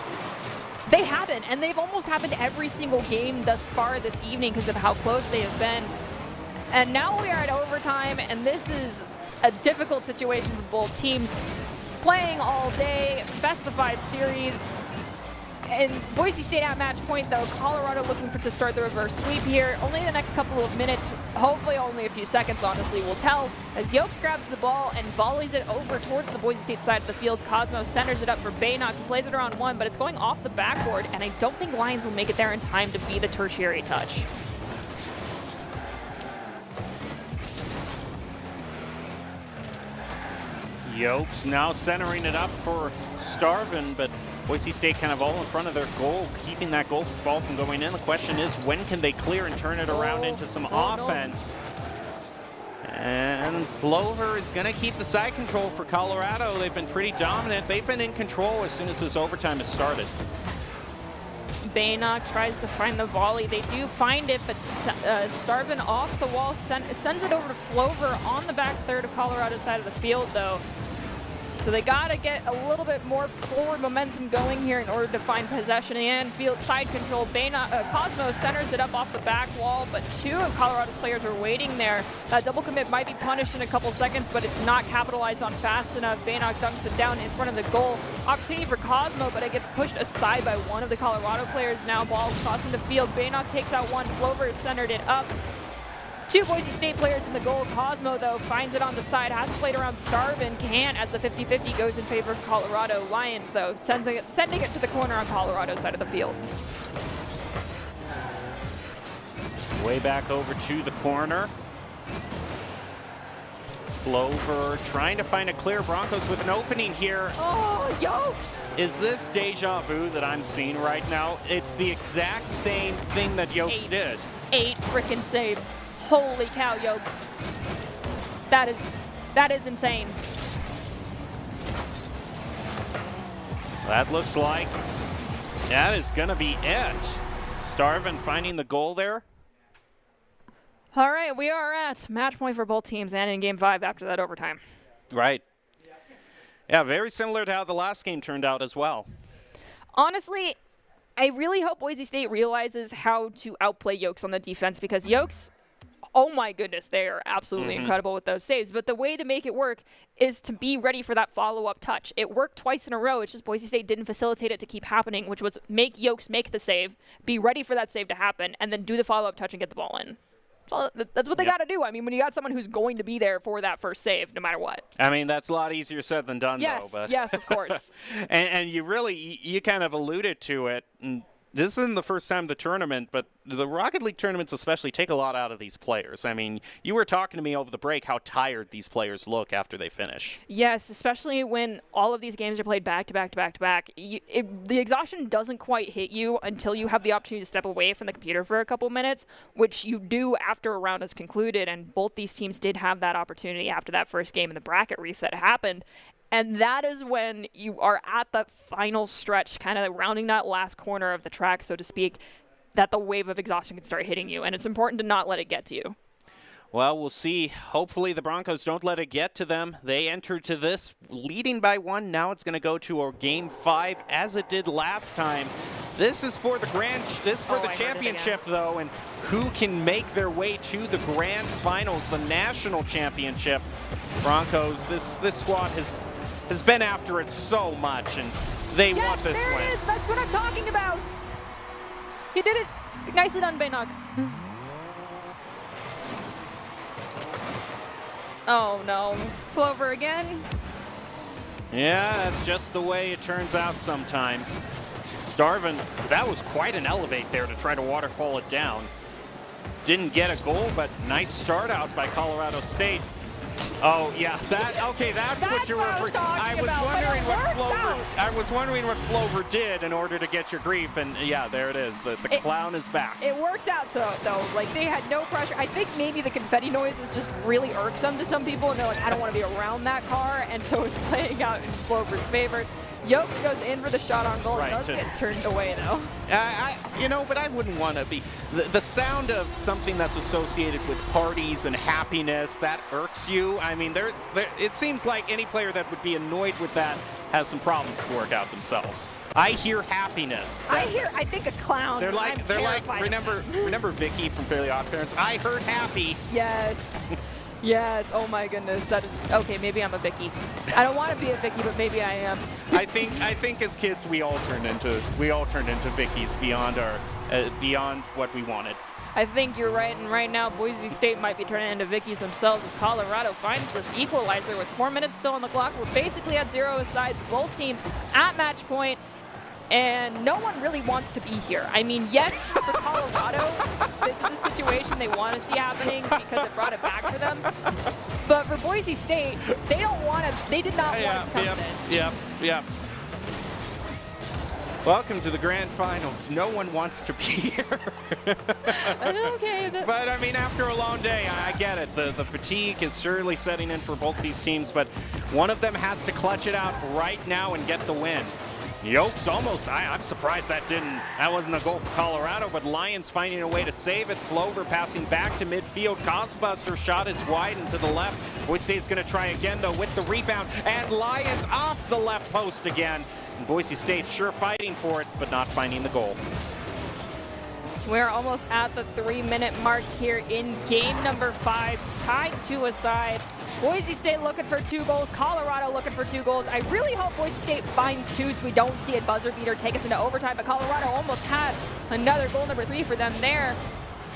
they happen, and they've almost happened every single game thus far this evening because of how close they have been. And now we are at overtime, and this is a difficult situation for both teams. Playing all day, best-of-5 series. And Boise State at match point, though, Colorado looking to start the reverse sweep here. Only the next couple of minutes, hopefully only a few seconds, honestly, will tell. As Yokes grabs the ball and volleys it over towards the Boise State side of the field, Cosmo centers it up for Baynock, who plays it around 1, but it's going off the backboard, and I don't think Lions will make it there in time to be the tertiary touch. Yokes now centering it up for Starvin, but Boise State kind of all in front of their goal, keeping that goal ball from going in. The question is, when can they clear and turn it around into some offense? No. And Flover is going to keep the side control for Colorado. They've been pretty dominant. They've been in control as soon as this overtime has started. Baynock tries to find the volley. They do find it, but Starvin off the wall sends it over to Flover on the back third of Colorado's side of the field, though. So they got to get a little bit more forward momentum going here in order to find possession and field side control. Cosmo centers it up off the back wall, but 2 of Colorado's players are waiting there. That double commit might be punished in a couple seconds, but it's not capitalized on fast enough. Baynock dunks it down in front of the goal. Opportunity for Cosmo, but it gets pushed aside by one of the Colorado players. Now ball crossing the field. Baynock takes out one. Flover has centered it up. 2 Boise State players in the goal. Cosmo, though, finds it on the side. Hasn't played around Starvin. Can't, as the 50-50 goes in favor of Colorado. Lions, though, sending it to the corner on Colorado's side of the field. Way back over to the corner. Flover trying to find a clear. Broncos with an opening here. Oh, Yokes! Is this deja vu that I'm seeing right now? It's the exact same thing that Yokes did. 8 frickin' saves. Holy cow, Yokes. That is insane. That looks like that is going to be it. Starvin finding the goal there. All right, we are at match point for both teams and in Game 5 after that overtime. Right. Yeah, very similar to how the last game turned out as well. Honestly, I really hope Boise State realizes how to outplay Yokes on the defense, because Yokes, oh my goodness, they are absolutely incredible with those saves. But the way to make it work is to be ready for that follow-up touch. It worked twice in a row. It's just Boise State didn't facilitate it to keep happening, which was make Yokes make the save, be ready for that save to happen, and then do the follow-up touch and get the ball in. So that's what they got to do. I mean, when you got someone who's going to be there for that first save, no matter what. I mean, that's a lot easier said than done, yes, though. But yes, of course. and you kind of alluded to it. And this isn't the first time the tournament, but the Rocket League tournaments especially take a lot out of these players. I mean, you were talking to me over the break how tired these players look after they finish. Yes, especially when all of these games are played back to back to back to back. The exhaustion doesn't quite hit you until you have the opportunity to step away from the computer for a couple minutes, which you do after a round is concluded, and both these teams did have that opportunity after that first game and the bracket reset happened. And that is when you are at the final stretch, kind of rounding that last corner of the track, so to speak, that the wave of exhaustion can start hitting you. And it's important to not let it get to you. Well, we'll see. Hopefully the Broncos don't let it get to them. They entered to this leading by 1. Now it's going to go to a Game 5 as it did last time. This is for the championship, though, and who can make their way to the grand finals, the national championship. Broncos, this squad has been after it so much, and they want this win. Yes, that's what I'm talking about. He did it. Nicely done, Baynock. Oh, no. Flover again. Yeah, that's just the way it turns out sometimes. Starvin, that was quite an elevate there to try to waterfall it down. Didn't get a goal, but nice start out by Colorado State. Oh yeah, that's what you were. I was wondering what Flover did in order to get your grief, and yeah, there it is. The clown is back. It worked out so though. Like they had no pressure. I think maybe the confetti noise is just really irksome to some people, and they're like, I don't want to be around that car, and so it's playing out in Flover's favor. Yokes goes in for the shot on goal. Right, it does get turned away though. But I wouldn't want to be the sound of something that's associated with parties and happiness that irks you. I mean, it seems like any player that would be annoyed with that has some problems to work out themselves. I hear happiness. I think a clown. They're like remember Vicky from Fairly Odd Parents? I heard happy. Yes. Yes, oh my goodness, that is, okay, maybe I'm a Vicky. I don't want to be a Vicky, but maybe I am. I think as kids we all turned into Vickies beyond what we wanted. I think you're right, and right now Boise State might be turning into Vickies themselves as Colorado finds this equalizer with 4 minutes still on the clock. We're basically at 0 aside, both teams at match point. And no one really wants to be here. I mean, yes, for Colorado, this is a situation they want to see happening because it brought it back for them. But for Boise State, they did not want to come to this. Yep. Welcome to the grand finals. No one wants to be here. Okay. But I mean, after a long day, I get it. The fatigue is surely setting in for both these teams, but one of them has to clutch it out right now and get the win. Yokes almost, I'm surprised that wasn't a goal for Colorado, but Lions finding a way to save it. Flover passing back to midfield. Cosbuster shot is wide and to the left. Boise State's going to try again, though, with the rebound. And Lions off the left post again. And Boise State sure fighting for it, but not finding the goal. We're almost at the 3-minute mark here in game number 5, tied 2 aside. Boise State looking for 2 goals, Colorado looking for 2 goals. I really hope Boise State finds 2 so we don't see a buzzer beater take us into overtime, but Colorado almost had another goal number 3 for them there.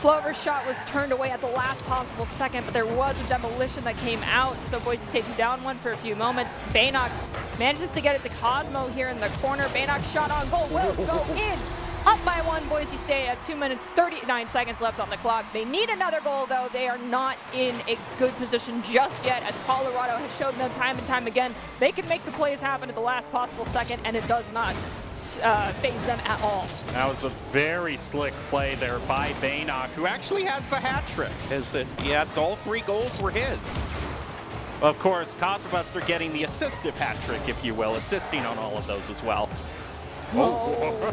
Flover's shot was turned away at the last possible second, but there was a demolition that came out, so Boise State's down 1 for a few moments. Baynock manages to get it to Cosmo here in the corner. Baynock's shot on goal will go in. Up by 1, Boise State at 2 minutes, 39 seconds left on the clock. They need another goal, though. They are not in a good position just yet, as Colorado has shown them time and time again. They can make the plays happen at the last possible second, and it does not phase them at all. That was a very slick play there by Baynock, who actually has the hat trick. It's all 3 goals were his. Of course, Cosbuster getting the assistive hat trick, if you will, assisting on all of those as well. Oh,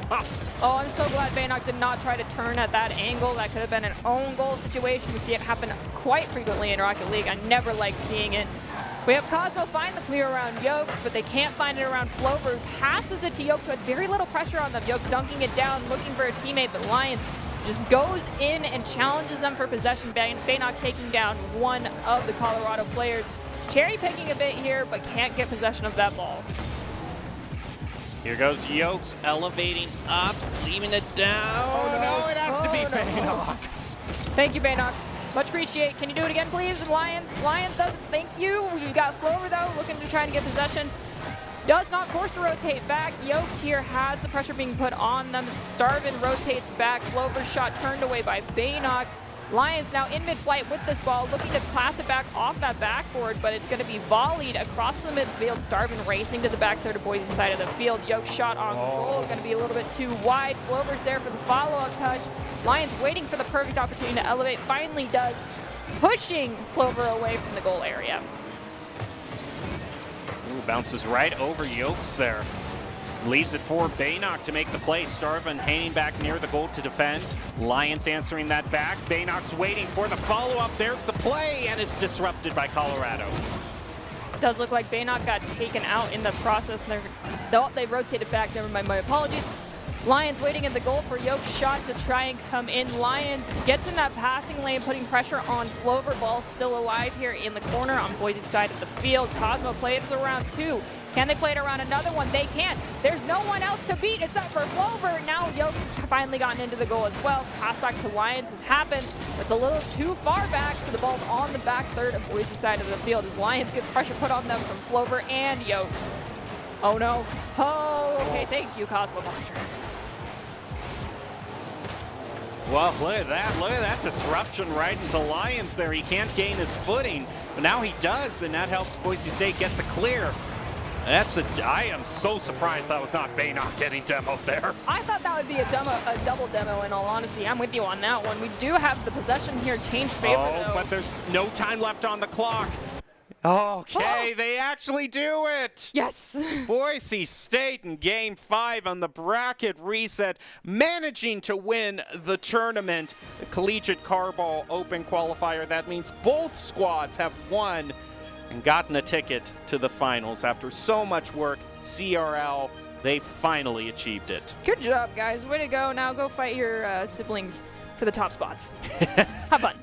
I'm so glad Baynock did not try to turn at that angle. That could have been an own goal situation. We see it happen quite frequently in Rocket League. I never like seeing it. We have Cosmo find the clear around Yokes, but they can't find it around Flover. Passes it to Yokes, who had very little pressure on them. Yokes dunking it down, looking for a teammate, but Lions just goes in and challenges them for possession. Baynock taking down 1 of the Colorado players. He's cherry picking a bit here, but can't get possession of that ball. Here goes Yokes, elevating up, leaving it down. Oh, no, it has to be Baynock. Thank you, Baynock. Much appreciate. Can you do it again, please? Lions doesn't thank you. You got Flover, though, looking to try and get possession. Does not force to rotate back. Yokes here has the pressure being put on them. Starvin rotates back. Flover's shot turned away by Baynock. Lions now in mid-flight with this ball, looking to pass it back off that backboard, but it's going to be volleyed across the midfield. Starvin racing to the back third of Boise side of the field. Yokes shot on goal, going to be a little bit too wide. Flover's there for the follow-up touch. Lions waiting for the perfect opportunity to elevate. Finally does, pushing Flover away from the goal area. Ooh, bounces right over Yokes there. Leaves it for Baynock to make the play. Starvin hanging back near the goal to defend. Lions answering that back. Baynock's waiting for the follow-up. There's the play, and it's disrupted by Colorado. It does look like Baynock got taken out in the process. They rotated back. Never mind, my apologies. Lions waiting in the goal for Yokes' shot to try and come in. Lions gets in that passing lane, putting pressure on Flover. Ball still alive here in the corner on Boise's side of the field. Cosmo plays around 2. Can they play it around another one? They can. There's no one else to beat. It's up for Flover. Now Yokes has finally gotten into the goal as well. Pass back to Lions has happened. It's a little too far back, so the ball's on the back third of Boise's side of the field as Lions gets pressure put on them from Flover and Yokes. Oh no. Oh, okay. Thank you, Cosmo Buster. Well, look at that. Look at that disruption right into Lions there. He can't gain his footing, but now he does, and that helps Boise State get to clear. I am so surprised that was not Baynock getting demoed there. I thought that would be a double demo, in all honesty. I'm with you on that one. We do have the possession here change favor, though. But there's no time left on the clock. Okay, they actually do it. Yes. Boise State in Game 5 on the bracket reset, managing to win the tournament. The Collegiate Carball Open Qualifier. That means both squads have won and gotten a ticket to the finals. After so much work, CRL, they finally achieved it. Good job, guys. Way to go. Now go fight your siblings for the top spots. Have fun.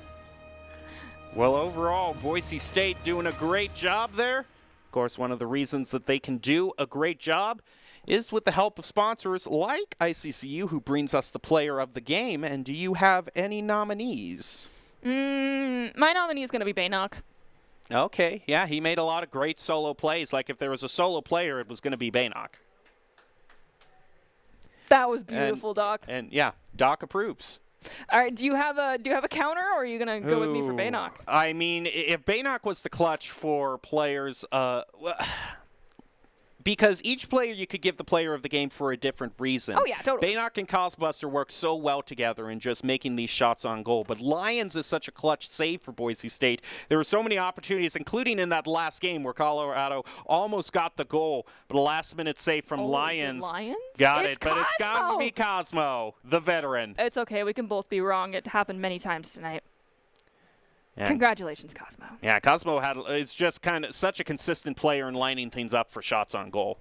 Well, overall, Boise State doing a great job there. Of course, one of the reasons that they can do a great job is with the help of sponsors like ICCU, who brings us the player of the game. And do you have any nominees? My nominee is going to be Baynock. Okay, yeah, he made a lot of great solo plays. Like if there was a solo player, it was going to be Baynock. That was beautiful, Doc. And yeah, Doc approves. All right, do you have a counter, or are you gonna go with me for Baynock? I mean, if Baynock was the clutch for players, because each player you could give the player of the game for a different reason. Oh yeah, totally. Baynock and Cosbuster work so well together in just making these shots on goal. But Lions is such a clutch save for Boise State. There were so many opportunities, including in that last game where Colorado almost got the goal, but a last-minute save from Lions. Lions? Got it's it, but it's got to be Cosmo, the veteran. It's okay. We can both be wrong. It happened many times tonight. Yeah. Congratulations, Cosmo. Yeah, Cosmo is just kind of such a consistent player in lining things up for shots on goal.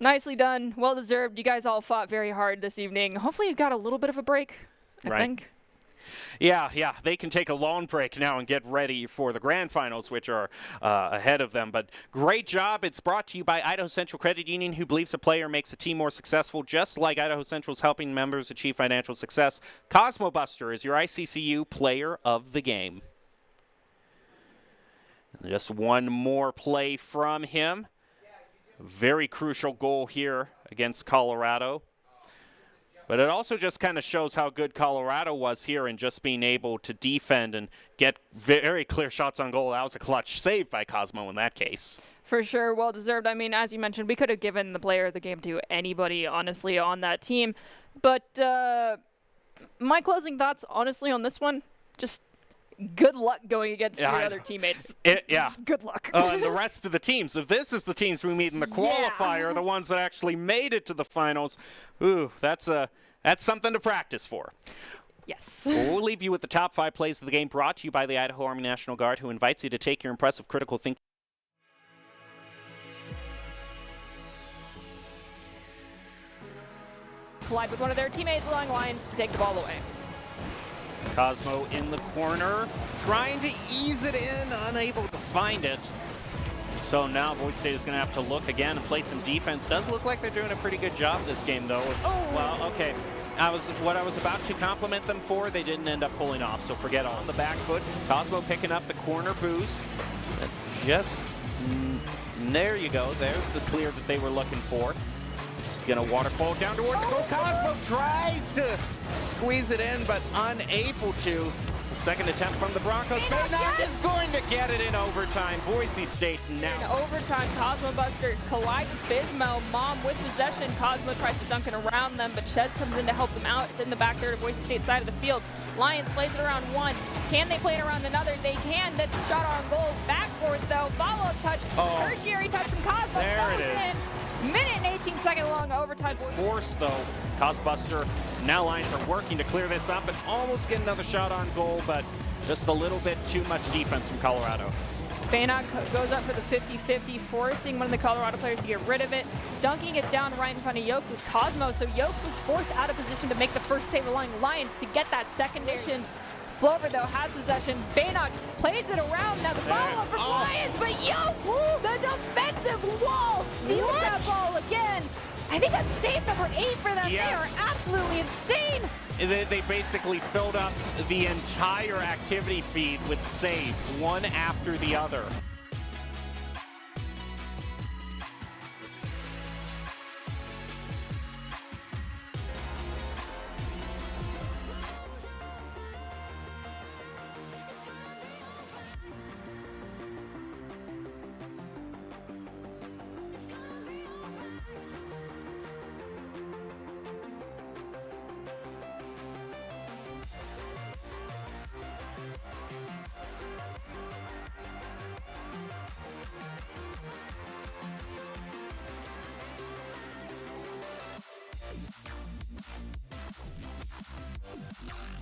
Nicely done. Well deserved. You guys all fought very hard this evening. Hopefully you got a little bit of a break, I think. Yeah, they can take a long break now and get ready for the grand finals, which are ahead of them. But great job. It's brought to you by Idaho Central Credit Union, who believes a player makes a team more successful, just like Idaho Central's helping members achieve financial success. Cosmo Buster is your ICCU player of the game. And just one more play from him. Very crucial goal here against Colorado. But it also just kind of shows how good Colorado was here in just being able to defend and get very clear shots on goal. That was a clutch save by Cosmo in that case. For sure, well deserved. I mean, as you mentioned, we could have given the player of the game to anybody, honestly, on that team. But my closing thoughts, honestly, on this one, just good luck going against your other teammates. Good luck. And the rest of the teams. If this is the teams we meet in the qualifier, the ones that actually made it to the finals, that's something to practice for. Yes. We'll leave you with the top 5 plays of the game, brought to you by the Idaho Army National Guard, who invites you to take your impressive critical thinking. Collide with one of their teammates, allowing Lions to take the ball away. Cosmo in the corner, trying to ease it in, unable to find it. So now Boise State is going to have to look again and play some defense. Does look like they're doing a pretty good job this game, though. Well, okay. What I was about to compliment them for, they didn't end up pulling off, so forget all. On the back foot, Cosmo picking up the corner boost. There you go. There's the clear that they were looking for. Just going to waterfall down toward the goal. Cosmo tries to squeeze it in, but unable to. It's the second attempt from the Broncos. Baynock is going to get it in overtime. Boise State now. In overtime, Cosmo Buster collide with Bismo. Mom with possession. Cosmo tries to dunk it around them, but Ches comes in to help them out. It's in the back third of Boise State side of the field. Lions plays it around one. Can they play it around another? They can. That's shot on goal. Backboard, though. Follow-up touch. Tertiary touch from Cosmo. There it is. Minute and 18-second long overtime. Force, though. Cosbuster. Now Lions are working to clear this up and almost get another shot on goal, but just a little bit too much defense from Colorado. Baynock goes up for the 50-50, forcing one of the Colorado players to get rid of it. Dunking it down right in front of Yokes was Cosmo, so Yokes was forced out of position to make the first save, allowing Lions to get that second mission. Flover, though, has possession. Baynock plays it around. Now the follow-up from Lions, but Yokes, the defensive wall, steals that ball again. I think that's save number 8 for them. Yes. They are absolutely insane. They basically filled up the entire activity feed with saves, one after the other. Yeah.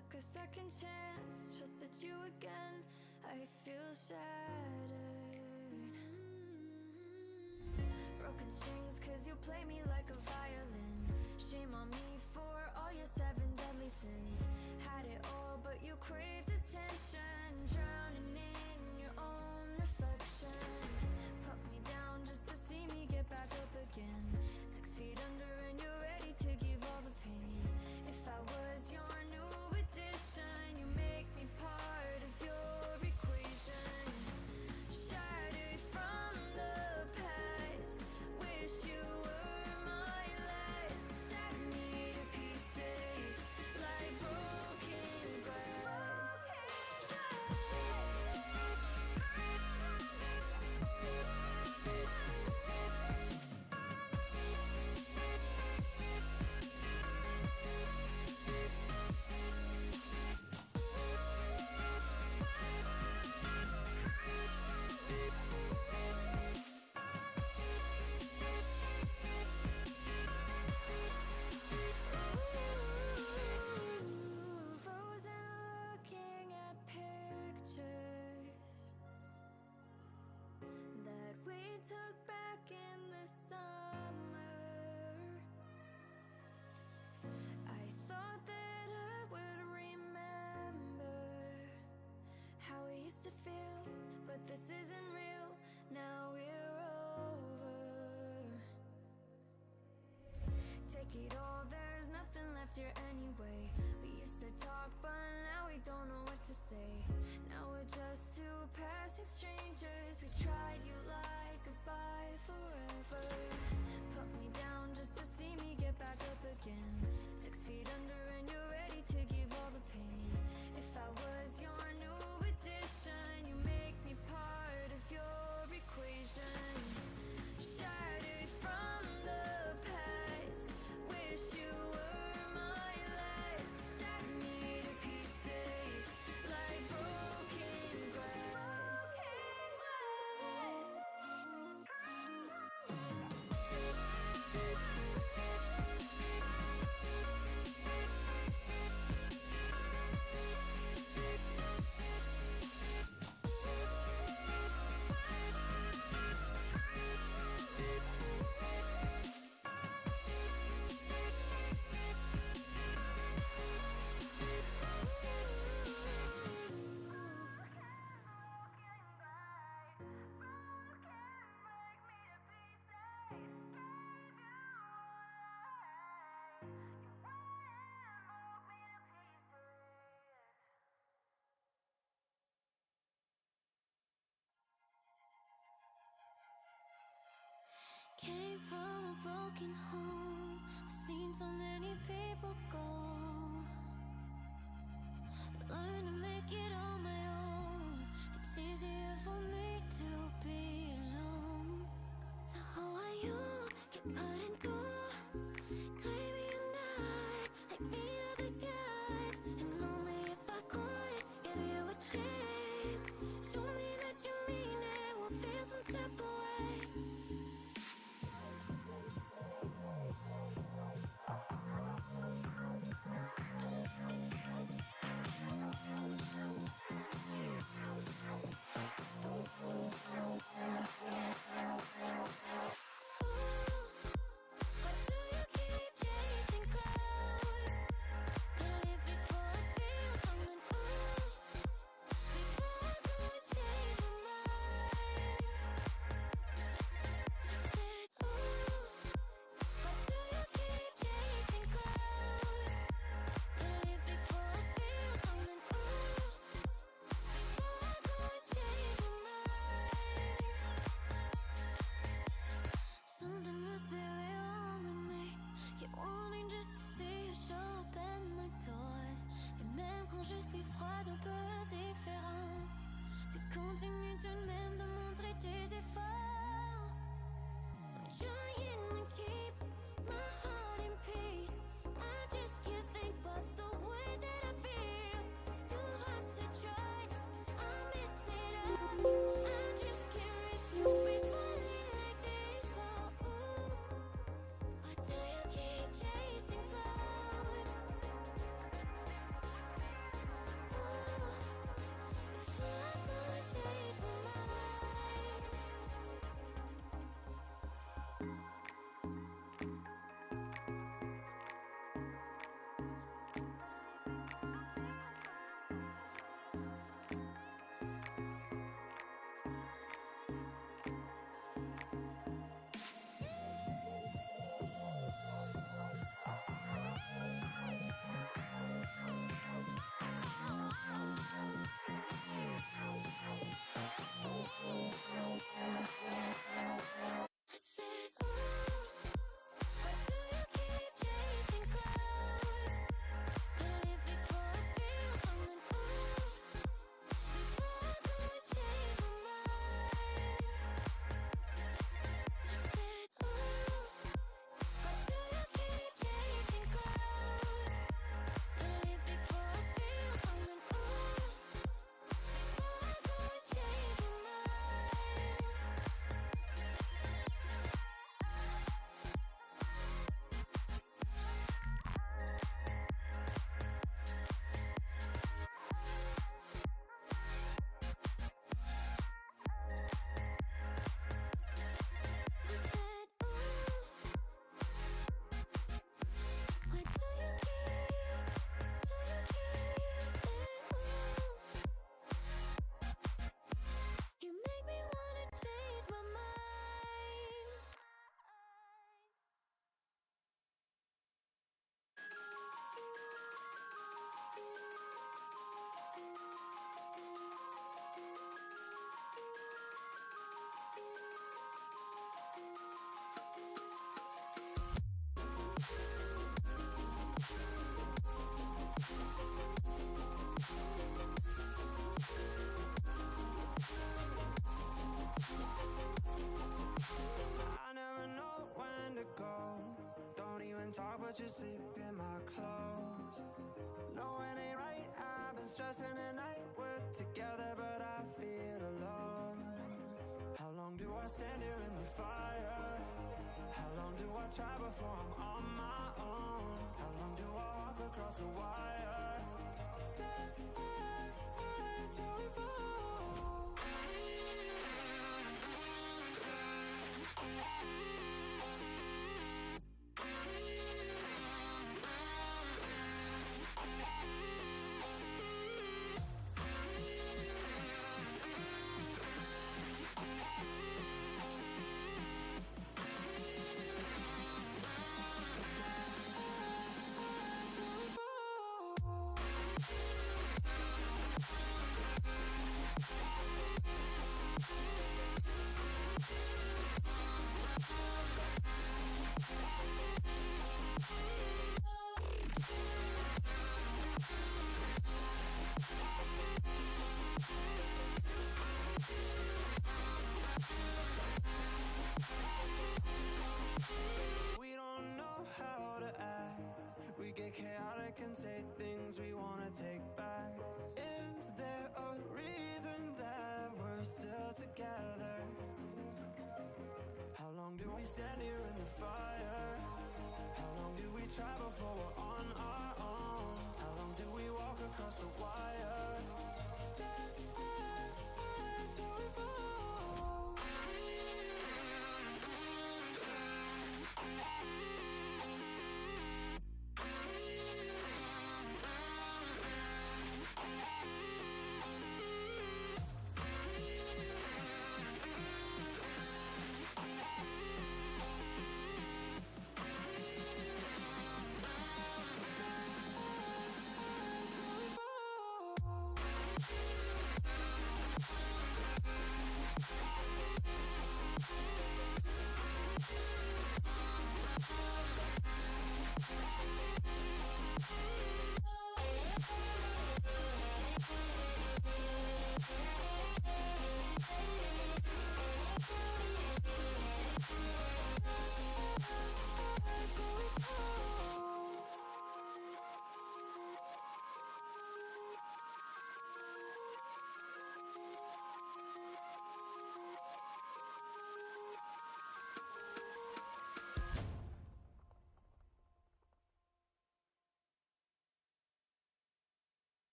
took a second chance, trusted you again. I feel shattered. Broken strings cause you play me like a violin. Shame on me for all your 7 deadly sins. Had it all but you craved attention, drowning in your own reflection. Put me down just to see me get back up again. 6 feet under and you're ready to give all the pain. If I was your new addition, you make me part of your equation. Shattered from the past, wish you were my last. Shattered me to pieces like broken glass. Frozen looking at pictures that we took back in the summer. I thought that I would remember how it used to feel, but this isn't real. Now we're over. Take it all, there's nothing left here anyway. We used to talk, but now we don't know what to say. Now we're just two passing strangers. We tried, you lied goodbye forever. Put me down just to see me get back up again. 6 feet under and you're ready to give all the pain. If I was your new addition, you make me part of your equation. Shattered from the past, wish you were my last. Shattered me to pieces like broken glass. Came from a broken home. I've seen so many people go. Learn to make it on my own. It's easier for me to be alone. So how are you? Keep cutting through. Claiming you're not like the other guys. And only if I could give you a chance. Show me that you mean it. We'll feel some type of way. Why do you keep chasing clouds? Gotta live before I feel something. Before I go and change my mind. I said, why do you keep chasing clouds? Gotta live before I feel something. Before I go and change my mind. Something must be wrong with me. Keep wanting just to see you show up at my door. Et même quand je suis froide, un peu indifférent, tu continues tout de même de montrer tes efforts. I'm trying to keep my heart in peace. I just can't think about the way that I feel. It's too hard to trust. I mess it up. I just can't risk to be falling like this. Oh, why do you keep chasing clouds? but you sleep in my clothes. No, it ain't right, I've been stressing at night. We're together, but I feel alone. How long do I stand here in the fire? How long do I try before I'm on my own? How long do I walk across the wire? Stay till we fall. We don't know how to act. We get chaotic and say things we wanna take back. Is there a reason that we're still together? How long do we stand here in the fire? How long do we try before we're on our own? How long do we walk across the wire? Stay till we fall.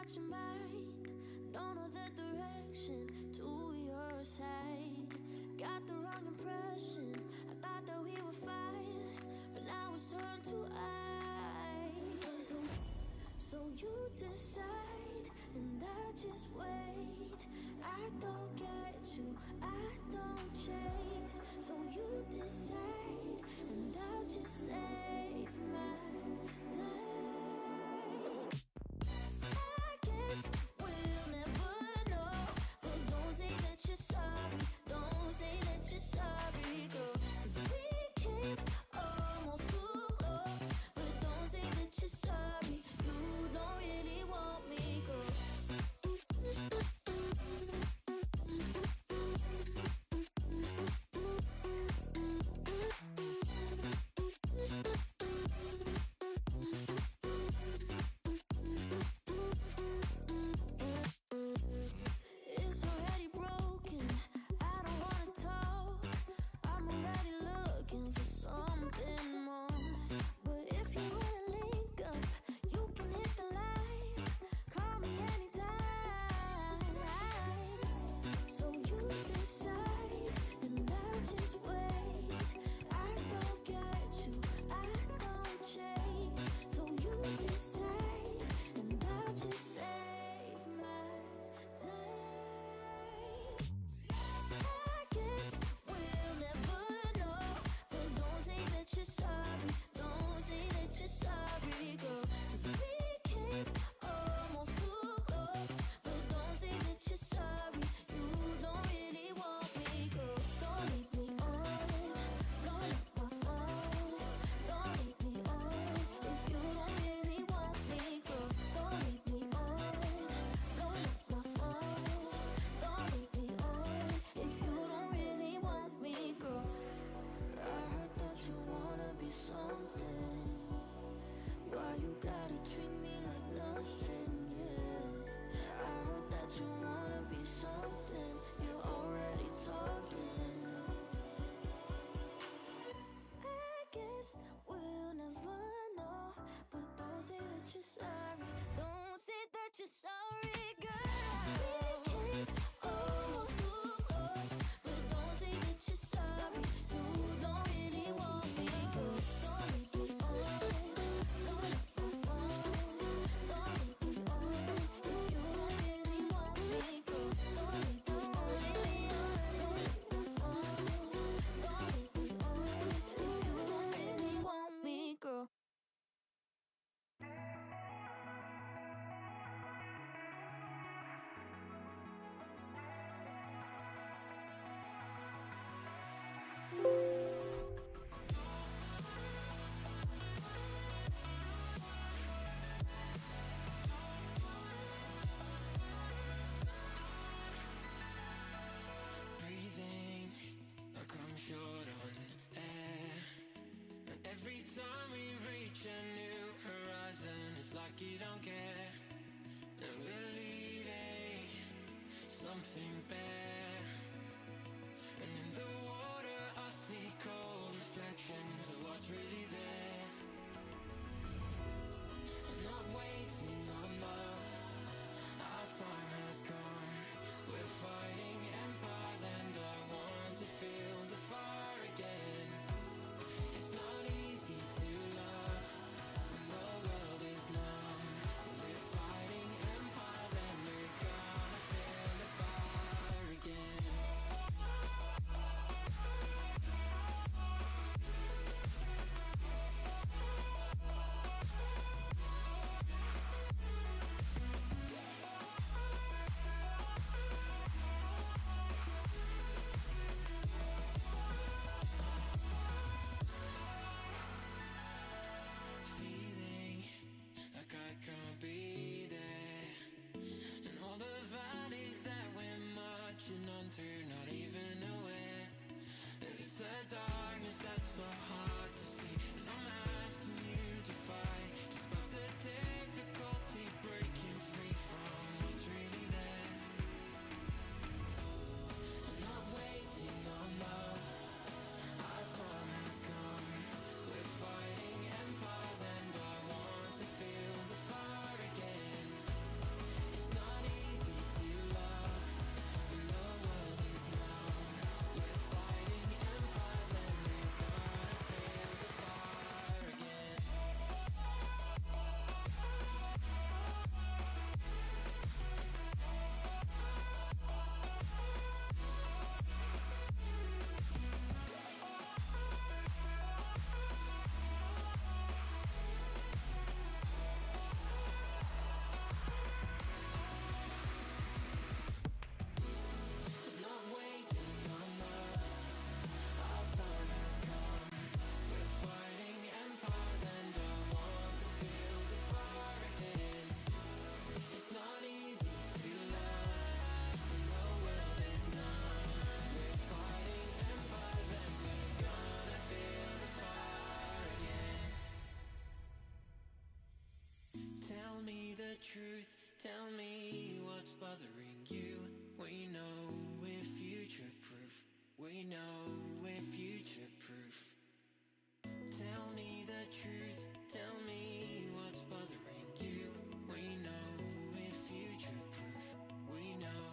lost your mind. Don't know the direction to your side. Got the wrong impression. I thought that we were fine, but now it's turned to ice. So you decide, and I just wait. I don't get you, I don't chase. So you decide, and I'll just save my time. I guess we'll never know, but don't say that you're sorry. Don't say that you're sorry, girl. 'Cause we came almost too close, but don't say that you're sorry. You don't really want me, girl. It's already broken. I don't wanna talk. I'm already looking for something more. But if you wanna link up, you can hit the line. Call me anytime. So you decide, and I'll just wait. I don't get you, I don't chase. So you decide, and I'll just save my time. I guess we'll never know, but don't say that you're sorry. Don't say that you're sorry, girl. 'Cause we came almost too close, but don't say that you're sorry. You don't really want me, girl. Don't leave me on, don't let my phone. Don't leave me on if you don't really want me, girl. Don't leave me on, don't let my phone. Don't leave me on if you don't really want me, girl. I heard that you wanna be something. Why you gotta treat me like nothing, yeah? I heard that you wanna be something. You're already talking. I guess we'll never know, but don't say that you're sorry. Don't say that you're sorry, girl. We came almost too close, but don't say that you're sorry. You don't really want me, girl. Don't leave me on, don't let my phone. Don't leave me on if you don't really want me, girl. Don't leave me on, don't let my phone. Don't leave me on if you don't really want me, girl. Breathing like I'm short on air. And every time we reach a new horizon, it's like you don't care. And we're leading something bare. And in the water I see cold reflections of what's really there. I'm not waiting on love, our time has come. We're fighting empires and I want to feel the fire again. It's not easy to love when the world is numb. We're fighting empires and we're gonna feel the fire again. Tell me what's bothering you. We know we're future proof. We know we're future proof. Tell me the truth. Tell me what's bothering you. We know we're future proof. We know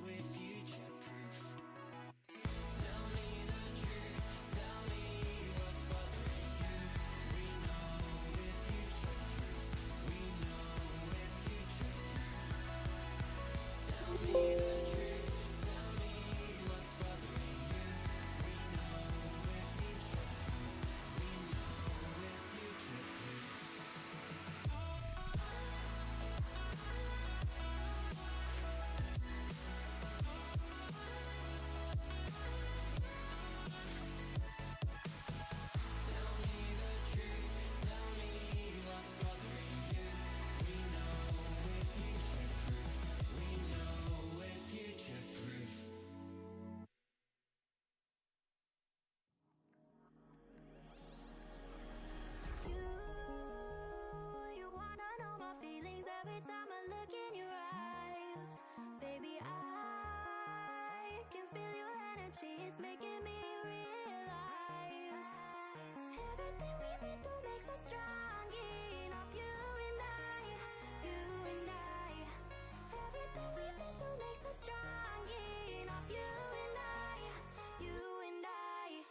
we're future proof. Tell me the truth. Tell me what's bothering you. We know we're future proof. We know we're future proof. Tell me the truth. Tell me what's bothering you. We know we're future proof. We know we're future proof. Tell me the truth. Tell me what's bothering you. We know we're future proof. We know we're future proof. You wanna know my feelings every time I look in your eyes. Baby, I can feel your energy, it's making me realize everything we've been through makes us strong enough. You and I, you and I. Everything we've been through makes us strong enough. You and I, you and I.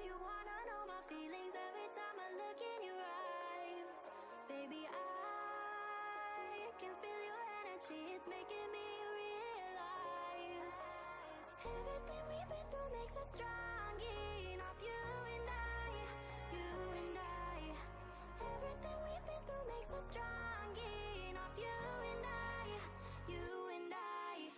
You wanna know my feelings every time I look in your eyes. Baby, I can feel your energy, it's making me realize everything we've been through makes us strong enough. You and I, you and I. Everything we've been through makes us strong enough. You and I, you and I.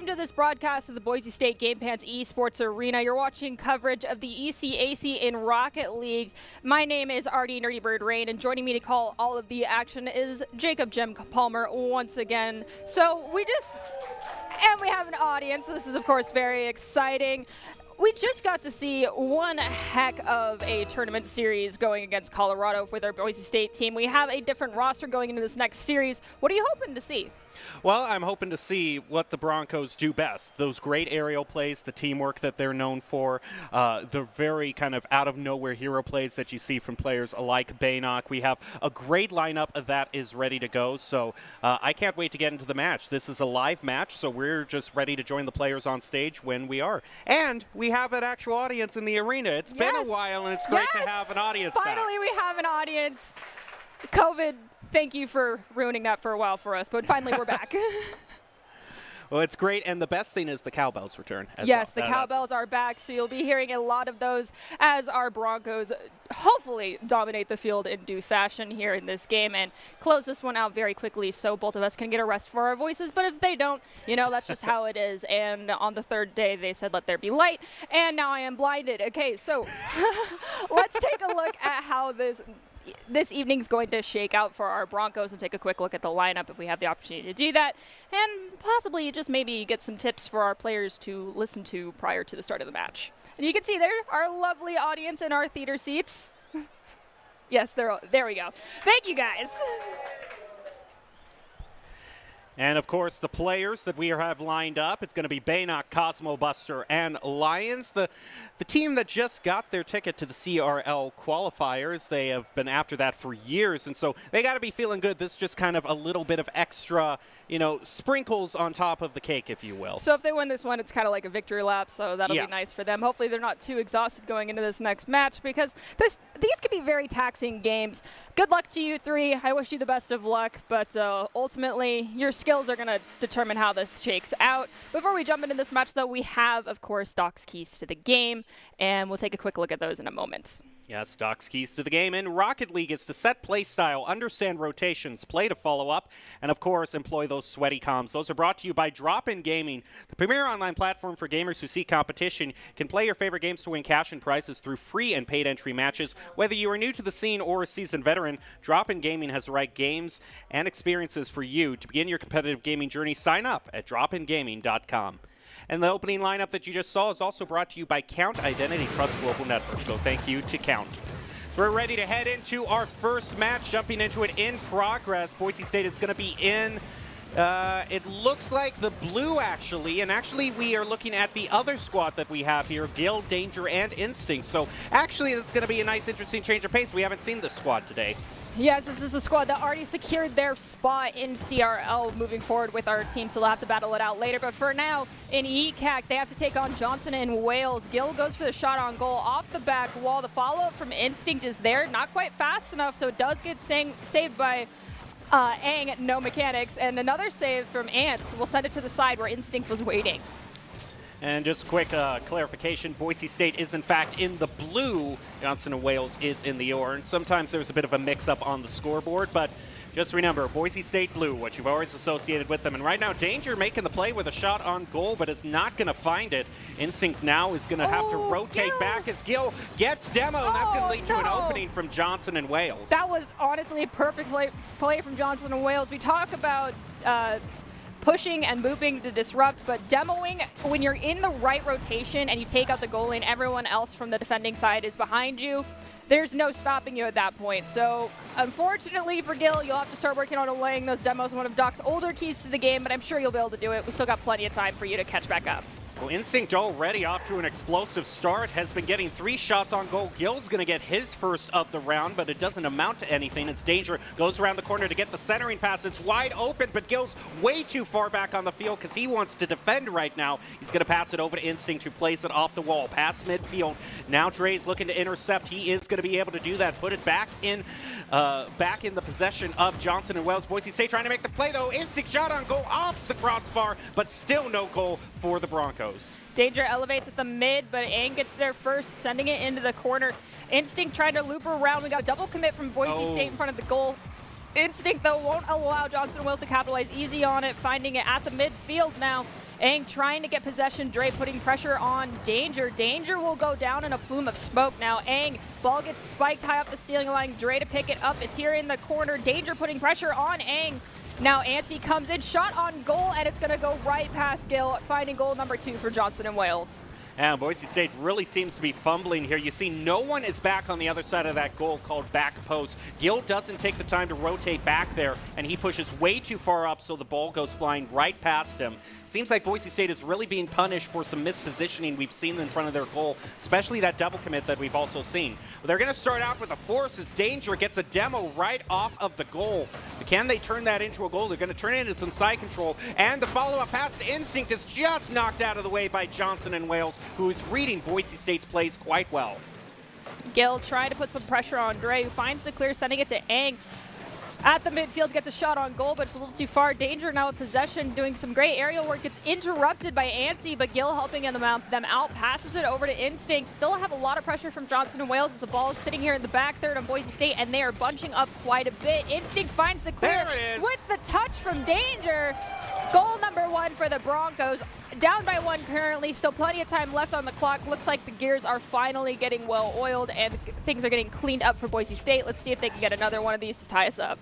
Welcome to this broadcast of the Boise State Game Pants Esports Arena. You're watching coverage of the ECAC in Rocket League. My name is RD Nerdy Bird Rain, and joining me to call all of the action is Jacob Jim Palmer once again. So we have an audience. This is, of course, very exciting. We just got to see one heck of a tournament series going against Colorado with our Boise State team. We have a different roster going into this next series. What are you hoping to see? Well, I'm hoping to see what the Broncos do best. Those great aerial plays, the teamwork that they're known for, the very kind of out-of-nowhere hero plays that you see from players like Baynock. We have a great lineup that is ready to go, so I can't wait to get into the match. This is a live match, so we're just ready to join the players on stage when we are. And we have an actual audience in the arena. It's been a while, and it's great to have an audience Finally, we have an audience. COVID, thank you for ruining that for a while for us, but finally we're back. Well, it's great, and the best thing is the cowbells return as yes, well. The cowbells are back, so you'll be hearing a lot of those as our Broncos hopefully dominate the field in due fashion here in this game and close this one out very quickly so both of us can get a rest for our voices. But if they don't, you know, that's just how it is. And on the third day, they said, let there be light, and now I am blinded. Okay, so let's take a look at how this evening's going to shake out for our Broncos and take a quick look at the lineup if we have the opportunity to do that, and possibly just maybe get some tips for our players to listen to prior to the start of the match. And you can see there our lovely audience in our theater seats. Yes, there we go. Thank you, guys. And, of course, the players that we have lined up, it's going to be Baynock, Cosmo Buster, and Lions. The team that just got their ticket to the CRL qualifiers. They have been after that for years, and so they got to be feeling good. This is just kind of a little bit of extra, you know, sprinkles on top of the cake, if you will. So if they win this one, it's kind of like a victory lap, so that'll be nice for them. Hopefully they're not too exhausted going into this next match, because these could be very taxing games. Good luck to you three. I wish you the best of luck, but ultimately your skills are going to determine how this shakes out. Before we jump into this match, though, we have, of course, Doc's keys to the game, and we'll take a quick look at those in a moment. Yes, Doc's keys to the game in Rocket League is to set play style, understand rotations, play to follow up, and of course, employ those sweaty comms. Those are brought to you by Drop-In Gaming, the premier online platform for gamers who seek competition. You can play your favorite games to win cash and prizes through free and paid entry matches. Whether you are new to the scene or a seasoned veteran, Drop-In Gaming has the right games and experiences for you. To begin your competitive gaming journey, sign up at dropingaming.com. And the opening lineup that you just saw is also brought to you by Count Identity Trust Global Network. So thank you to Count. So we're ready to head into our first match, jumping into it in progress. Boise State is going to be in, it looks like the blue, actually. And actually, we are looking at the other squad that we have here, Gil, Danger, and Instinct. So actually, this is going to be a nice, interesting change of pace. We haven't seen this squad today. Yes, this is a squad that already secured their spot in CRL moving forward with our team, so they'll have to battle it out later. But for now, in ECAC, they have to take on Johnson and Wales. Gil goes for the shot on goal off the back wall. The follow-up from Instinct is there. Not quite fast enough, so it does get saved by Aang, no mechanics. And another save from Ants will send it to the side where Instinct was waiting. And just quick clarification, Boise State is in fact in the blue, Johnson and Wales is in the orange. Sometimes there's a bit of a mix-up on the scoreboard, but just remember, Boise State blue, what you've always associated with them. And right now, Danger making the play with a shot on goal, but is not going to find it. Instinct now is going to have to rotate back as Gil gets demo, and that's going to lead to an opening from Johnson and Wales. That was honestly a perfect play from Johnson and Wales. We talk about pushing and moving to disrupt, but demoing, when you're in the right rotation and you take out the goalie and everyone else from the defending side is behind you, there's no stopping you at that point. So unfortunately for Gil, you'll have to start working on laying those demos, one of Doc's older keys to the game, but I'm sure you'll be able to do it. We still got plenty of time for you to catch back up. Well, Instinct already off to an explosive start, has been getting 3 shots on goal. Gil's going to get his first of the round, but it doesn't amount to anything as Danger goes around the corner to get the centering pass. It's wide open, but Gil's way too far back on the field because he wants to defend right now. He's going to pass it over to Instinct, who plays it off the wall, past midfield. Now Dre's looking to intercept. He is going to be able to do that, put it back in the possession of Johnson and Wales. Boise State trying to make the play, though. Instinct shot on goal off the crossbar, but still no goal for the Broncos. Danger elevates at the mid, but Aang gets there first, sending it into the corner. Instinct trying to loop around. We got a double commit from Boise State in front of the goal. Instinct, though, won't allow Johnson and Wales to capitalize easy on it, finding it at the midfield now. Aang trying to get possession. Dre putting pressure on Danger. Danger will go down in a plume of smoke now. Aang, ball gets spiked high up the ceiling, allowing Dre to pick it up. It's here in the corner. Danger putting pressure on Aang. Now Antsy comes in, shot on goal, and it's going to go right past Gil, finding goal number 2 for Johnson and Wales. And Boise State really seems to be fumbling here. You see no one is back on the other side of that goal called back post. Gil doesn't take the time to rotate back there, and he pushes way too far up, so the ball goes flying right past him. Seems like Boise State is really being punished for some mispositioning we've seen in front of their goal, especially that double commit that we've also seen. They're going to start out with a force as Danger gets a demo right off of the goal. Can they turn that into a goal? They're going to turn it into some side control, and the follow-up pass to Instinct is just knocked out of the way by Johnson and Wales, who is reading Boise State's plays quite well. Gil trying to put some pressure on Dre, who finds the clear, sending it to Aang. At the midfield, gets a shot on goal, but it's a little too far. Danger now with possession, doing some great aerial work. Gets interrupted by Antsy, but Gil helping them out, passes it over to Instinct. Still have a lot of pressure from Johnson and Wales as the ball is sitting here in the back third on Boise State, and they are bunching up quite a bit. Instinct finds the clear with the touch from Danger. Goal number 1 for the Broncos. Down by 1 currently, still plenty of time left on the clock. Looks like the gears are finally getting well oiled and things are getting cleaned up for Boise State. Let's see if they can get another one of these to tie us up.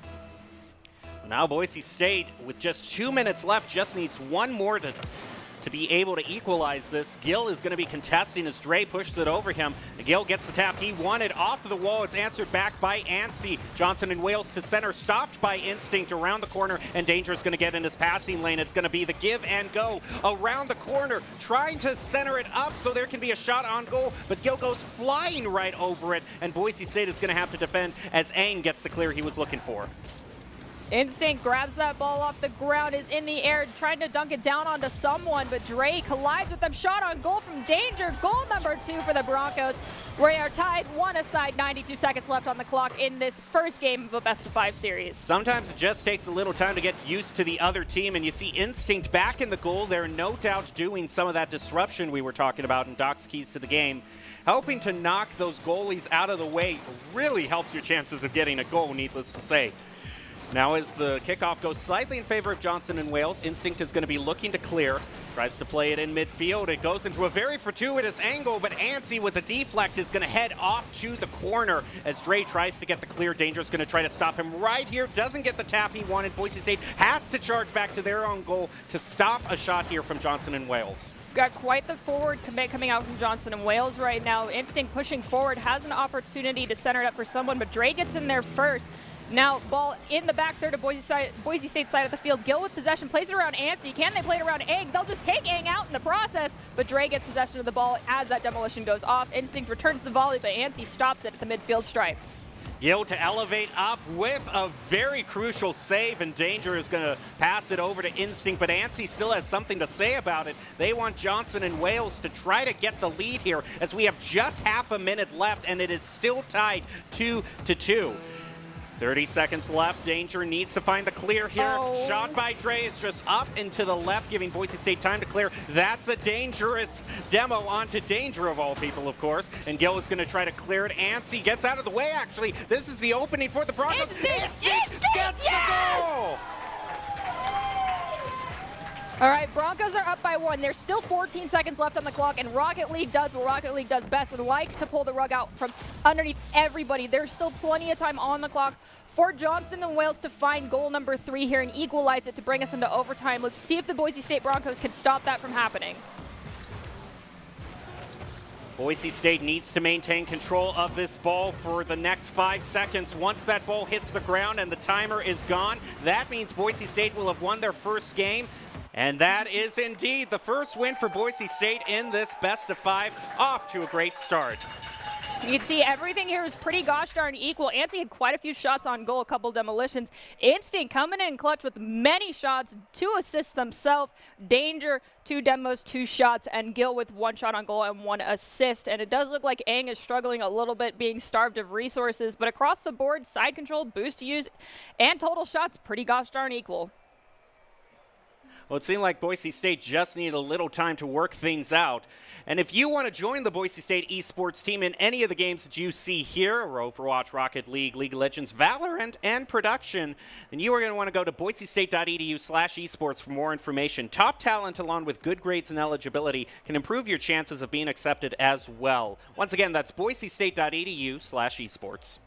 Now Boise State, with just 2 minutes left, just needs one more to be able to equalize this. Gil is going to be contesting as Dre pushes it over him. Gil gets the tap he wanted off the wall. It's answered back by Antsy. Johnson and Wales to center, stopped by Instinct around the corner, and Danger is going to get in his passing lane. It's going to be the give and go around the corner, trying to center it up so there can be a shot on goal, but Gil goes flying right over it, and Boise State is going to have to defend as Aang gets the clear he was looking for. Instinct grabs that ball off the ground, is in the air, trying to dunk it down onto someone, but Dre collides with them. Shot on goal from Danger. Goal number 2 for the Broncos. We are tied 1 aside, 92 seconds left on the clock in this first game of a best-of-5 series. Sometimes it just takes a little time to get used to the other team, and you see Instinct back in the goal. They're no doubt doing some of that disruption we were talking about in Doc's Keys to the Game. Helping to knock those goalies out of the way really helps your chances of getting a goal, needless to say. Now as the kickoff goes slightly in favor of Johnson and Wales, Instinct is going to be looking to clear. Tries to play it in midfield. It goes into a very fortuitous angle, but Antsy with a deflect is going to head off to the corner as Dre tries to get the clear. Danger is going to try to stop him right here. Doesn't get the tap he wanted. Boise State has to charge back to their own goal to stop a shot here from Johnson and Wales. We've got quite the forward commit coming out from Johnson and Wales right now. Instinct pushing forward, has an opportunity to center it up for someone, but Dre gets in there first. Now, ball in the back third of Boise State side of the field. Gil with possession, plays it around Antsy. Can they play it around Aang? They'll just take Aang out in the process, but Dre gets possession of the ball as that demolition goes off. Instinct returns the volley, but Antsy stops it at the midfield stripe. Gil to elevate up with a very crucial save, and Danger is going to pass it over to Instinct, but Antsy still has something to say about it. They want Johnson and Wales to try to get the lead here as we have just half a minute left, and it is still tied 2-2. 30 seconds left. Danger needs to find the clear here. Oh. Shot by Dre is just up and to the left, giving Boise State time to clear. That's a dangerous demo onto Danger, of all people, of course. And Gil is going to try to clear it. Antsy gets out of the way, actually. This is the opening for the Broncos. Instinct gets the goal! All right, Broncos are up by 1. There's still 14 seconds left on the clock, and Rocket League does what Rocket League does best and likes to pull the rug out from underneath everybody. There's still plenty of time on the clock for Johnson and Wales to find goal number 3 here and equalize it to bring us into overtime. Let's see if the Boise State Broncos can stop that from happening. Boise State needs to maintain control of this ball for the next 5 seconds. Once that ball hits the ground and the timer is gone, that means Boise State will have won their first game. And that is indeed the first win for Boise State in this best-of-5, off to a great start. You can see everything here is pretty gosh darn equal. Antsy had quite a few shots on goal, a couple demolitions. Instinct coming in clutch with many shots, 2 assists themselves. Danger, 2 demos, 2 shots, and Gil with 1 shot on goal and 1 assist. And it does look like Aang is struggling a little bit, being starved of resources. But across the board, side control, boost to use, and total shots, pretty gosh darn equal. Well, it seemed like Boise State just needed a little time to work things out. And if you want to join the Boise State esports team in any of the games that you see here, Overwatch, Rocket League, League of Legends, Valorant, and Production, then you are going to want to go to boisestate.edu/esports for more information. Top talent, along with good grades and eligibility, can improve your chances of being accepted as well. Once again, that's boisestate.edu/esports.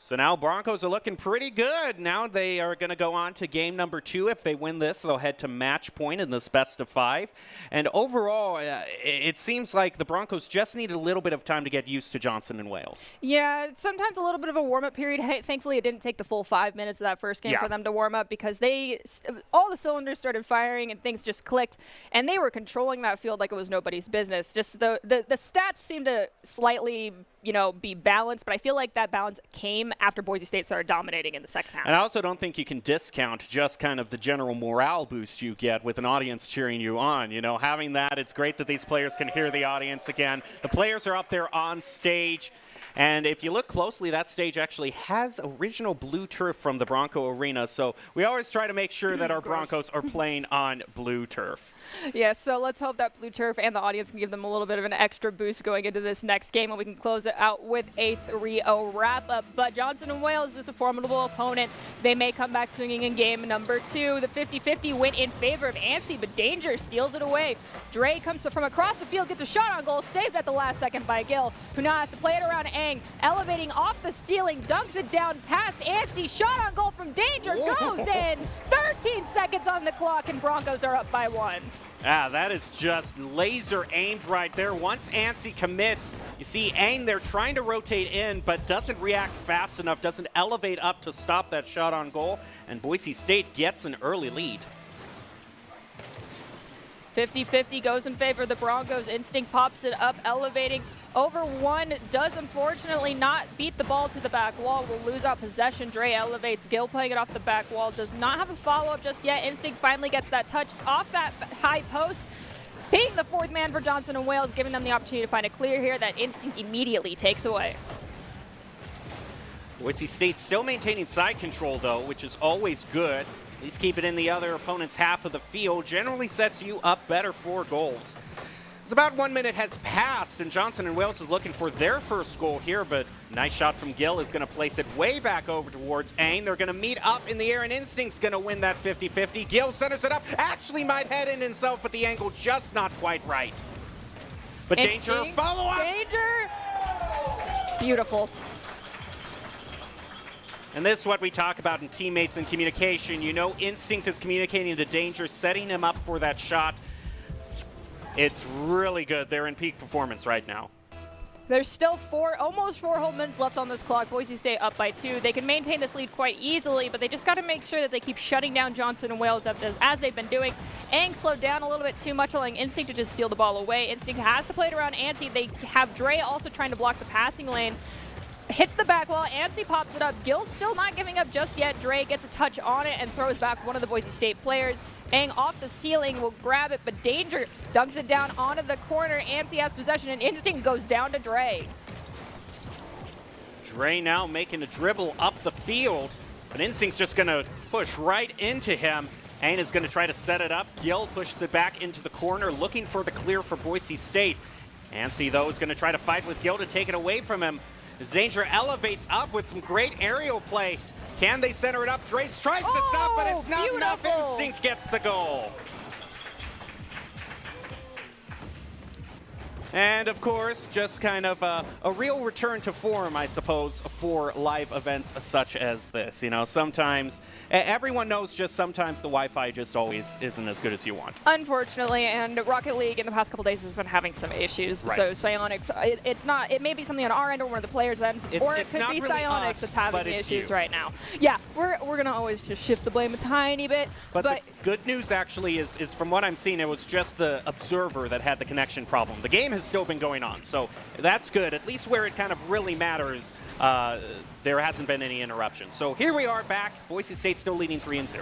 So now Broncos are looking pretty good. Now they are going to go on to game number 2. If they win this, they'll head to match point in this best of 5. And overall, it seems like the Broncos just needed a little bit of time to get used to Johnson and Wales. Yeah, sometimes a little bit of a warm-up period. Hey, thankfully, it didn't take the full 5 minutes of that first game for them to warm up because all the cylinders started firing and things just clicked. And they were controlling that field like it was nobody's business. Just the stats seemed to slightly be balanced, but I feel like that balance came after Boise State started dominating in the second half. And I also don't think you can discount just kind of the general morale boost you get with an audience cheering you on. Having that, it's great that these players can hear the audience again. The players are up there on stage. And if you look closely, that stage actually has original blue turf from the Bronco Arena. So we always try to make sure that our Broncos are playing on blue turf. Yeah, so let's hope that blue turf and the audience can give them a little bit of an extra boost going into this next game, and we can close it out with a 3-0 wrap-up. But Johnson and Wales is a formidable opponent. They may come back swinging in game number 2. The 50-50 win in favor of Ansi, but Danger steals it away. Dre comes from across the field, gets a shot on goal, saved at the last second by Gil, who now has to play it around Ang, elevating off the ceiling, dunks it down past Ansi. Shot on goal from Danger goes in. 13 seconds on the clock, and Broncos are up by 1. That is just laser aimed right there. Once Ansi commits, you see Ang there trying to rotate in, but doesn't react fast enough, doesn't elevate up to stop that shot on goal, and Boise State gets an early lead. 50-50 goes in favor of the Broncos. Instinct pops it up, elevating over 1. Does unfortunately not beat the ball to the back wall. Will lose out possession. Dre elevates. Gil playing it off the back wall. Does not have a follow-up just yet. Instinct finally gets that touch off that high post. Being the 4th man for Johnson and Wales, giving them the opportunity to find a clear here that Instinct immediately takes away. Boise State still maintaining side control, though, which is always good. At least keep it in the other opponent's half of the field. Generally sets you up better for goals. It's about 1 minute has passed, and Johnson and Wales is looking for their first goal here, but nice shot from Gil is going to place it way back over towards Ang. They're going to meet up in the air, and Instinct's going to win that 50-50. Gil centers it up. Actually might head in himself, but the angle just not quite right. But Danger, follow up! Danger! Beautiful. And this is what we talk about in teammates and communication. Instinct is communicating to Danger, setting him up for that shot. It's really good. They're in peak performance right now. There's still almost 4 whole minutes left on this clock. Boise State up by 2. They can maintain this lead quite easily, but they just got to make sure that they keep shutting down Johnson and Wales as they've been doing. Ang slowed down a little bit too much, allowing Instinct to just steal the ball away. Instinct has to play it around Ansi. They have Dre also trying to block the passing lane. Hits the back wall. Ansi pops it up. Gil's still not giving up just yet. Dre gets a touch on it and throws back one of the Boise State players. Ang off the ceiling will grab it, but Danger dunks it down onto the corner. Ansi has possession, and Instinct goes down to Dre. Dre now making a dribble up the field, but Instinct's just going to push right into him. Ang is going to try to set it up. Gil pushes it back into the corner, looking for the clear for Boise State. Ansi, though, is going to try to fight with Gil to take it away from him. Danger elevates up with some great aerial play. Can they center it up? Drace tries to stop, but it's not enough. Instinct gets the goal. And of course, just kind of a real return to form, I suppose, for live events such as this. Sometimes everyone knows just sometimes the Wi-Fi just always isn't as good as you want. Unfortunately, and Rocket League in the past couple days has been having some issues. Right. So Psionics, it's not. It may be something on our end or one of the players' end, or it could be really Psionics that's having the issues right now. Yeah, we're gonna always just shift the blame a tiny bit. But the good news actually is from what I'm seeing, it was just the observer that had the connection problem. The game has still been going on, so that's good. At least where it kind of really matters, there hasn't been any interruptions. So here we are back. Boise State still leading 3-0.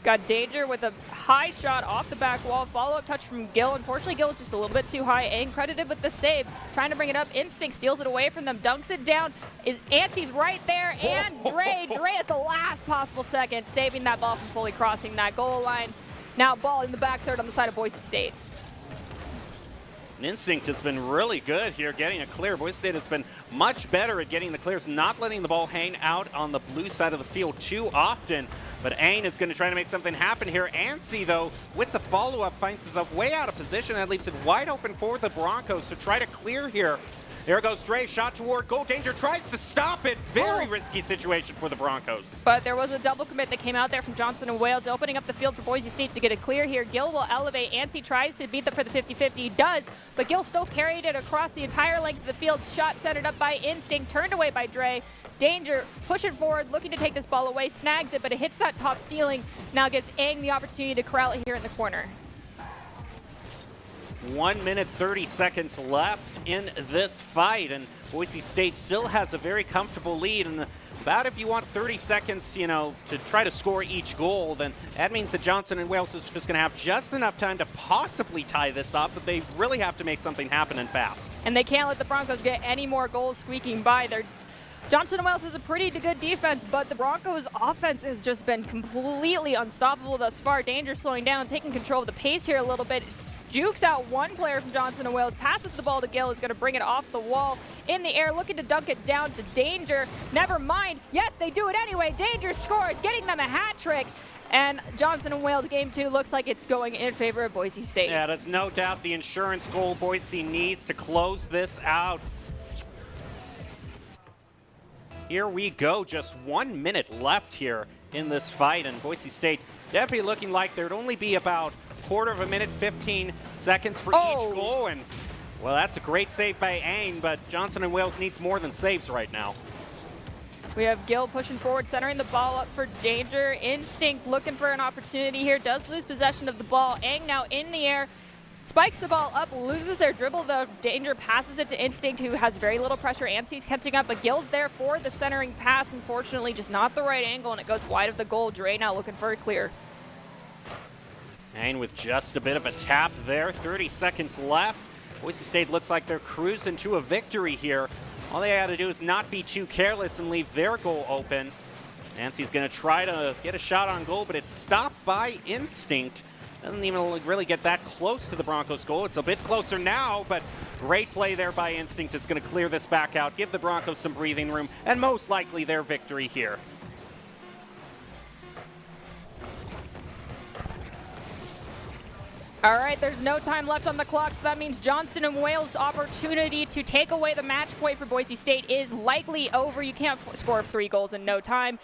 Got Danger with a high shot off the back wall. Follow-up touch from Gil. Unfortunately, Gil is just a little bit too high. Aang credited with the save. Trying to bring it up. Instinct steals it away from them. Dunks it down. Antsi's right there. And Dre at the last possible second, saving that ball from fully crossing that goal line. Now ball in the back third on the side of Boise State. And Instinct has been really good here getting a clear. Boise State has been much better at getting the clears, not letting the ball hang out on the blue side of the field too often. But Aang is going to try to make something happen here. Ansi, though, with the follow-up, finds himself way out of position. That leaves it wide open for the Broncos to try to clear here. There goes Dre, shot toward goal. Danger tries to stop it. Very risky situation for the Broncos. But there was a double commit that came out there from Johnson and Wales, opening up the field for Boise State to get it clear here. Gil will elevate. Ansi tries to beat them for the 50-50. He does, but Gil still carried it across the entire length of the field. Shot centered up by Instinct, turned away by Dre. Danger, pushing forward, looking to take this ball away, snags it, but it hits that top ceiling. Now gives Aang the opportunity to corral it here in the corner. 1 minute 30 seconds left in this fight, and Boise State still has a very comfortable lead. And about if you want 30 seconds, you know, to try to score each goal, then that means that Johnson and Wales is just going to have just enough time to possibly tie this up, but they really have to make something happen and fast. And they can't let the Broncos get any more goals squeaking by. Johnson & Wales has a pretty good defense, but the Broncos' offense has just been completely unstoppable thus far. Danger slowing down, taking control of the pace here a little bit. Jukes out one player from Johnson & Wales, passes the ball to Gil, is going to bring it off the wall in the air, looking to dunk it down to Danger. Never mind. Yes, they do it anyway. Danger scores, getting them a hat trick. And Johnson & Wales game 2 looks like it's going in favor of Boise State. Yeah, that's no doubt the insurance goal Boise needs to close this out. Here we go, just 1 minute left here in this fight, and Boise State definitely looking like there'd only be about quarter of a minute, 15 seconds for each goal, and well, that's a great save by Aang, but Johnson and Wales needs more than saves right now. We have Gil pushing forward, centering the ball up for Danger. Instinct looking for an opportunity here, does lose possession of the ball. Aang now in the air. Spikes the ball up, loses their dribble, though. Danger passes it to Instinct, who has very little pressure. Ansi's catching up, but Gil's there for the centering pass. Unfortunately, just not the right angle, and it goes wide of the goal. Dre now looking for a clear. And with just a bit of a tap there, 30 seconds left. Boise State looks like they're cruising to a victory here. All they got to do is not be too careless and leave their goal open. Nancy's going to try to get a shot on goal, but it's stopped by Instinct. Doesn't even really get that close to the Broncos' goal. It's a bit closer now, but great play there by Instinct is going to clear this back out, give the Broncos some breathing room, and most likely their victory here. All right, there's no time left on the clock, so that means Johnson and Wales' opportunity to take away the match point for Boise State is likely over. You can't score 3 goals in no time.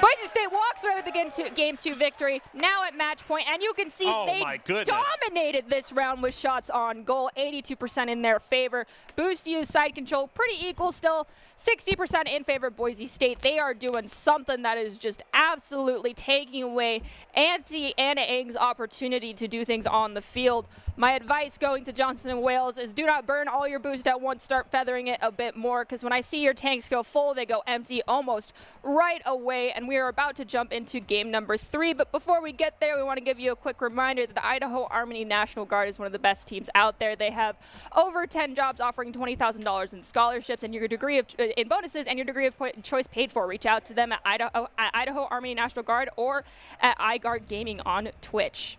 Boise State walks away with the game 2 victory, now at match point, and you can see they dominated this round with shots on goal, 82% in their favor. Boost use, side control, pretty equal still, 60% in favor of Boise State. They are doing something that is just absolutely taking away Ansi and Aang's opportunity to do things on the field. My advice going to Johnson and Wales is do not burn all your boost at once, start feathering it a bit more, because when I see your tanks go full, they go empty almost right away, and we are about to jump into game number 3. But before we get there, we want to give you a quick reminder that the Idaho Army National Guard is one of the best teams out there. They have over 10 jobs offering $20,000 in scholarships and your degree of in bonuses and your degree of choice paid for. Reach out to them at Idaho Army National Guard or at iGuard Gaming on Twitch.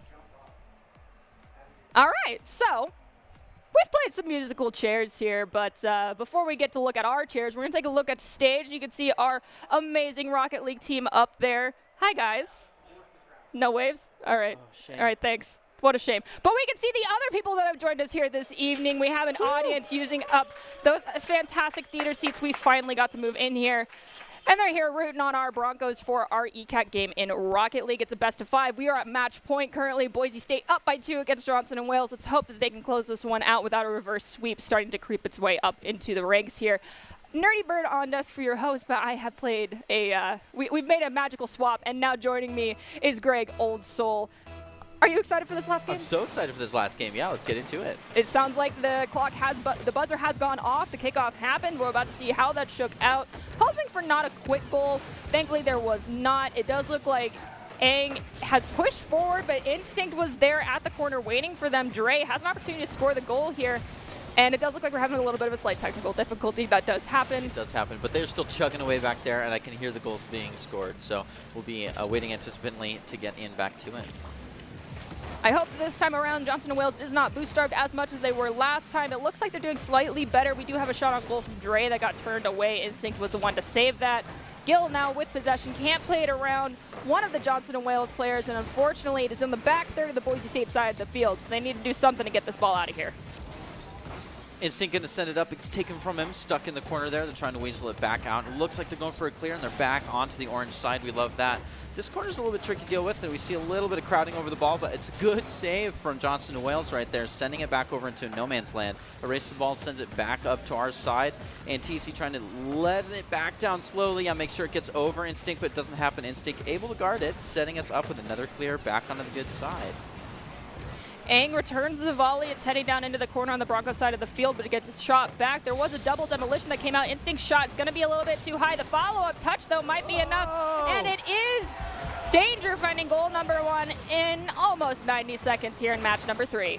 All right, so we've played some musical chairs here, but before we get to look at our chairs, we're going to take a look at stage. You can see our amazing Rocket League team up there. Hi, guys. No waves? All right. Oh, shame. All right, thanks. What a shame. But we can see the other people that have joined us here this evening. We have an audience using up those fantastic theater seats we finally got to move in here. And they're here rooting on our Broncos for our ECAC game in Rocket League. It's a best of 5. We are at match point currently. Boise State up by 2 against Johnson and Wales. Let's hope that they can close this one out without a reverse sweep starting to creep its way up into the ranks here. Nerdy Bird on us for your host, but I have played we've made a magical swap, and now joining me is Greg Old Soul. Are you excited for this last game? I'm so excited for this last game. Yeah, let's get into it. It sounds like the the buzzer has gone off. The kickoff happened. We're about to see how that shook out. Hoping for not a quick goal. Thankfully, there was not. It does look like Aang has pushed forward, but Instinct was there at the corner waiting for them. Dre has an opportunity to score the goal here. And it does look like we're having a little bit of a slight technical difficulty. That does happen. It does happen, but they're still chugging away back there, and I can hear the goals being scored. So we'll be waiting anticipantly to get in back to it. I hope this time around Johnson & Wales is not boost starved as much as they were last time. It looks like they're doing slightly better. We do have a shot on goal from Dre that got turned away. Instinct was the one to save that. Gil now with possession, can't play it around one of the Johnson & Wales players, and unfortunately it is in the back third of the Boise State side of the field, so they need to do something to get this ball out of here. Instinct going to send it up. It's taken from him, stuck in the corner there. They're trying to weasel it back out. It looks like they're going for a clear, and they're back onto the orange side. We love that. This corner's a little bit tricky to deal with, and we see a little bit of crowding over the ball, but it's a good save from Johnson & Wales right there, sending it back over into no man's land. Erase the ball, sends it back up to our side, and TC trying to let it back down slowly. Make sure it gets over Instinct, but it doesn't happen. Instinct able to guard it, setting us up with another clear back onto the good side. Aang returns the volley. It's heading down into the corner on the Broncos side of the field, but it gets shot back. There was a double demolition that came out. Instinct shot. It's going to be a little bit too high. The follow-up touch, though, might be enough. And it is Danger finding goal number 1 in almost 90 seconds here in match number 3.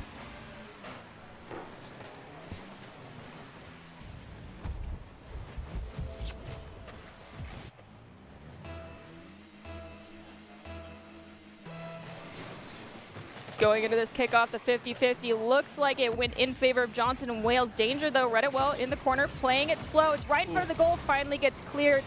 Going into this kickoff, the 50-50 looks like it went in favor of Johnson & Wales. Danger, though, read it well in the corner, playing it slow. It's right in front of the goal, finally gets cleared.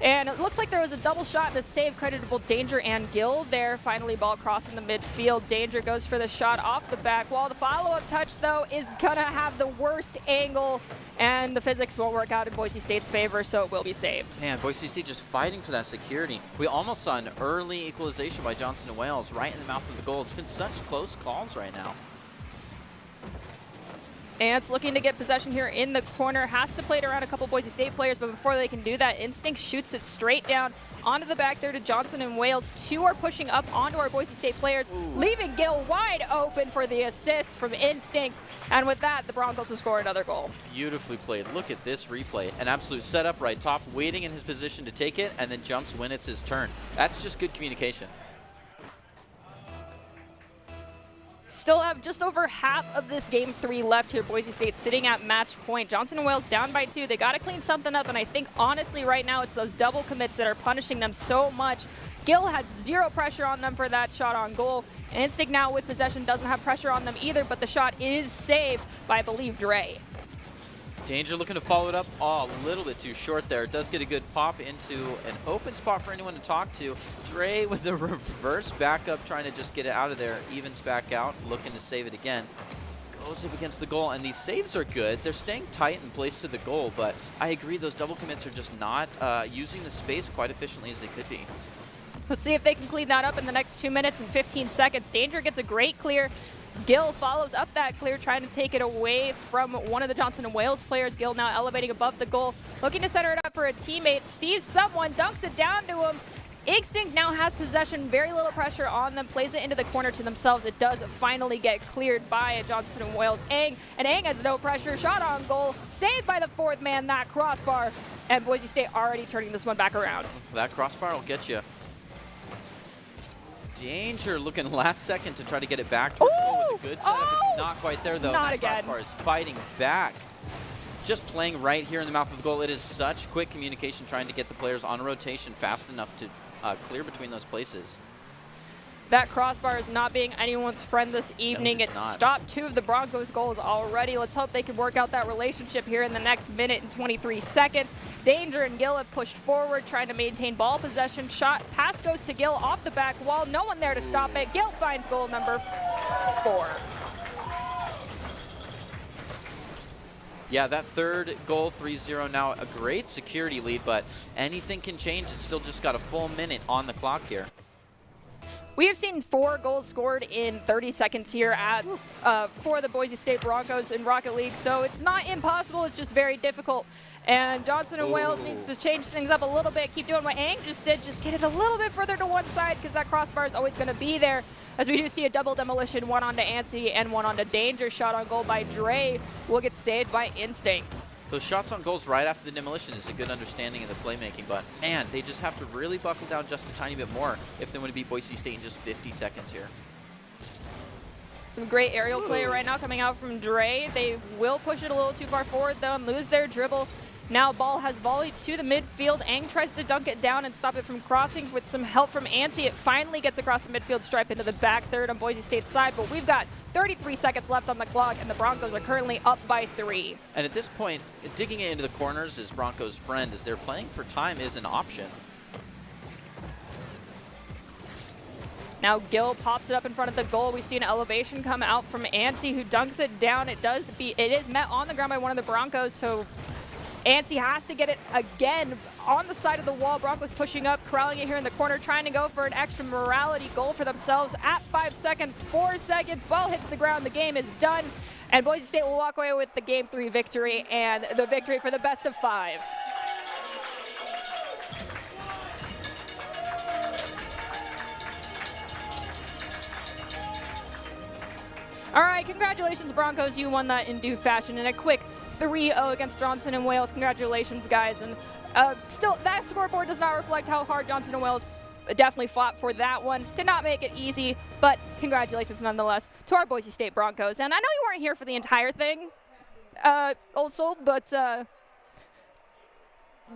And it looks like there was a double shot in the save, creditable Danger and Gil there. Finally, ball crossing the midfield. Danger goes for the shot off the back wall. The follow-up touch, though, is going to have the worst angle, and the physics won't work out in Boise State's favor, so it will be saved. Man, Boise State just fighting for that security. We almost saw an early equalization by Johnson & Wales right in the mouth of the goal. It's been such close calls right now. Ants looking to get possession here in the corner, has to play it around a couple Boise State players, but before they can do that, Instinct shoots it straight down onto the back there to Johnson & Wales. 2 are pushing up onto our Boise State players, leaving Gil wide open for the assist from Instinct. And with that, the Broncos will score another goal. Beautifully played. Look at this replay. An absolute setup right top, waiting in his position to take it, and then jumps when it's his turn. That's just good communication. Still have just over half of this game 3 left here. Boise State sitting at match point. Johnson & Wales down by 2. They got to clean something up, and I think honestly right now it's those double commits that are punishing them so much. Gil had 0 pressure on them for that shot on goal. And Instinct now with possession doesn't have pressure on them either, but the shot is saved by, I believe, Dre. Danger looking to follow it up. Oh, a little bit too short there. It does get a good pop into an open spot for anyone to talk to. Dre with the reverse backup, trying to just get it out of there. Evens back out, looking to save it again. Goes up against the goal, and these saves are good. They're staying tight and placed to the goal, but I agree, those double commits are just not using the space quite efficiently as they could be. Let's see if they can clean that up in the next 2 minutes and 15 seconds. Danger gets a great clear. Gil follows up that clear, trying to take it away from one of the Johnson & Wales players. Gil now elevating above the goal, looking to center it up for a teammate, sees someone, dunks it down to him. Instinct now has possession, very little pressure on them, plays it into the corner to themselves. It does finally get cleared by Johnson & Wales. Aang, and Aang has no pressure, shot on goal, saved by the 4th man, that crossbar, and Boise State already turning this one back around. That crossbar will get you. Danger looking last second to try to get it back towards the goal with a good setup. It's not quite there, though. Not that again. crossbar is fighting back. Just playing right here in the mouth of the goal. It is such quick communication trying to get the players on a rotation fast enough to clear between those places. That crossbar is not being anyone's friend this evening. No, it's not. stopped 2 of the Broncos' goals already. Let's hope they can work out that relationship here in the next minute and 23 seconds. Danger and Gil have pushed forward, trying to maintain ball possession. Shot, pass goes to Gil off the back wall. No one there to stop it. Gil finds goal number 4. Yeah, that third goal, 3-0 now, a great security lead, but anything can change. It's still just got a full minute on the clock here. We have seen 4 goals scored in 30 seconds here at for the Boise State Broncos in Rocket League, so it's not impossible, it's just very difficult. And Johnson & Wales needs to change things up a little bit, keep doing what Aang just did, just get it a little bit further to one side, because that crossbar is always going to be there. As we do see a double demolition, one onto Antsy and one onto Danger. Shot on goal by Dre will get saved by Instinct. Those shots on goals right after the demolition is a good understanding of the playmaking, but man, they just have to really buckle down just a tiny bit more if they want to beat Boise State in just 50 seconds here. Some great aerial play right now coming out from Dre. They will push it a little too far forward though and lose their dribble. Now ball has volleyed to the midfield. Ang tries to dunk it down and stop it from crossing with some help from Ansi. It finally gets across the midfield stripe into the back third on Boise State's side, but we've got 33 seconds left on the clock, and the Broncos are currently up by 3. And at this point, digging it into the corners is Broncos' friend, as they're playing for time is an option. Now Gill pops it up in front of the goal. We see an elevation come out from Ansi, who dunks it down. It is met on the ground by one of the Broncos, so Ansi has to get it again on the side of the wall. Broncos pushing up, corralling it here in the corner, trying to go for an extra morality goal for themselves at 5 seconds, 4 seconds. Ball hits the ground. The game is done. And Boise State will walk away with the Game 3 victory and the victory for the best of 5. All right, congratulations, Broncos. You won that in due fashion in a quick 3-0 against Johnson and Wales. Congratulations, guys. And still, that scoreboard does not reflect how hard Johnson and Wales definitely fought for that one. Did not make it easy, but congratulations nonetheless to our Boise State Broncos. And I know you weren't here for the entire thing, also, but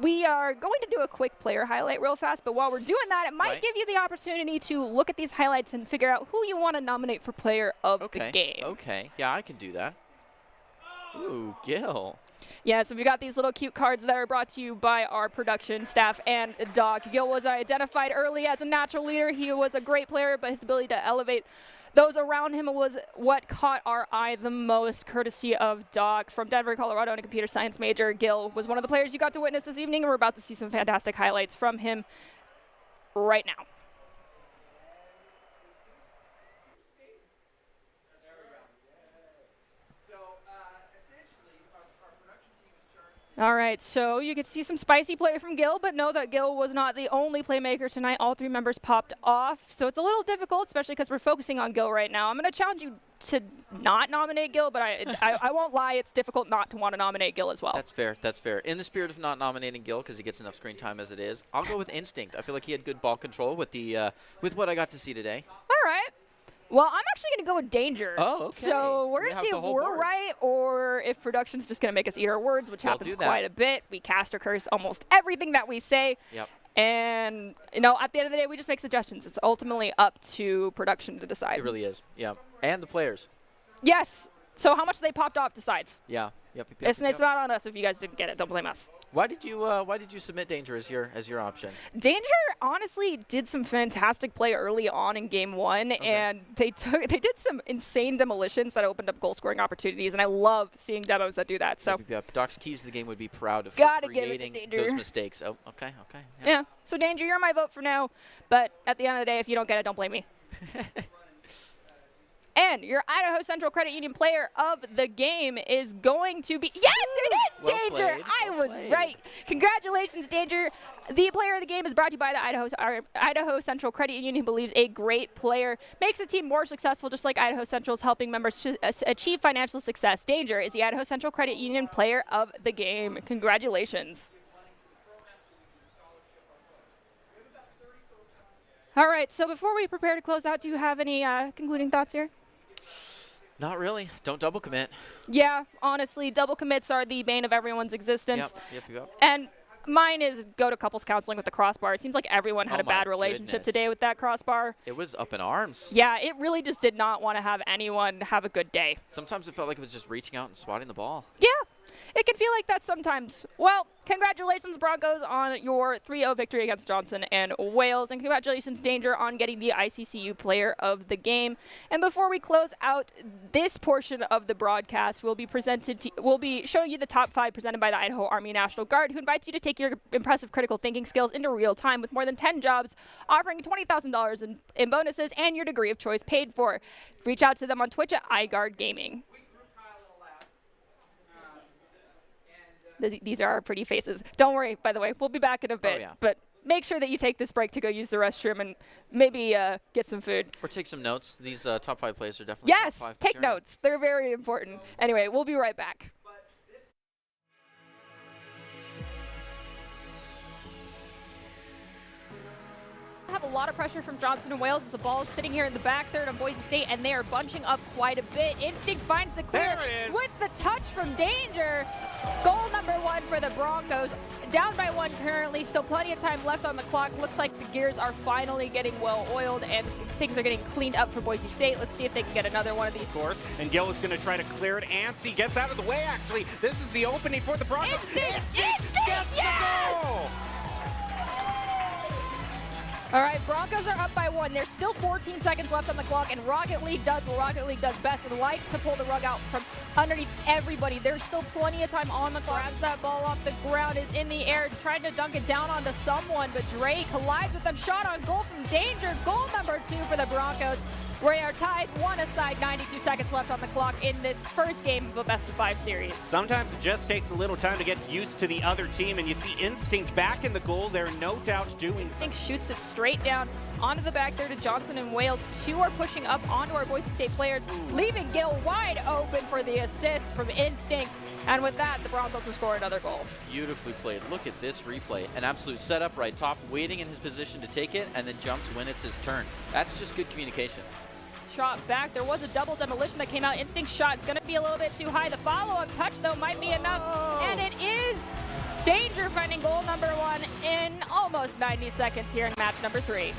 we are going to do a quick player highlight real fast. But while we're doing that, it might give you the opportunity to look at these highlights and figure out who you want to nominate for player of the game. Okay, yeah, I can do that. Ooh, Gil. Yeah, so we've got these little cute cards that are brought to you by our production staff and Doc. Gil was identified early as a natural leader. He was a great player, but his ability to elevate those around him was what caught our eye the most, courtesy of Doc. From Denver, Colorado, and a computer science major, Gil was one of the players you got to witness this evening, and we're about to see some fantastic highlights from him right now. All right, so you could see some spicy play from Gil, but know that Gil was not the only playmaker tonight. All 3 members popped off, so it's a little difficult, especially because we're focusing on Gil right now. I'm going to challenge you to not nominate Gil, but I won't lie, it's difficult not to want to nominate Gil as well. That's fair, that's fair. In the spirit of not nominating Gil, because he gets enough screen time as it is, I'll go with Instinct. I feel like he had good ball control with the with what I got to see today. All right. Well, I'm actually going to go with Danger. Oh, okay. So we're going to see if we're right or if production's just going to make us eat our words, which happens quite a bit. We cast or curse almost everything that we say. Yep. And, you know, at the end of the day, we just make suggestions. It's ultimately up to production to decide. It really is, yeah. And the players. Yes. So how much they popped off decides. Yeah. Yep. It's not on us if you guys didn't get it. Don't blame us. Why did you submit Danger as your option? Danger honestly did some fantastic play early on in game 1, and they did some insane demolitions that opened up goal scoring opportunities, and I love seeing demos that do that. So Doc's Keys to the Game would be proud of creating those mistakes. Oh, okay. Yeah. So Danger, you're my vote for now, but at the end of the day, if you don't get it, don't blame me. And your Idaho Central Credit Union player of the game is going to be... Yes, it is Danger! I was right. Congratulations, Danger. The player of the game is brought to you by the Idaho Central Credit Union, who believes a great player makes a team more successful, just like Idaho Central is helping members achieve financial success. Danger is the Idaho Central Credit Union player of the game. Congratulations. All right, so before we prepare to close out, do you have any concluding thoughts here? Not really. Don't double commit. Yeah, honestly, double commits are the bane of everyone's existence. Yep. And mine is go to couples counseling with the crossbar. It seems like everyone had a bad relationship today with that crossbar. It was up in arms. Yeah, it really just did not want to have anyone have a good day. Sometimes it felt like it was just reaching out and swatting the ball. Yeah, it can feel like that sometimes. Well, congratulations, Broncos, on your 3-0 victory against Johnson and Wales. And congratulations, Danger, on getting the ICCU player of the game. And before we close out this portion of the broadcast, we'll be showing you the top 5 presented by the Idaho Army National Guard, who invites you to take your impressive critical thinking skills into real time with more than 10 jobs, offering $20,000 in bonuses and your degree of choice paid for. Reach out to them on Twitch at iGuard Gaming. These are our pretty faces. Don't worry, by the way. We'll be back in a bit. But make sure that you take this break to go use the restroom and maybe get some food. Or take some notes. These top 5 players are definitely top 5. Yes, take notes. They're very important. Anyway, we'll be right back. have a lot of pressure from Johnson and Wales as the ball is sitting here in the back third on Boise State, and they are bunching up quite a bit. Instinct finds the clear There it is. with the touch from Danger. Goal number 1 for the Broncos. Down by 1 currently, still plenty of time left on the clock. Looks like the gears are finally getting well oiled and things are getting cleaned up for Boise State. Let's see if they can get another one of these. Of course, and Gill is going to try to clear it. Antsy gets out of the way, actually. This is the opening for the Broncos. Instinct gets yes! the goal! All right, Broncos are up by 1. There's still 14 seconds left on the clock, and Rocket League does what Rocket League does best and likes to pull the rug out from underneath everybody. There's still plenty of time on the clock. Grabs that ball off the ground, is in the air, trying to dunk it down onto someone, but Dre collides with them. Shot on goal from Danger. Goal number 2 for the Broncos. We are tied 1 aside, 92 seconds left on the clock in this first game of a best-of-5 series. Sometimes it just takes a little time to get used to the other team, and you see Instinct back in the goal. They're no doubt doing Instinct something. shoots it straight down onto the back there to Johnson and Wales. 2 are pushing up onto our Boise State players, leaving Gill wide open for the assist from Instinct. And with that, the Broncos will score another goal. Beautifully played. Look at this replay. An absolute setup right top, waiting in his position to take it, and then jumps when it's his turn. That's just good communication. Shot back. There was a double demolition that came out. Instinct shot. It's going to be a little bit too high. The follow-up touch, though, might be enough. And it is Danger finding goal number 1 in almost 90 seconds here in match number 3.